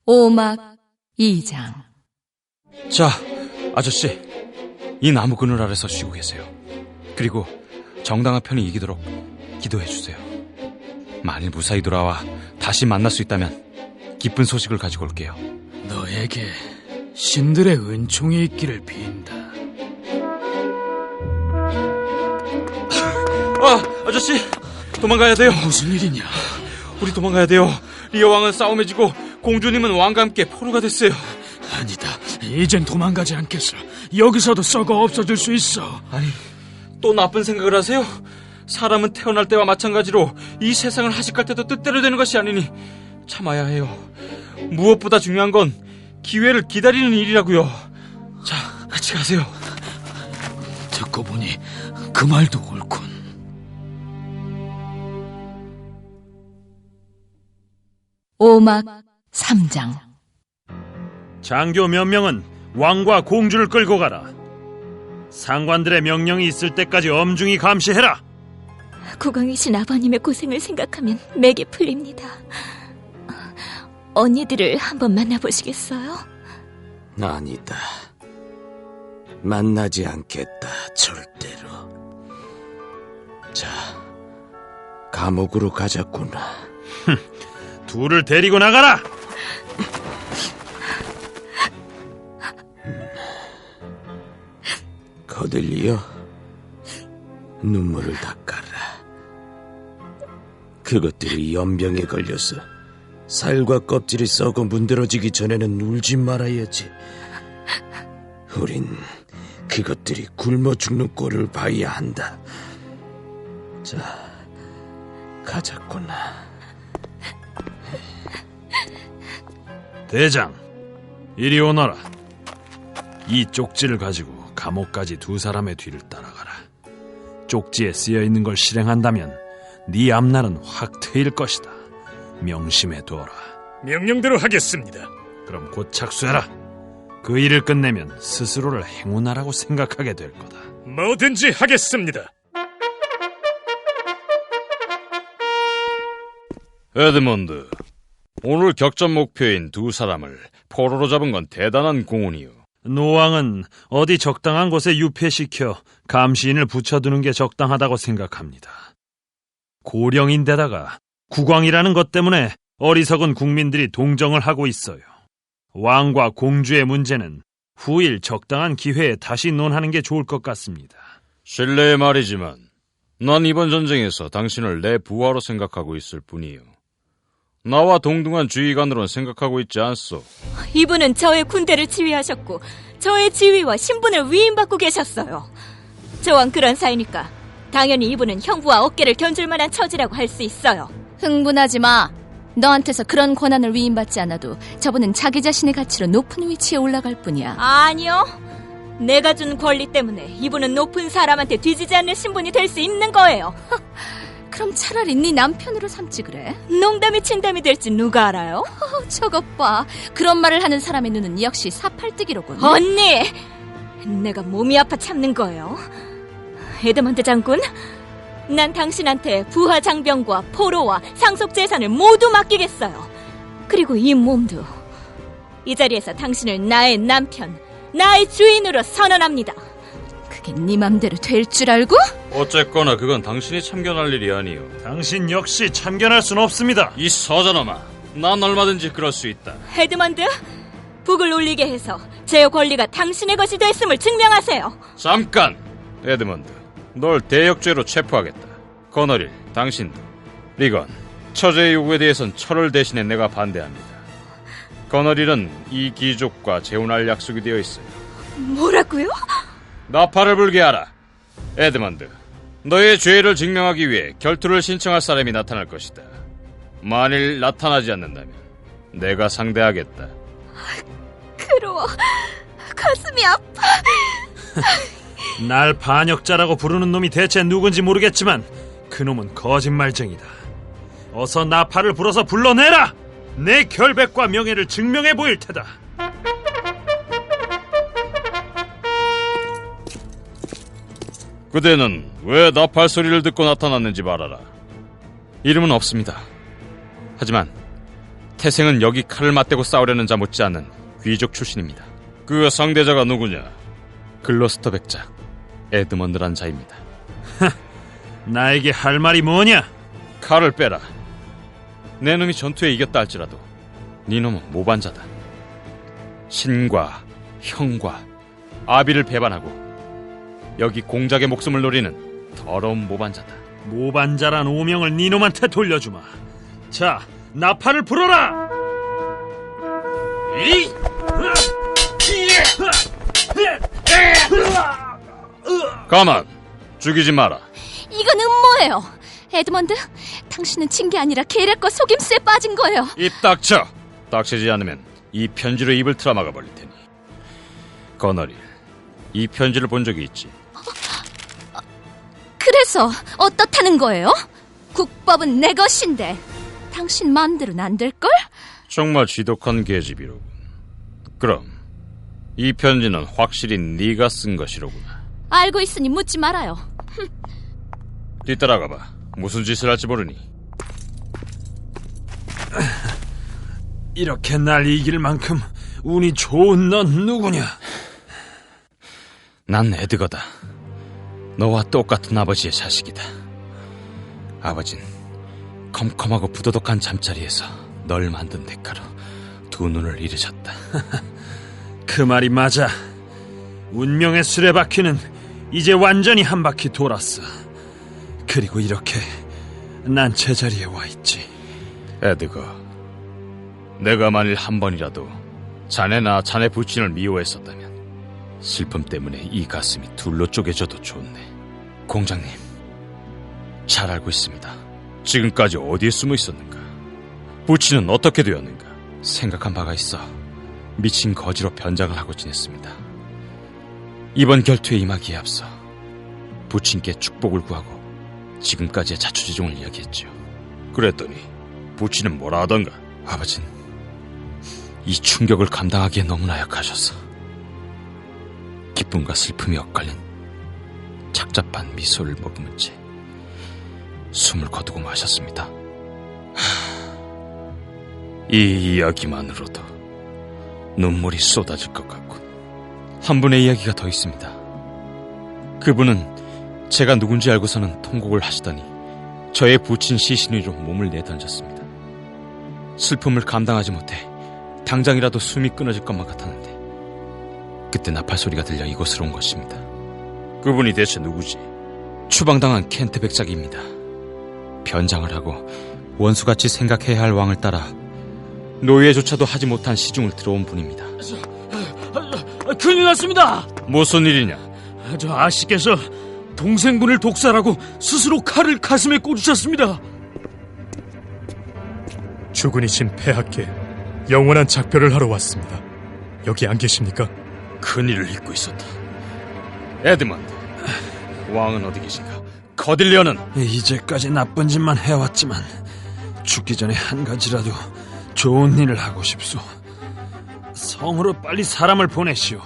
[SPEAKER 1] 오막 2장.
[SPEAKER 5] 자, 아저씨, 이 나무 그늘 아래서 쉬고 계세요. 그리고 정당한 편이 이기도록 기도해 주세요. 만일 무사히 돌아와 다시 만날 수 있다면 기쁜 소식을 가지고 올게요.
[SPEAKER 6] 너에게 신들의 은총이 있기를 빈다.
[SPEAKER 5] 아저씨, 도망가야 돼요.
[SPEAKER 6] 무슨 일이냐?
[SPEAKER 5] 우리 도망가야 돼요. 리어 왕은 싸움에 지고 공주님은 왕과 함께 포로가 됐어요.
[SPEAKER 6] 아니다, 이젠 도망가지 않겠어. 여기서도 썩어 없어질 수 있어.
[SPEAKER 5] 아니, 또 나쁜 생각을 하세요? 사람은 태어날 때와 마찬가지로 이 세상을 하식할 때도 뜻대로 되는 것이 아니니 참아야 해요. 무엇보다 중요한 건 기회를 기다리는 일이라고요. 자, 같이 가세요.
[SPEAKER 6] 듣고 보니 그 말도 옳군.
[SPEAKER 1] 오막 3장.
[SPEAKER 7] 장교 몇 명은 왕과 공주를 끌고 가라. 상관들의 명령이 있을 때까지 엄중히 감시해라.
[SPEAKER 3] 국왕이신 아버님의 고생을 생각하면 맥이 풀립니다. 언니들을 한번 만나보시겠어요?
[SPEAKER 12] 아니다. 만나지 않겠다, 절대로. 자, 감옥으로 가자꾸나.
[SPEAKER 7] 둘을 데리고 나가라.
[SPEAKER 12] 거들리여, 눈물을 닦아라. 그것들이 연병에 걸려서 살과 껍질이 썩어 문드러지기 전에는 울지 말아야지. 우린 그것들이 굶어 죽는 꼴을 봐야 한다. 자, 가자꾸나.
[SPEAKER 7] 대장, 이리 오너라. 이 쪽지를 가지고 감옥까지 두 사람의 뒤를 따라가라. 쪽지에 쓰여있는 걸 실행한다면 네 앞날은 확 트일 것이다. 명심해두어라.
[SPEAKER 4] 명령대로 하겠습니다.
[SPEAKER 7] 그럼 곧 착수해라. 그 일을 끝내면 스스로를 행운아라고 생각하게 될 거다.
[SPEAKER 4] 뭐든지 하겠습니다.
[SPEAKER 5] 에드먼드, 오늘 격전 목표인 두 사람을 포로로 잡은 건 대단한 공훈이요.
[SPEAKER 7] 노왕은 어디 적당한 곳에 유폐시켜 감시인을 붙여두는 게 적당하다고 생각합니다. 고령인데다가 국왕이라는 것 때문에 어리석은 국민들이 동정을 하고 있어요. 왕과 공주의 문제는 후일 적당한 기회에 다시 논하는 게 좋을 것 같습니다.
[SPEAKER 5] 실례의 말이지만 난 이번 전쟁에서 당신을 내 부하로 생각하고 있을 뿐이요. 나와 동등한 지휘관으로는 생각하고 있지 않소.
[SPEAKER 3] 이분은 저의 군대를 지휘하셨고 저의 지위와 신분을 위임받고 계셨어요. 저랑 그런 사이니까 당연히 이분은 형부와 어깨를 견줄 만한 처지라고 할 수 있어요.
[SPEAKER 1] 흥분하지 마. 너한테서 그런 권한을 위임받지 않아도 저분은 자기 자신의 가치로 높은 위치에 올라갈 뿐이야.
[SPEAKER 3] 아니요. 내가 준 권리 때문에 이분은 높은 사람한테 뒤지지 않는 신분이 될 수 있는 거예요.
[SPEAKER 1] 그럼 차라리 네 남편으로 삼지 그래.
[SPEAKER 3] 농담이 진담이 될지 누가 알아요?
[SPEAKER 1] 저것 봐. 그런 말을 하는 사람의 눈은 역시 사팔뜨기로군.
[SPEAKER 3] 언니! 내가 몸이 아파 참는 거예요. 에드먼드 장군, 난 당신한테 부하 장병과 포로와 상속 재산을 모두 맡기겠어요. 그리고 이 몸도 이 자리에서 당신을 나의 남편, 나의 주인으로 선언합니다.
[SPEAKER 1] 그게 네 맘대로 될 줄 알고?
[SPEAKER 5] 어쨌거나 그건 당신이 참견할 일이 아니오.
[SPEAKER 9] 당신 역시 참견할 순 없습니다.
[SPEAKER 5] 이 서자놈아, 난 얼마든지 그럴 수 있다.
[SPEAKER 3] 에드먼드, 북을 울리게 해서 제 권리가 당신의 것이 됐음을 증명하세요.
[SPEAKER 5] 잠깐! 에드먼드, 널 대역죄로 체포하겠다. 거너릴, 당신도. 리건, 처제의 요구에 대해선 철을 대신해 내가 반대합니다. 거너릴은 이 귀족과 재혼할 약속이 되어 있어요.
[SPEAKER 3] 뭐라고요?
[SPEAKER 5] 나팔을 불게 하라. 에드먼드, 너의 죄를 증명하기 위해 결투를 신청할 사람이 나타날 것이다. 만일 나타나지 않는다면 내가 상대하겠다.
[SPEAKER 3] 괴로워. 가슴이 아파.
[SPEAKER 9] 날 반역자라고 부르는 놈이 대체 누군지 모르겠지만 그놈은 거짓말쟁이다. 어서 나팔을 불어서 불러내라. 내 결백과 명예를 증명해 보일 테다.
[SPEAKER 5] 그대는 왜 나팔 소리를 듣고 나타났는지 말하라. 이름은 없습니다. 하지만 태생은 여기 칼을 맞대고 싸우려는 자 못지않은 귀족 출신입니다. 그 상대자가 누구냐? 글로스터 백작 에드먼드란 자입니다.
[SPEAKER 9] 나에게 할 말이 뭐냐?
[SPEAKER 5] 칼을 빼라. 내 놈이 전투에 이겼다 할지라도 네 놈은 모반자다. 신과 형과 아비를 배반하고 여기 공작의 목숨을 노리는 더러운 모반자다.
[SPEAKER 9] 모반자란 오명을 네 놈한테 돌려주마. 자, 나팔을 불어라.
[SPEAKER 5] 가만, 죽이지 마라.
[SPEAKER 1] 이건 음모예요. 에드먼드, 당신은 친 게 아니라 계략과 속임수에 빠진 거예요.
[SPEAKER 5] 입 닥쳐. 닥치지 않으면 이 편지로 입을 틀어막아 버릴 테니. 거너릴, 이 편지를 본 적이 있지?
[SPEAKER 1] 그래서 어떻다는 거예요? 국법은 내 것인데 당신 마음대로는 안 될걸?
[SPEAKER 5] 정말 지독한 계집이로군. 그럼 이 편지는 확실히 네가 쓴 것이로구나.
[SPEAKER 1] 알고 있으니 묻지 말아요.
[SPEAKER 5] 뒤따라가봐. 무슨 짓을 할지 모르니.
[SPEAKER 9] 이렇게 날 이길 만큼 운이 좋은 넌 누구냐?
[SPEAKER 5] 난 에드거다. 너와 똑같은 아버지의 자식이다. 아버진 컴컴하고 부도덕한 잠자리에서 널 만든 대가로 두 눈을 잃으셨다.
[SPEAKER 9] 그 말이 맞아. 운명의 수레바퀴는 이제 완전히 한 바퀴 돌았어. 그리고 이렇게 난 제자리에 와 있지.
[SPEAKER 5] 에드거, 내가 만일 한 번이라도 자네나 자네 부친을 미워했었다면 슬픔 때문에 이 가슴이 둘로 쪼개져도 좋네. 공장님, 잘 알고 있습니다. 지금까지 어디에 숨어 있었는가? 부친은 어떻게 되었는가? 생각한 바가 있어 미친 거지로 변장을 하고 지냈습니다. 이번 결투에 임하기에 앞서 부친께 축복을 구하고 지금까지의 자초지종을 이야기했죠. 그랬더니 부친은 뭐라 하던가? 아버진 이 충격을 감당하기에 너무나 약하셔서 기쁨과 슬픔이 엇갈린 착잡한 미소를 머금은 채 숨을 거두고 마셨습니다. 이 이야기만으로도 눈물이 쏟아질 것 같군. 한 분의 이야기가 더 있습니다. 그분은 제가 누군지 알고서는 통곡을 하시더니 저의 부친 시신 위로 몸을 내던졌습니다. 슬픔을 감당하지 못해 당장이라도 숨이 끊어질 것만 같았는데 그때 나팔 소리가 들려 이곳으로 온 것입니다. 그분이 대체 누구지? 추방당한 켄트 백작입니다. 변장을 하고 원수같이 생각해야 할 왕을 따라 노예조차도 하지 못한 시중을 들어온 분입니다.
[SPEAKER 6] 큰일 났습니다.
[SPEAKER 5] 무슨 일이냐?
[SPEAKER 6] 저 아씨께서 동생분을 독살하고 스스로 칼을 가슴에 꽂으셨습니다.
[SPEAKER 4] 주군이신 폐하께 영원한 작별을 하러 왔습니다. 여기 안 계십니까?
[SPEAKER 5] 큰일을 잊고 있었다. 에드먼드, 왕은 어디 계신가? 거딜리어는?
[SPEAKER 7] 이제까지 나쁜 짓만 해왔지만 죽기 전에 한 가지라도 좋은 일을 하고 싶소. 성으로 빨리 사람을 보내시오.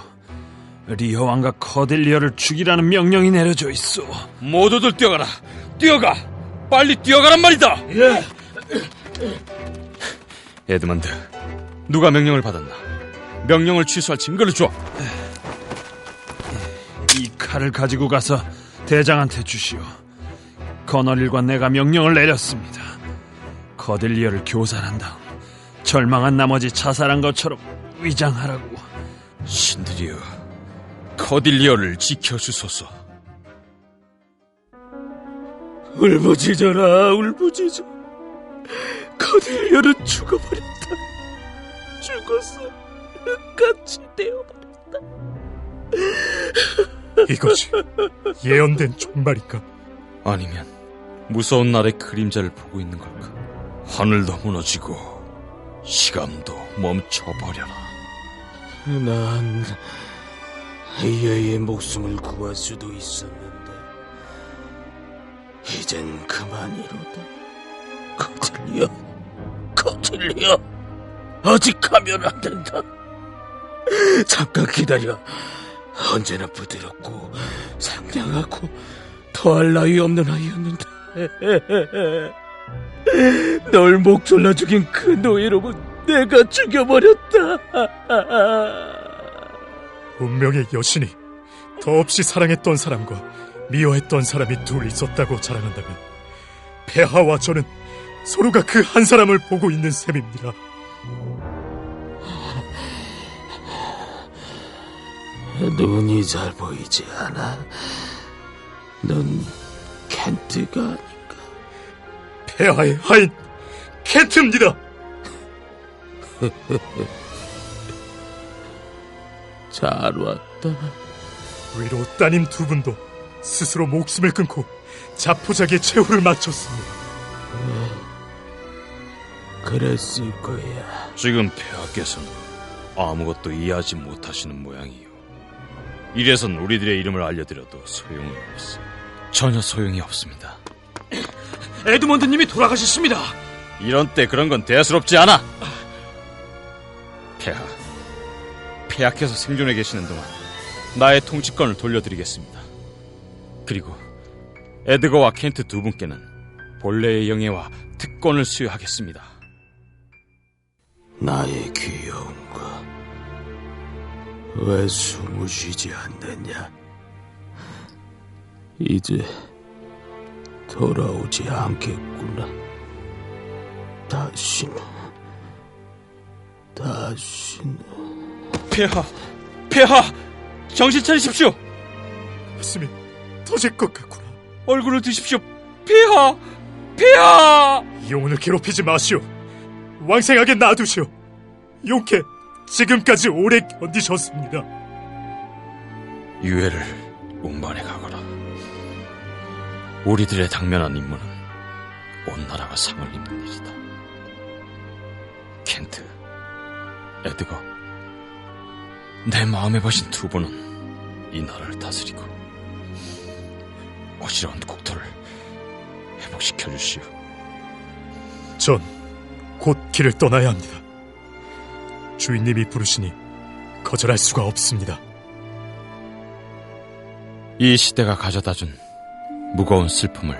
[SPEAKER 7] 리어 왕과 거딜리어를 죽이라는 명령이 내려져 있소.
[SPEAKER 5] 모두들 뛰어가라. 뛰어가. 빨리 뛰어가란 말이다.
[SPEAKER 2] 예.
[SPEAKER 5] 에드먼드, 누가 명령을 받았나? 명령을 취소할 증거를 줘.
[SPEAKER 7] 이 칼을 가지고 가서 대장한테 주시오. 거널일과 내가 명령을 내렸습니다. 거딜리어를 교살한 다음 절망한 나머지 자살한 것처럼 위장하라고.
[SPEAKER 5] 신들이여, 거딜리어를 지켜주소서.
[SPEAKER 12] 울부짖어라, 울부짖어. 거딜리어는 죽어버렸다. 죽었어. 같이 되어버렸다.
[SPEAKER 4] 이것이 예언된 종말인가?
[SPEAKER 5] 아니면 무서운 날의 그림자를 보고 있는 걸까? 하늘도 무너지고 시간도 멈춰버려라.
[SPEAKER 12] 난 얘의 목숨을 구할 수도 있었는데 이젠 그만이로다. 거딜리어, 아직 가면 안 된다. 잠깐 기다려. 언제나 부드럽고 상냥하고 더할 나위 없는 아이였는데 널 목졸라 죽인 그 노예로군 내가 죽여버렸다.
[SPEAKER 4] 운명의 여신이 더없이 사랑했던 사람과 미워했던 사람이 둘 있었다고 자랑한다면 폐하와 저는 서로가 그 한 사람을 보고 있는 셈입니다.
[SPEAKER 12] 눈이 잘 보이지 않아? 넌 켄트가 아닌가?
[SPEAKER 4] 폐하의 하인 켄트입니다.
[SPEAKER 12] 잘 왔다.
[SPEAKER 4] 위로 따님 두 분도 스스로 목숨을 끊고 자포자기의 최후를 마쳤습니다.
[SPEAKER 12] 그랬을 거야.
[SPEAKER 5] 지금 폐하께서는 아무것도 이해하지 못하시는 모양이요. 이래선 우리들의 이름을 알려드려도 소용이 없어. 전혀 소용이 없습니다.
[SPEAKER 2] 에드먼드님이 돌아가셨습니다.
[SPEAKER 5] 이런 때 그런 건 대수롭지 않아. 폐하께서 생존해 계시는 동안 나의 통치권을 돌려드리겠습니다. 그리고 에드거와 켄트 두 분께는 본래의 영예와 특권을 수여하겠습니다.
[SPEAKER 12] 나의 귀여운 거, 왜 숨을 쉬지 않느냐? 이제 돌아오지 않겠구나. 다시는.
[SPEAKER 5] 폐하, 정신 차리십시오.
[SPEAKER 4] 가슴이 터질 것 같구나.
[SPEAKER 5] 얼굴을 드십시오. 폐하!
[SPEAKER 4] 영혼을 괴롭히지 마시오. 왕생하게 놔두시오. 용케 지금까지 오래 견디셨습니다.
[SPEAKER 5] 유해를 운반해 가거라. 우리들의 당면한 임무는 온 나라가 상을 입는 일이다. 켄트, 에드거, 내 마음에 버신 두 분은 이 나라를 다스리고 어지러운 국토를 회복시켜 주시오.
[SPEAKER 4] 전 곧 길을 떠나야 합니다. 주인님이 부르시니 거절할 수가 없습니다.
[SPEAKER 5] 이 시대가 가져다준 무거운 슬픔을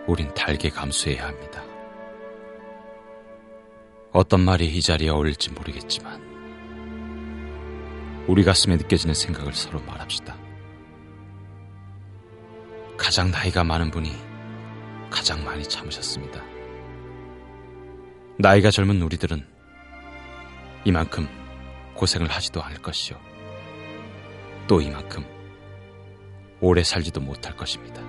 [SPEAKER 5] 우린 달게 감수해야 합니다. 어떤 말이 이 자리에 어울릴지 모르겠지만 우리 가슴에 느껴지는 생각을 서로 말합시다. 가장 나이가 많은 분이 가장 많이 참으셨습니다. 나이가 젊은 우리들은 이만큼 고생을 하지도 않을 것이요, 또 이만큼 오래 살지도 못할 것입니다.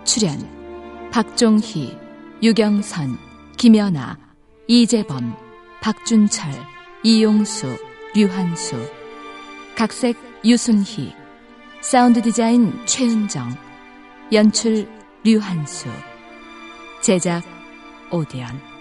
[SPEAKER 1] 출연 박종희, 유경선, 김연아, 이재범, 박준철, 이용수, 류한수, 각색 유순희, 사운드 디자인 최은정, 연출 류한수, 제작 오디언.